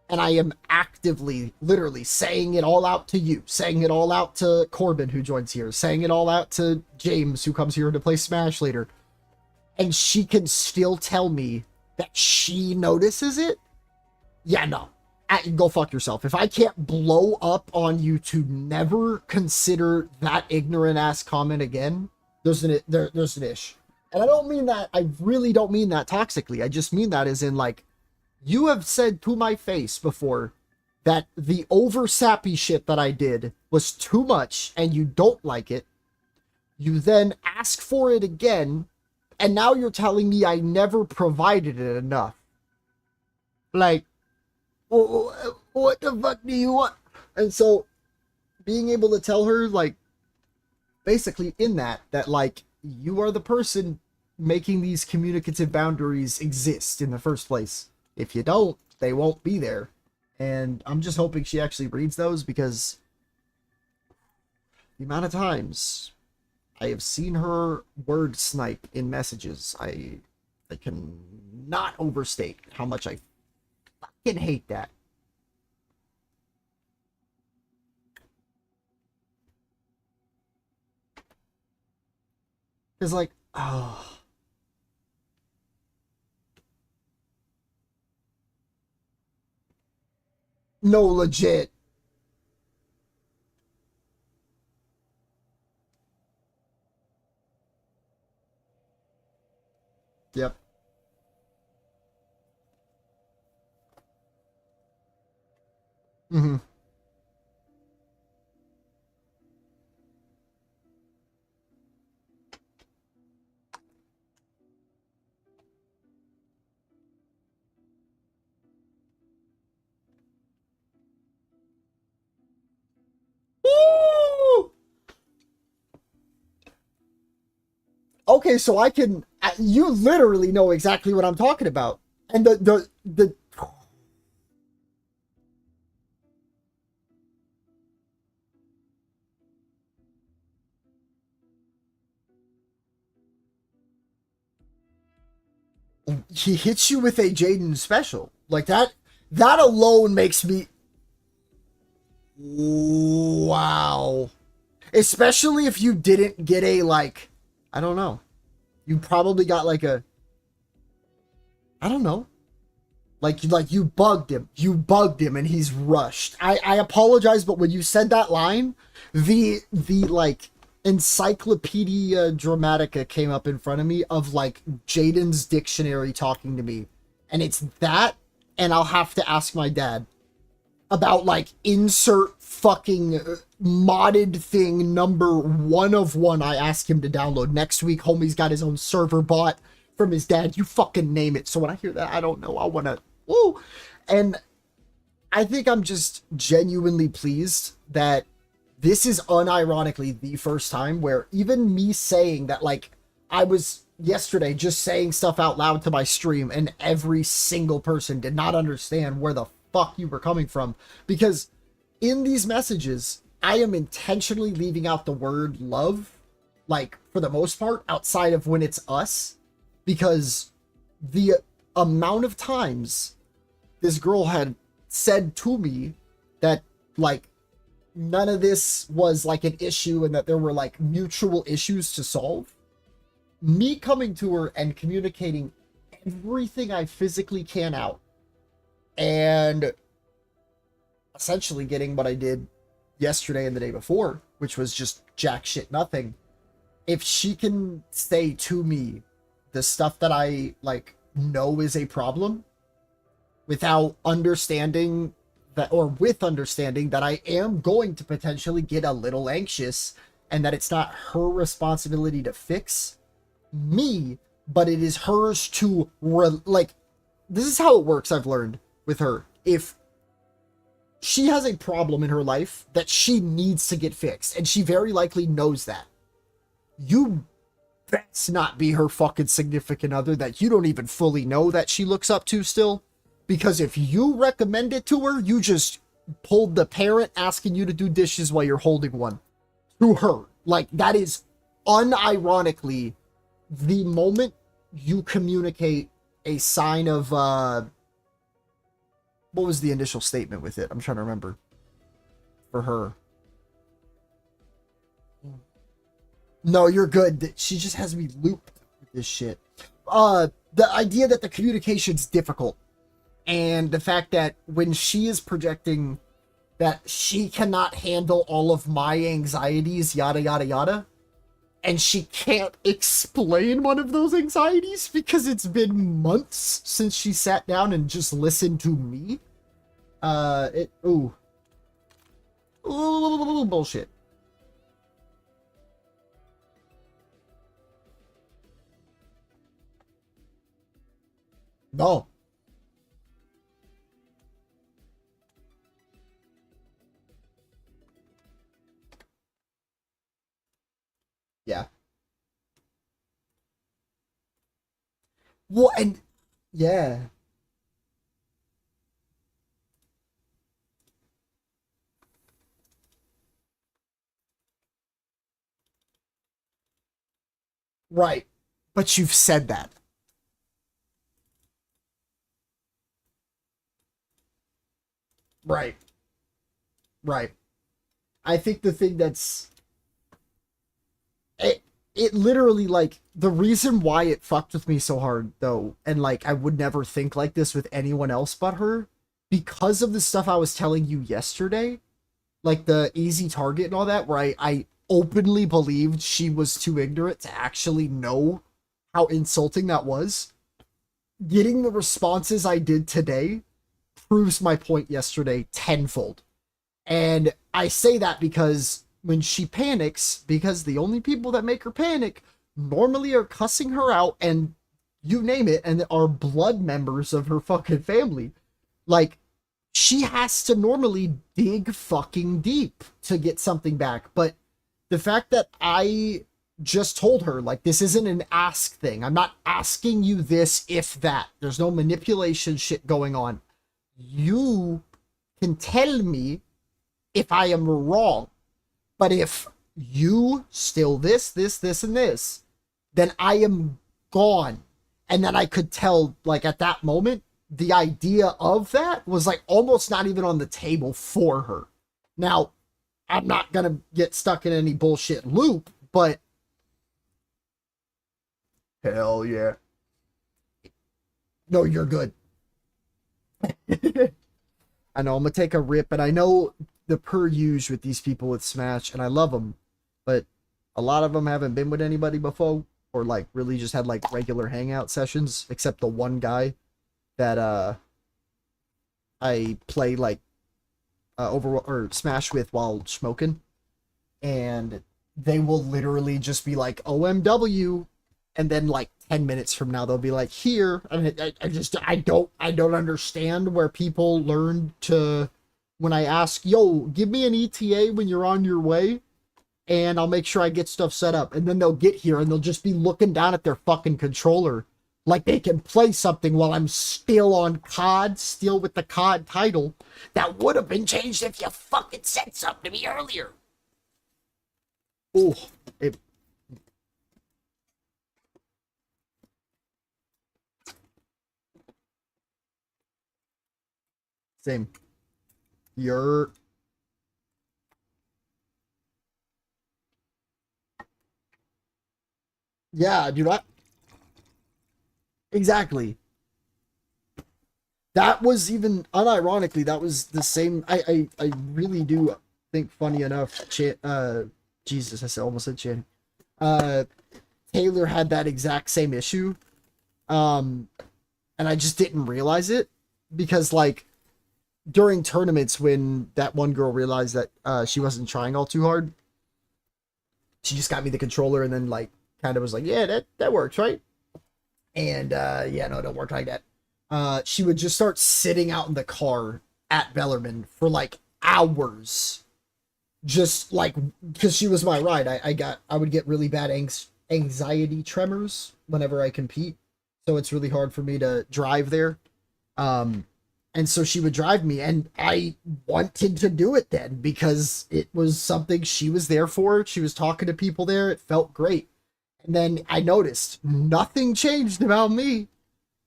and I am actively, literally saying it all out to you, saying it all out to Corbin, who joins here, saying it all out to James, who comes here to play Smash later, and she can still tell me that she notices it, yeah, no. Go fuck yourself. If I can't blow up on you to never consider that ignorant ass comment again, there's an ish. And I don't mean that, I really don't mean that toxically. I just mean that as in, like, you have said to my face before that the over sappy shit that I did was too much and you don't like it. You then ask for it again, and now you're telling me I never provided it enough. Like, what the fuck do you want? And so, being able to tell her, like, basically in that, like, you are the person making these communicative boundaries exist in the first place. If you don't, they won't be there. And I'm just hoping she actually reads those, because the amount of times I have seen her word snipe in messages, I can not overstate how much I fucking hate that. It's like, oh. No, legit. Yep. Mm-hmm. Woo! Okay, so I can. You literally know exactly what I'm talking about, and the. He hits you with a Jaden special like that. That alone makes me. Wow. Especially if you didn't get a, like, I don't know. You probably got like a, I don't know. Like you bugged him. You bugged him and he's rushed. I apologize, but when you said that line, the like Encyclopedia Dramatica came up in front of me of like Jaden's dictionary talking to me. And it's that, and I'll have to ask my dad about like insert fucking modded thing number 1 of 1 I asked him to download. Next week, homie's got his own server bought from his dad. You fucking name it. So when I hear that, I don't know. I want to, woo. And I think I'm just genuinely pleased that this is unironically the first time where even me saying that, like, I was yesterday just saying stuff out loud to my stream and every single person did not understand where the fuck you were coming from, because in these messages I am intentionally leaving out the word love, like, for the most part, outside of when it's us, because the amount of times this girl had said to me that, like, none of this was like an issue and that there were like mutual issues to solve, me coming to her and communicating everything I physically can out, and essentially getting what I did yesterday and the day before, which was just jack shit nothing. If she can say to me the stuff that I like know is a problem without understanding that, or with understanding that I am going to potentially get a little anxious and that it's not her responsibility to fix me, but it is hers to like, this is how it works. I've learned with her. If she has a problem in her life that she needs to get fixed, and she very likely knows that, you best not be her fucking significant other that you don't even fully know that she looks up to still. Because if you recommend it to her, you just pulled the parent asking you to do dishes while you're holding one to her. Like, that is unironically the moment you communicate a sign of, what was the initial statement with it? I'm trying to remember. For her. No, you're good. She just has me looped with this shit. The idea that the communication's difficult. And the fact that when she is projecting that she cannot handle all of my anxieties, yada, yada, yada, and she can't explain one of those anxieties because it's been months since she sat down and just listened to me, Ooh, bullshit. No. Yeah. Well, and yeah. Right. But you've said that. Right. Right. I think the thing that's it literally, like, the reason why it fucked with me so hard though, and like I would never think like this with anyone else but her, because of the stuff I was telling you yesterday, like the easy target and all that, where I openly believed she was too ignorant to actually know how insulting that was. Getting the responses I did today proves my point yesterday tenfold. And I say that because when she panics, because the only people that make her panic normally are cussing her out and you name it, and are blood members of her fucking family. Like, she has to normally dig fucking deep to get something back. But the fact that I just told her, like, this isn't an ask thing. I'm not asking you this, if that. There's no manipulation shit going on. You can tell me if I am wrong. But if you still this, and this, then I am gone. And then I could tell, like, at that moment, the idea of that was, like, almost not even on the table for her. Now, I'm not gonna get stuck in any bullshit loop, but hell yeah. No, you're good. I know I'm gonna take a rip, and I know the per use with these people with Smash, and I love them, but a lot of them haven't been with anybody before, or like really just had like regular hangout sessions, except the one guy that I play like over or Smash with while smoking, and they will literally just be like OMW, and then like 10 minutes from now they'll be like here, and I don't understand where people learn to, when I ask, yo, give me an ETA when you're on your way, and I'll make sure I get stuff set up. And then they'll get here and they'll just be looking down at their fucking controller like they can play something while I'm still on COD, still with the COD title. That would have been changed if you fucking said something to me earlier. Oh, it... Same. You're... Yeah, dude, exactly. That was even, unironically, that was the same. I really do think, funny enough, Jesus, I almost said Chan. Taylor had that exact same issue. And I just didn't realize it because, like, during tournaments when that one girl realized that she wasn't trying all too hard, she just got me the controller and then, like, kind of was like, yeah, that works, right? And yeah, no, it don't work like that. She would just start sitting out in the car at Bellarmine for like hours, just like, because she was my ride. I would get really bad anxiety tremors whenever I compete, so it's really hard for me to drive there. And so she would drive me, and I wanted to do it then because it was something she was there for. She was talking to people there. It felt great. And then I noticed nothing changed about me.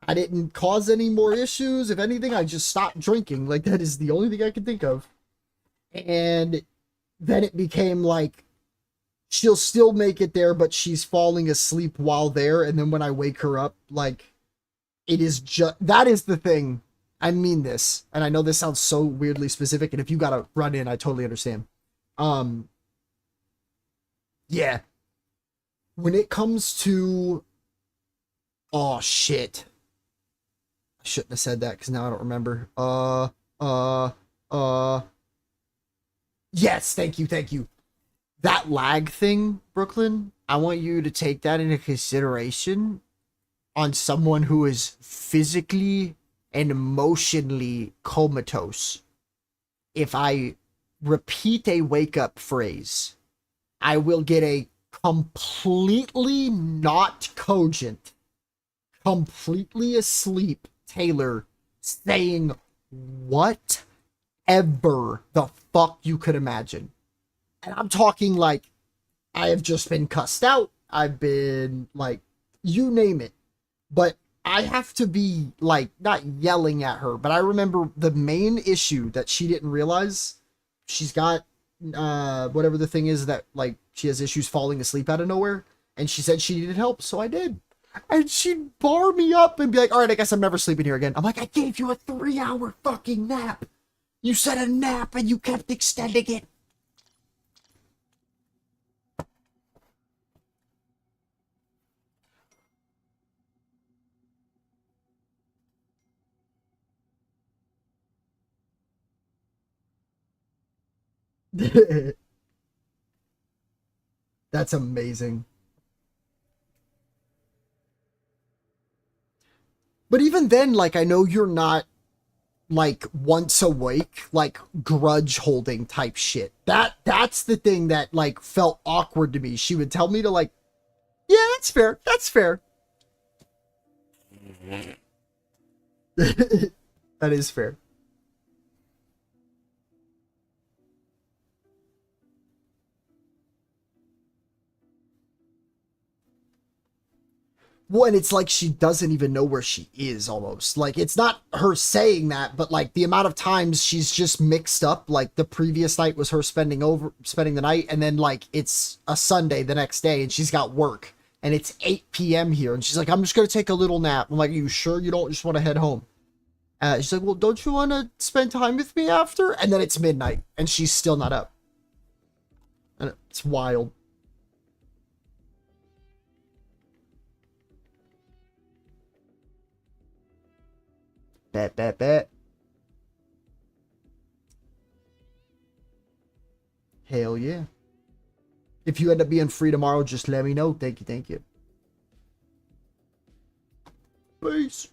I didn't cause any more issues. If anything, I just stopped drinking. Like, that is the only thing I could think of. And then it became like, she'll still make it there, but she's falling asleep while there. And then when I wake her up, like, it is just, that is the thing. I mean this. And I know this sounds so weirdly specific. And if you gotta run in, I totally understand. Yeah. When it comes to, oh shit, I shouldn't have said that because now I don't remember. Uh, uh. Yes, thank you, thank you. That lag thing, Brooklyn, I want you to take that into consideration on someone who is physically and emotionally comatose. If I repeat a wake up phrase, I will get a completely not cogent, completely asleep Taylor saying whatever the fuck you could imagine. And I'm talking like I have just been cussed out. I've been like, you name it. But I have to be like, not yelling at her, but I remember the main issue that she didn't realize. She's got whatever the thing is that like she has issues falling asleep out of nowhere. And she said she needed help, so I did. And she'd bar me up and be like, all right, I guess I'm never sleeping here again. I'm like, I gave you a 3-hour fucking nap. You said a nap and you kept extending it. That's amazing. But even then, like, I know you're not like once awake, like grudge holding type shit. That's the thing that like felt awkward to me. She would tell me to like, yeah, that's fair. That's fair. That is fair. Well, and it's like she doesn't even know where she is almost. Like, it's not her saying that, but like the amount of times she's just mixed up. Like, the previous night was her spending the night, and then like it's a Sunday the next day, and she's got work, and it's 8 p.m. here, and she's like, I'm just gonna take a little nap. I'm like, are you sure you don't just want to head home? She's like, well, don't you want to spend time with me after? And then it's midnight, and she's still not up. And it's wild. Bet. Hell yeah. If you end up being free tomorrow, just let me know. Thank you. Peace.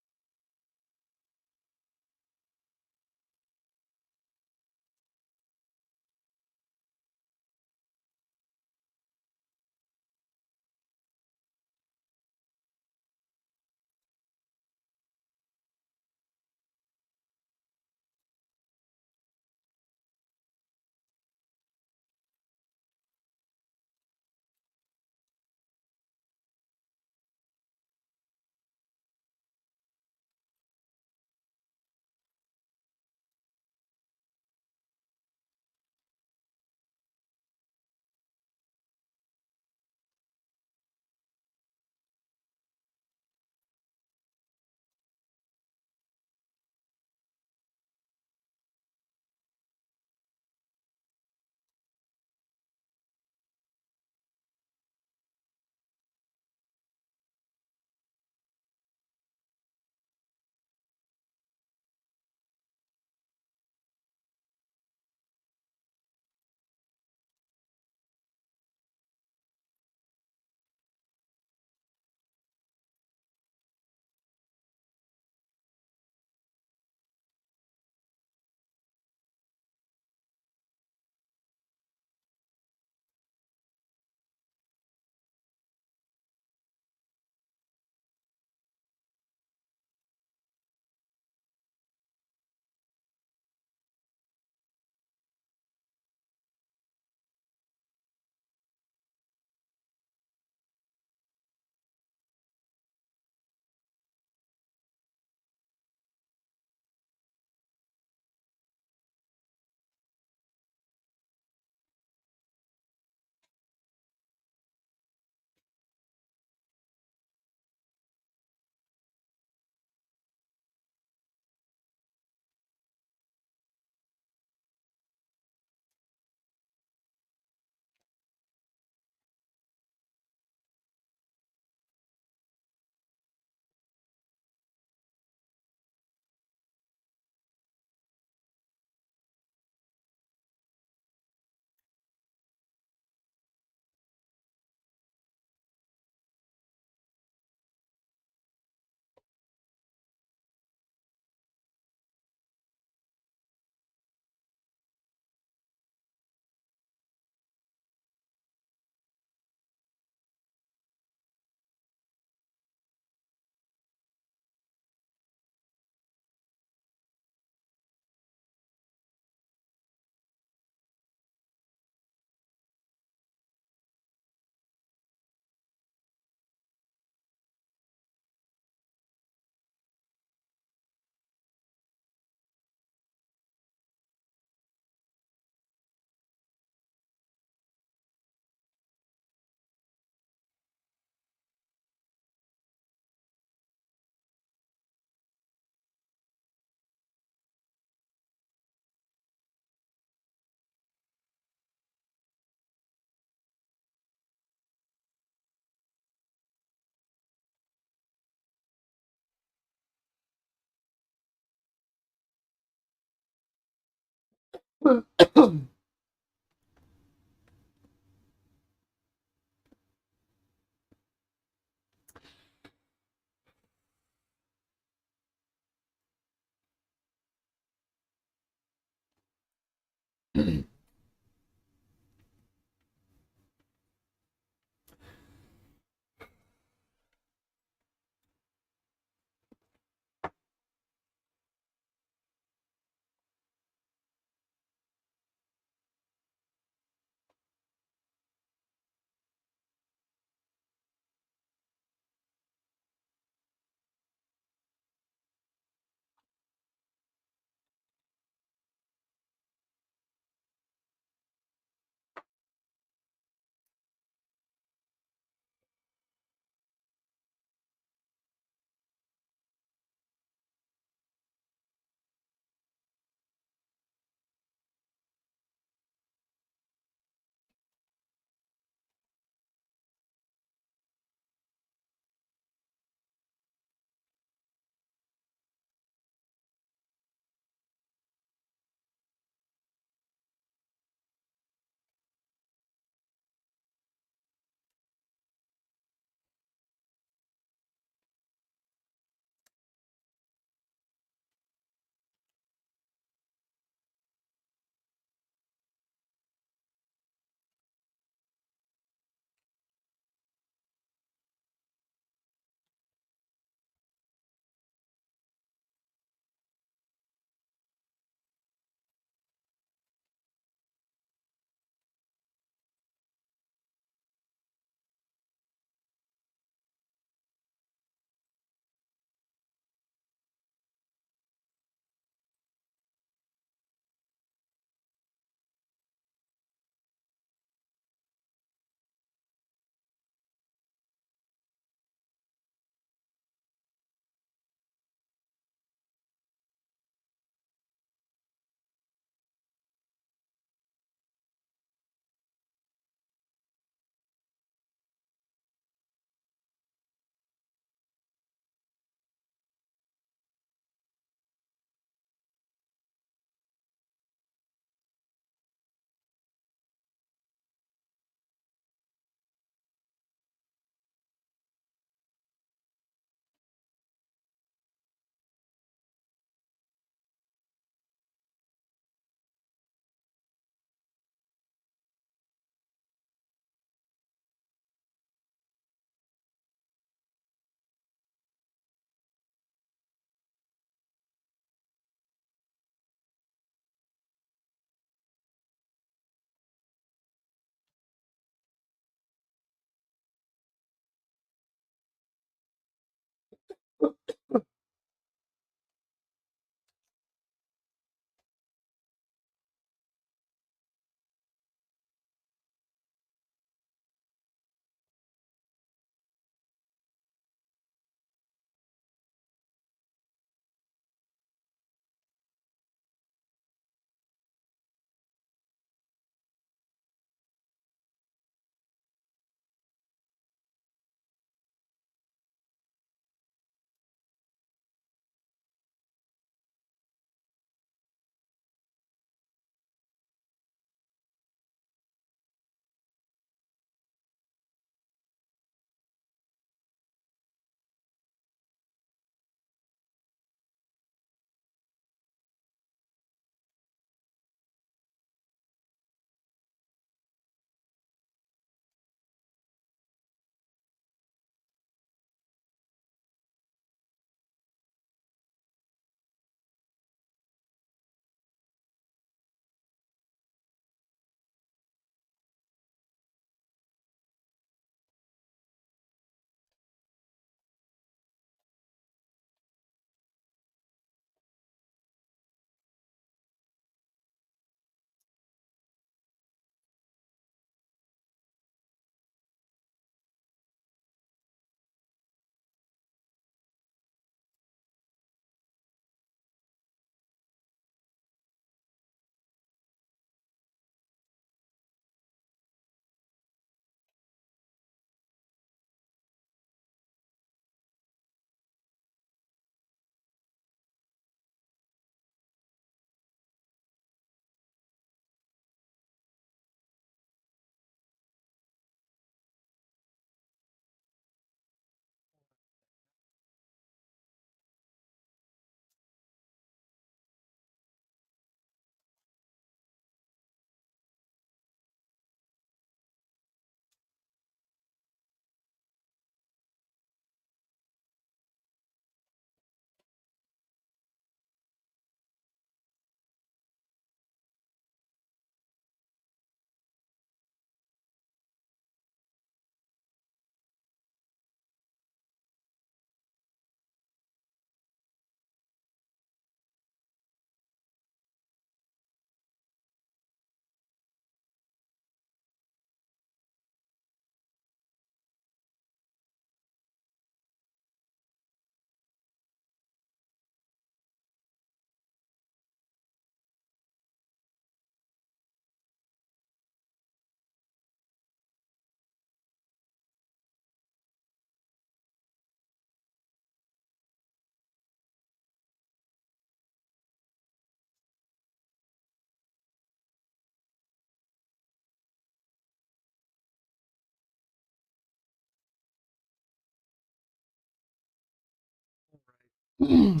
We're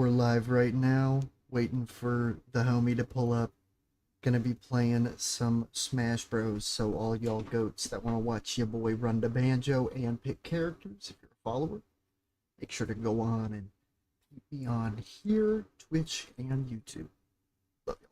live right now, waiting for the homie to pull up. Gonna be playing some Smash Bros. So all y'all goats that want to watch your boy run the banjo and pick characters, if you're a follower, make sure to go on and keep me on here, Twitch, and YouTube. Love y'all.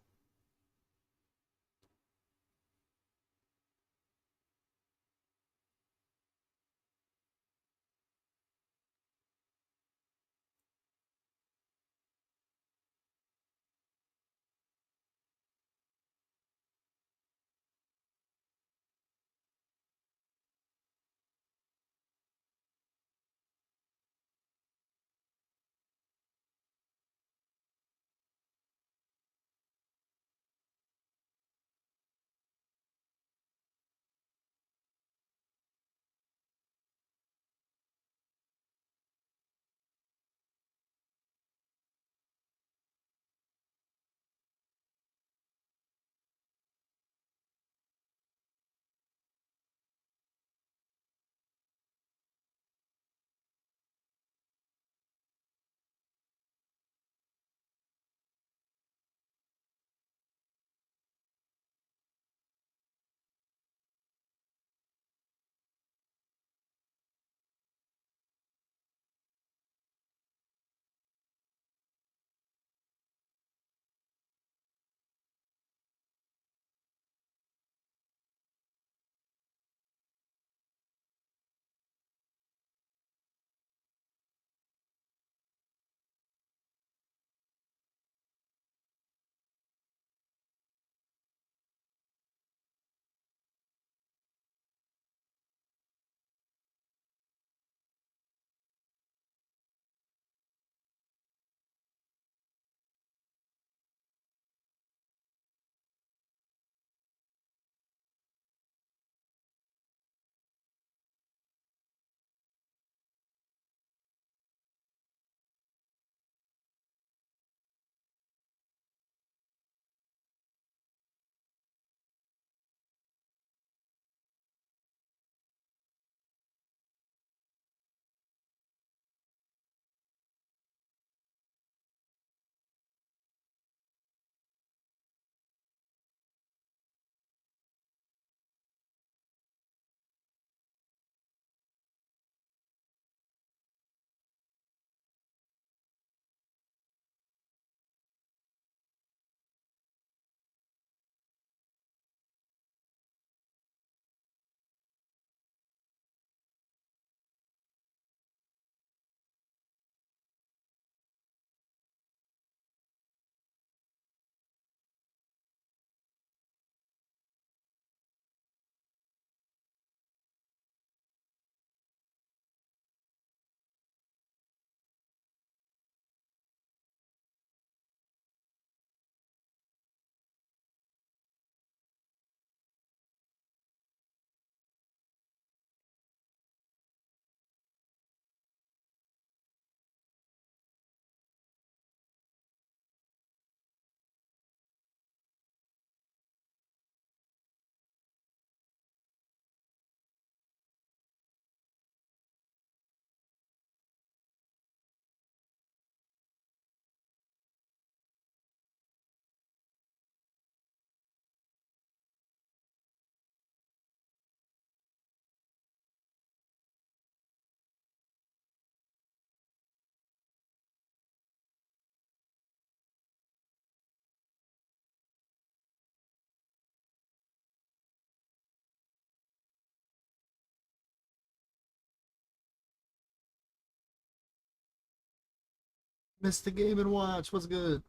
Mr. Game and Watch, what's good?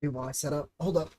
Do my setup. Hold up.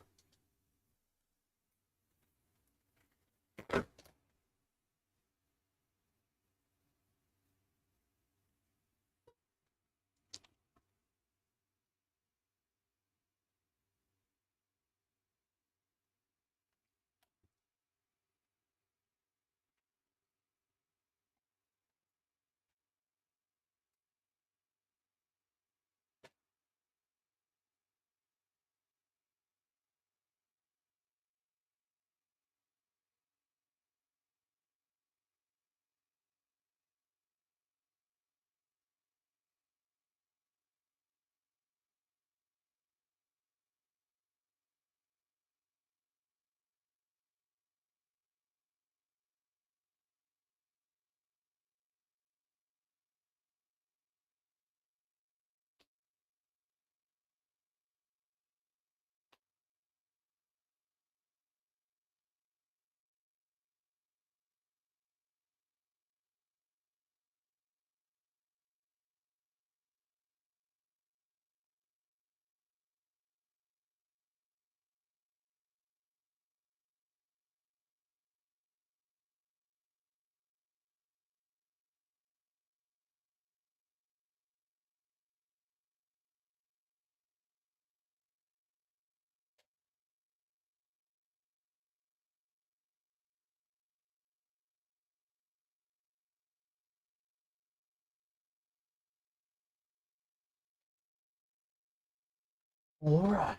All right.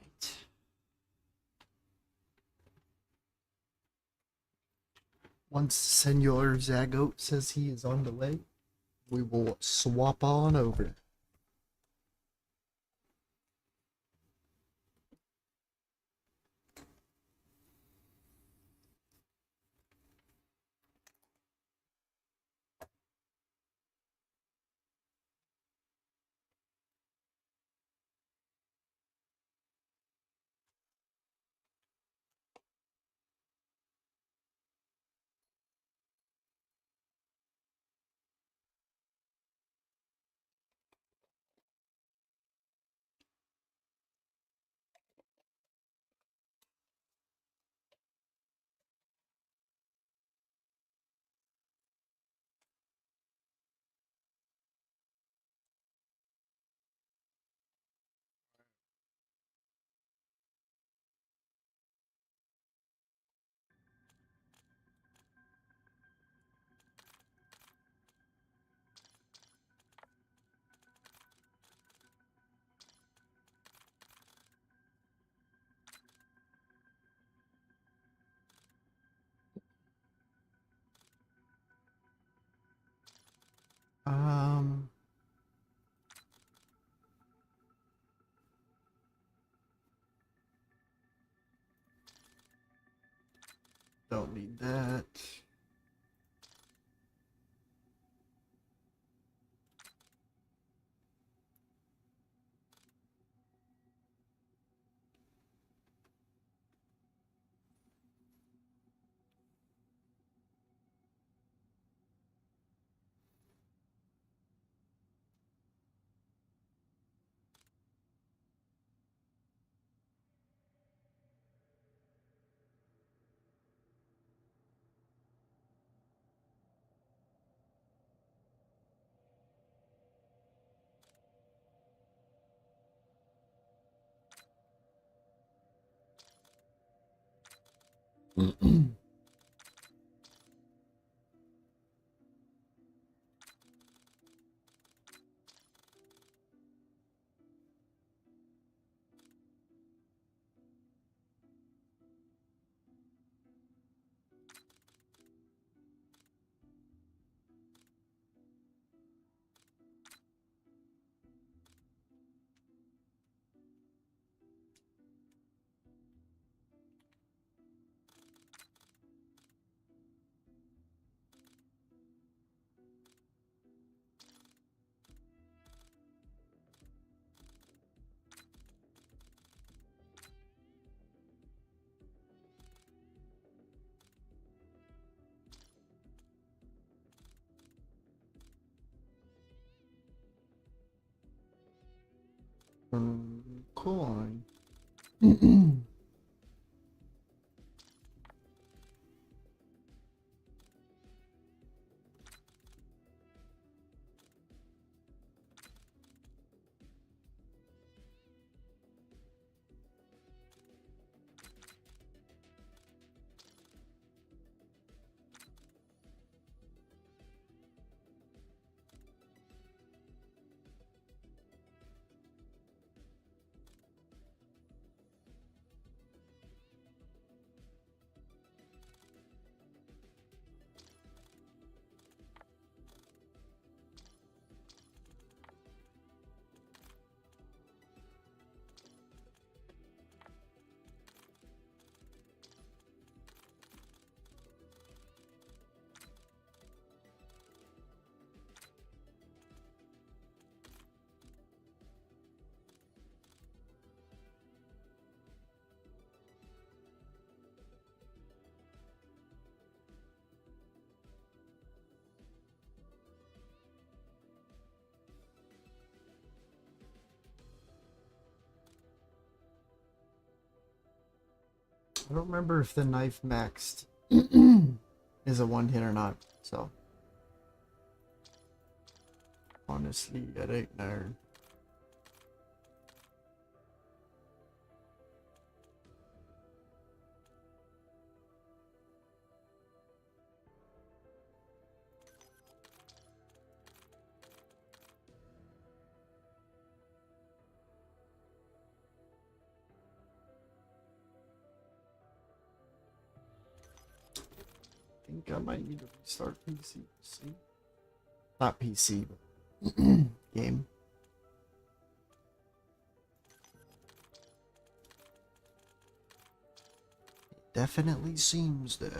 Once Senor Zaggoat says he is on the way, we will swap on over. Um, don't need that. Coin. I don't remember if the knife maxed is a one hit or not, so honestly, I don't know. I think I might need to restart PC. See? Not PC, but game. It definitely seems though.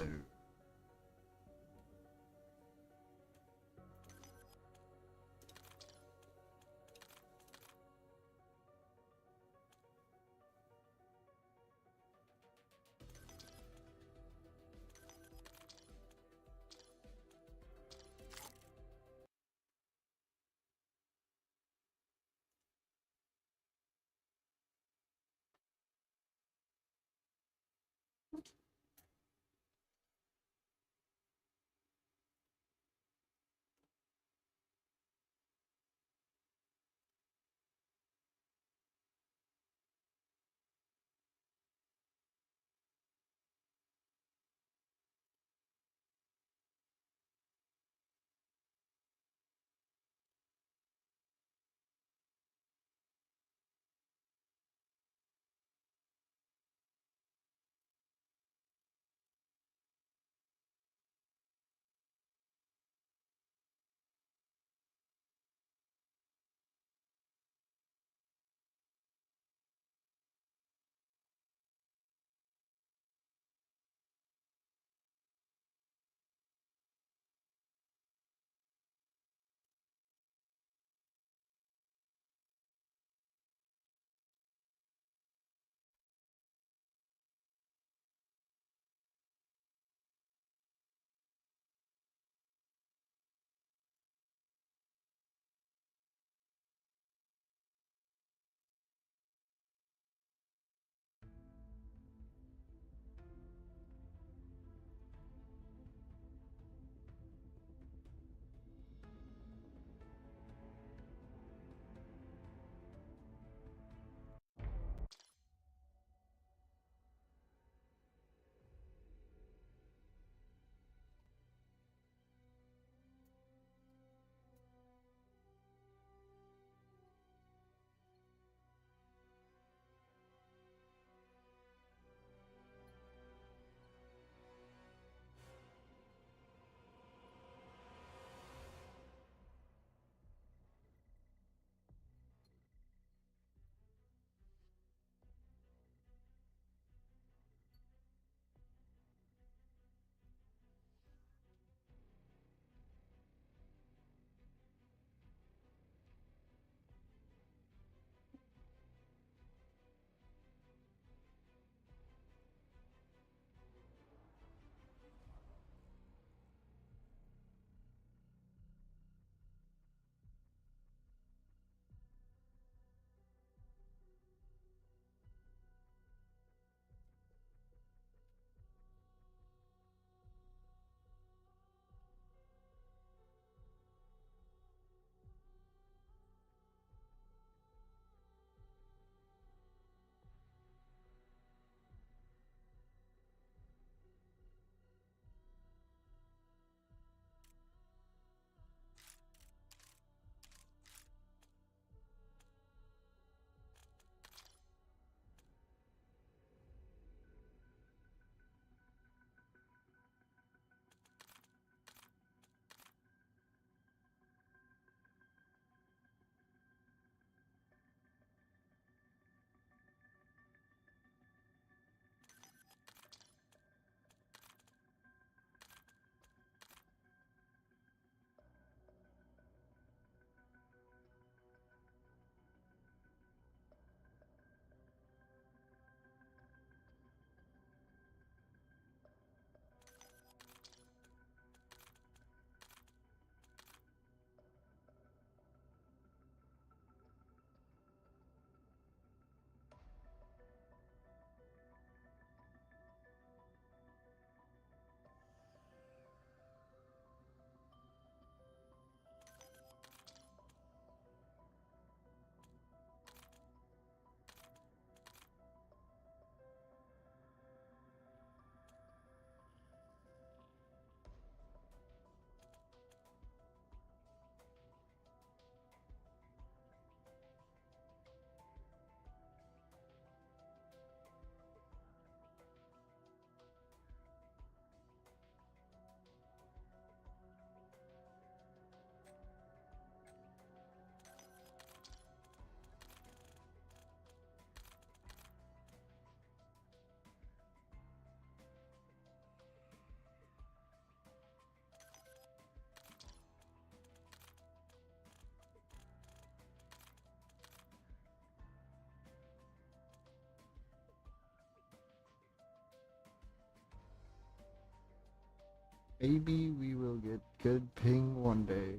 Maybe we will get good ping one day.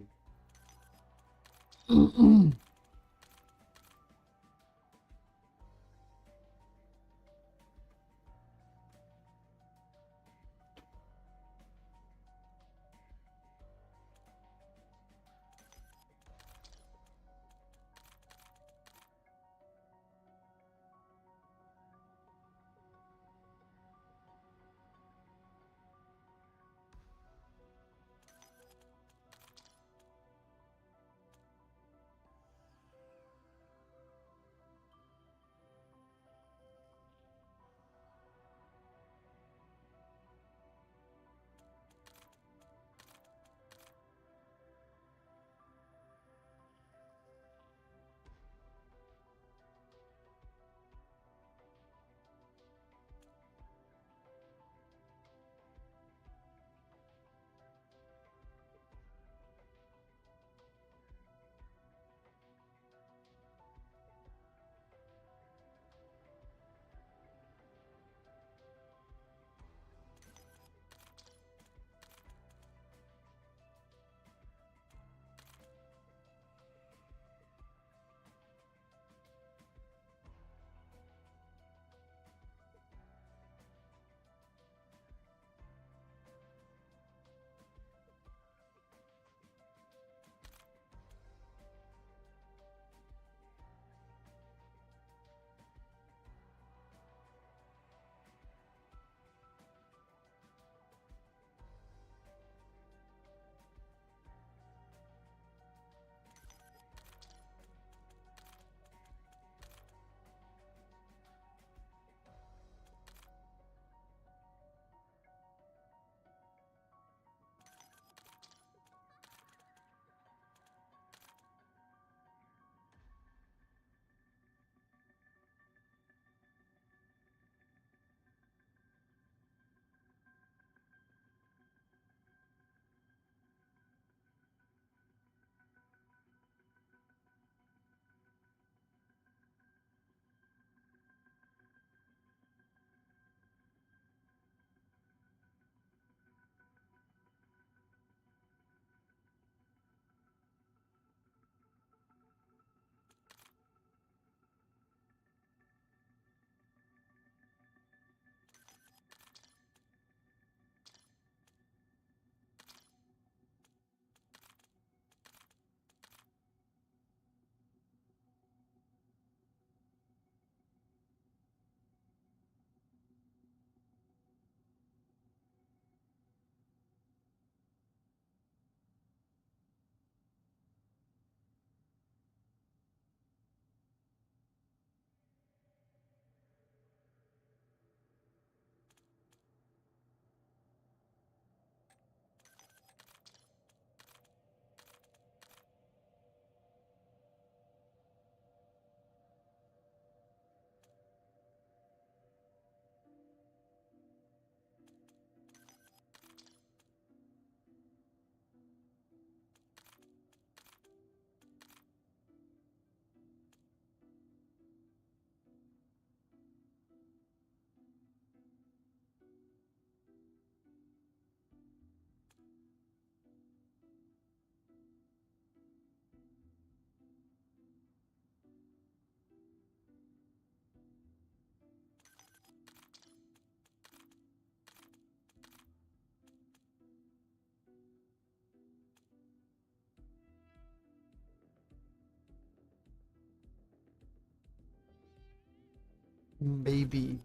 Maybe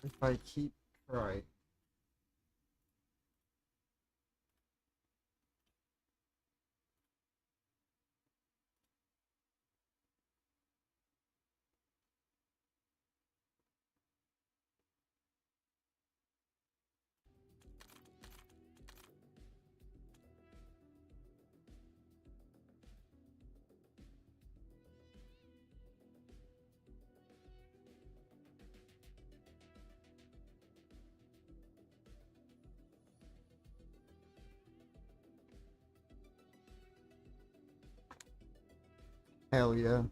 if I keep trying. Hell yeah.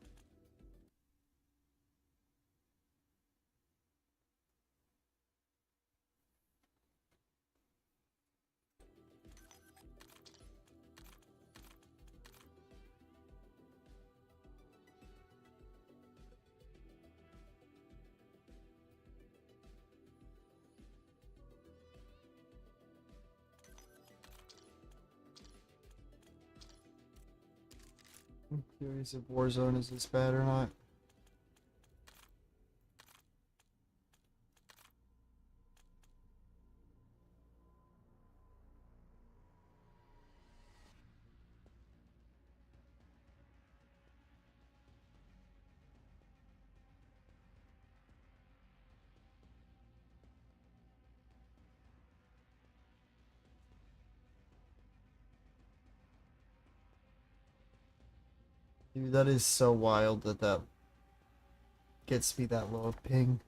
I'm curious if Warzone is this bad or not. Dude, that is so wild that that gets me that low of ping.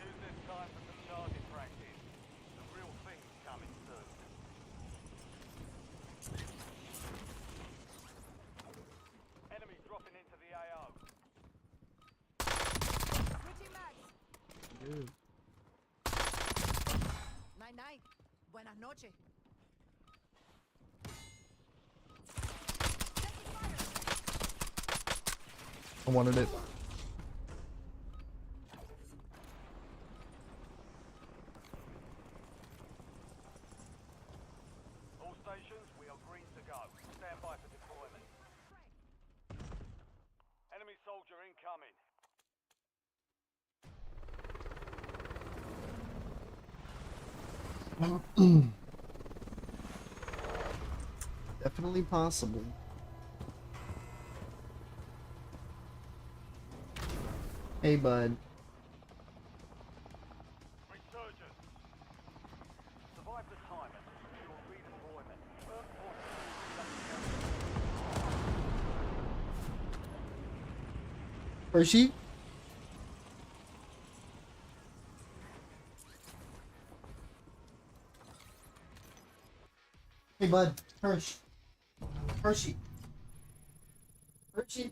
Use this time for some target practice. The real thing's coming soon. Enemy dropping into the AO. Switching mags. Dude. Night night. Buenas noches. I wanted it. All stations, we are green to go. Stand by for deployment. Enemy soldier incoming. Definitely possible. Hey, bud. Resurgence. Survive the time and secure redeployment. Earn points. Hershey? Hey, bud. Hershey. Hershey. Hershey.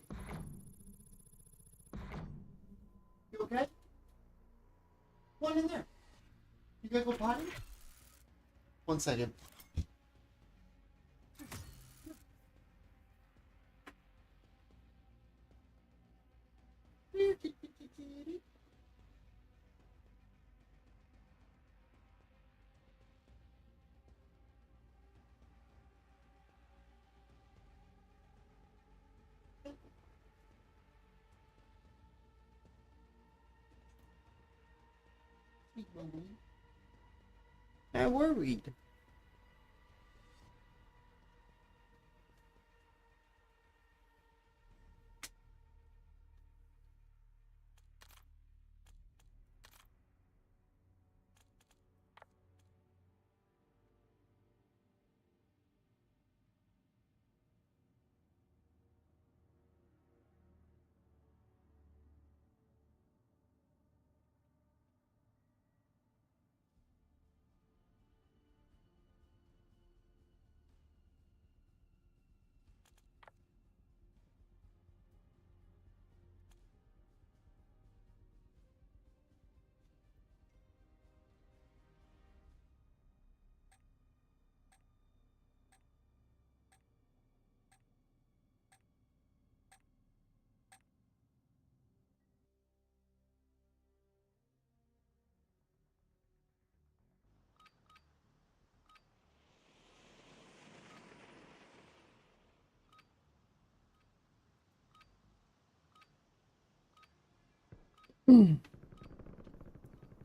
You okay? What in there? You gotta go potty? 1 second. I worried.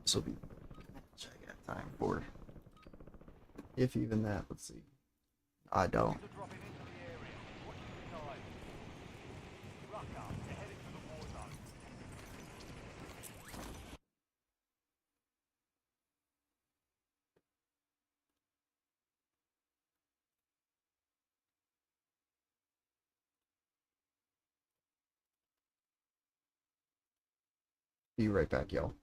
This will be much I got time for. If even that, let's see. I don't. Dropping into the area. Watch the side. Rucker, you're heading to the war zone. Be right back, y'all.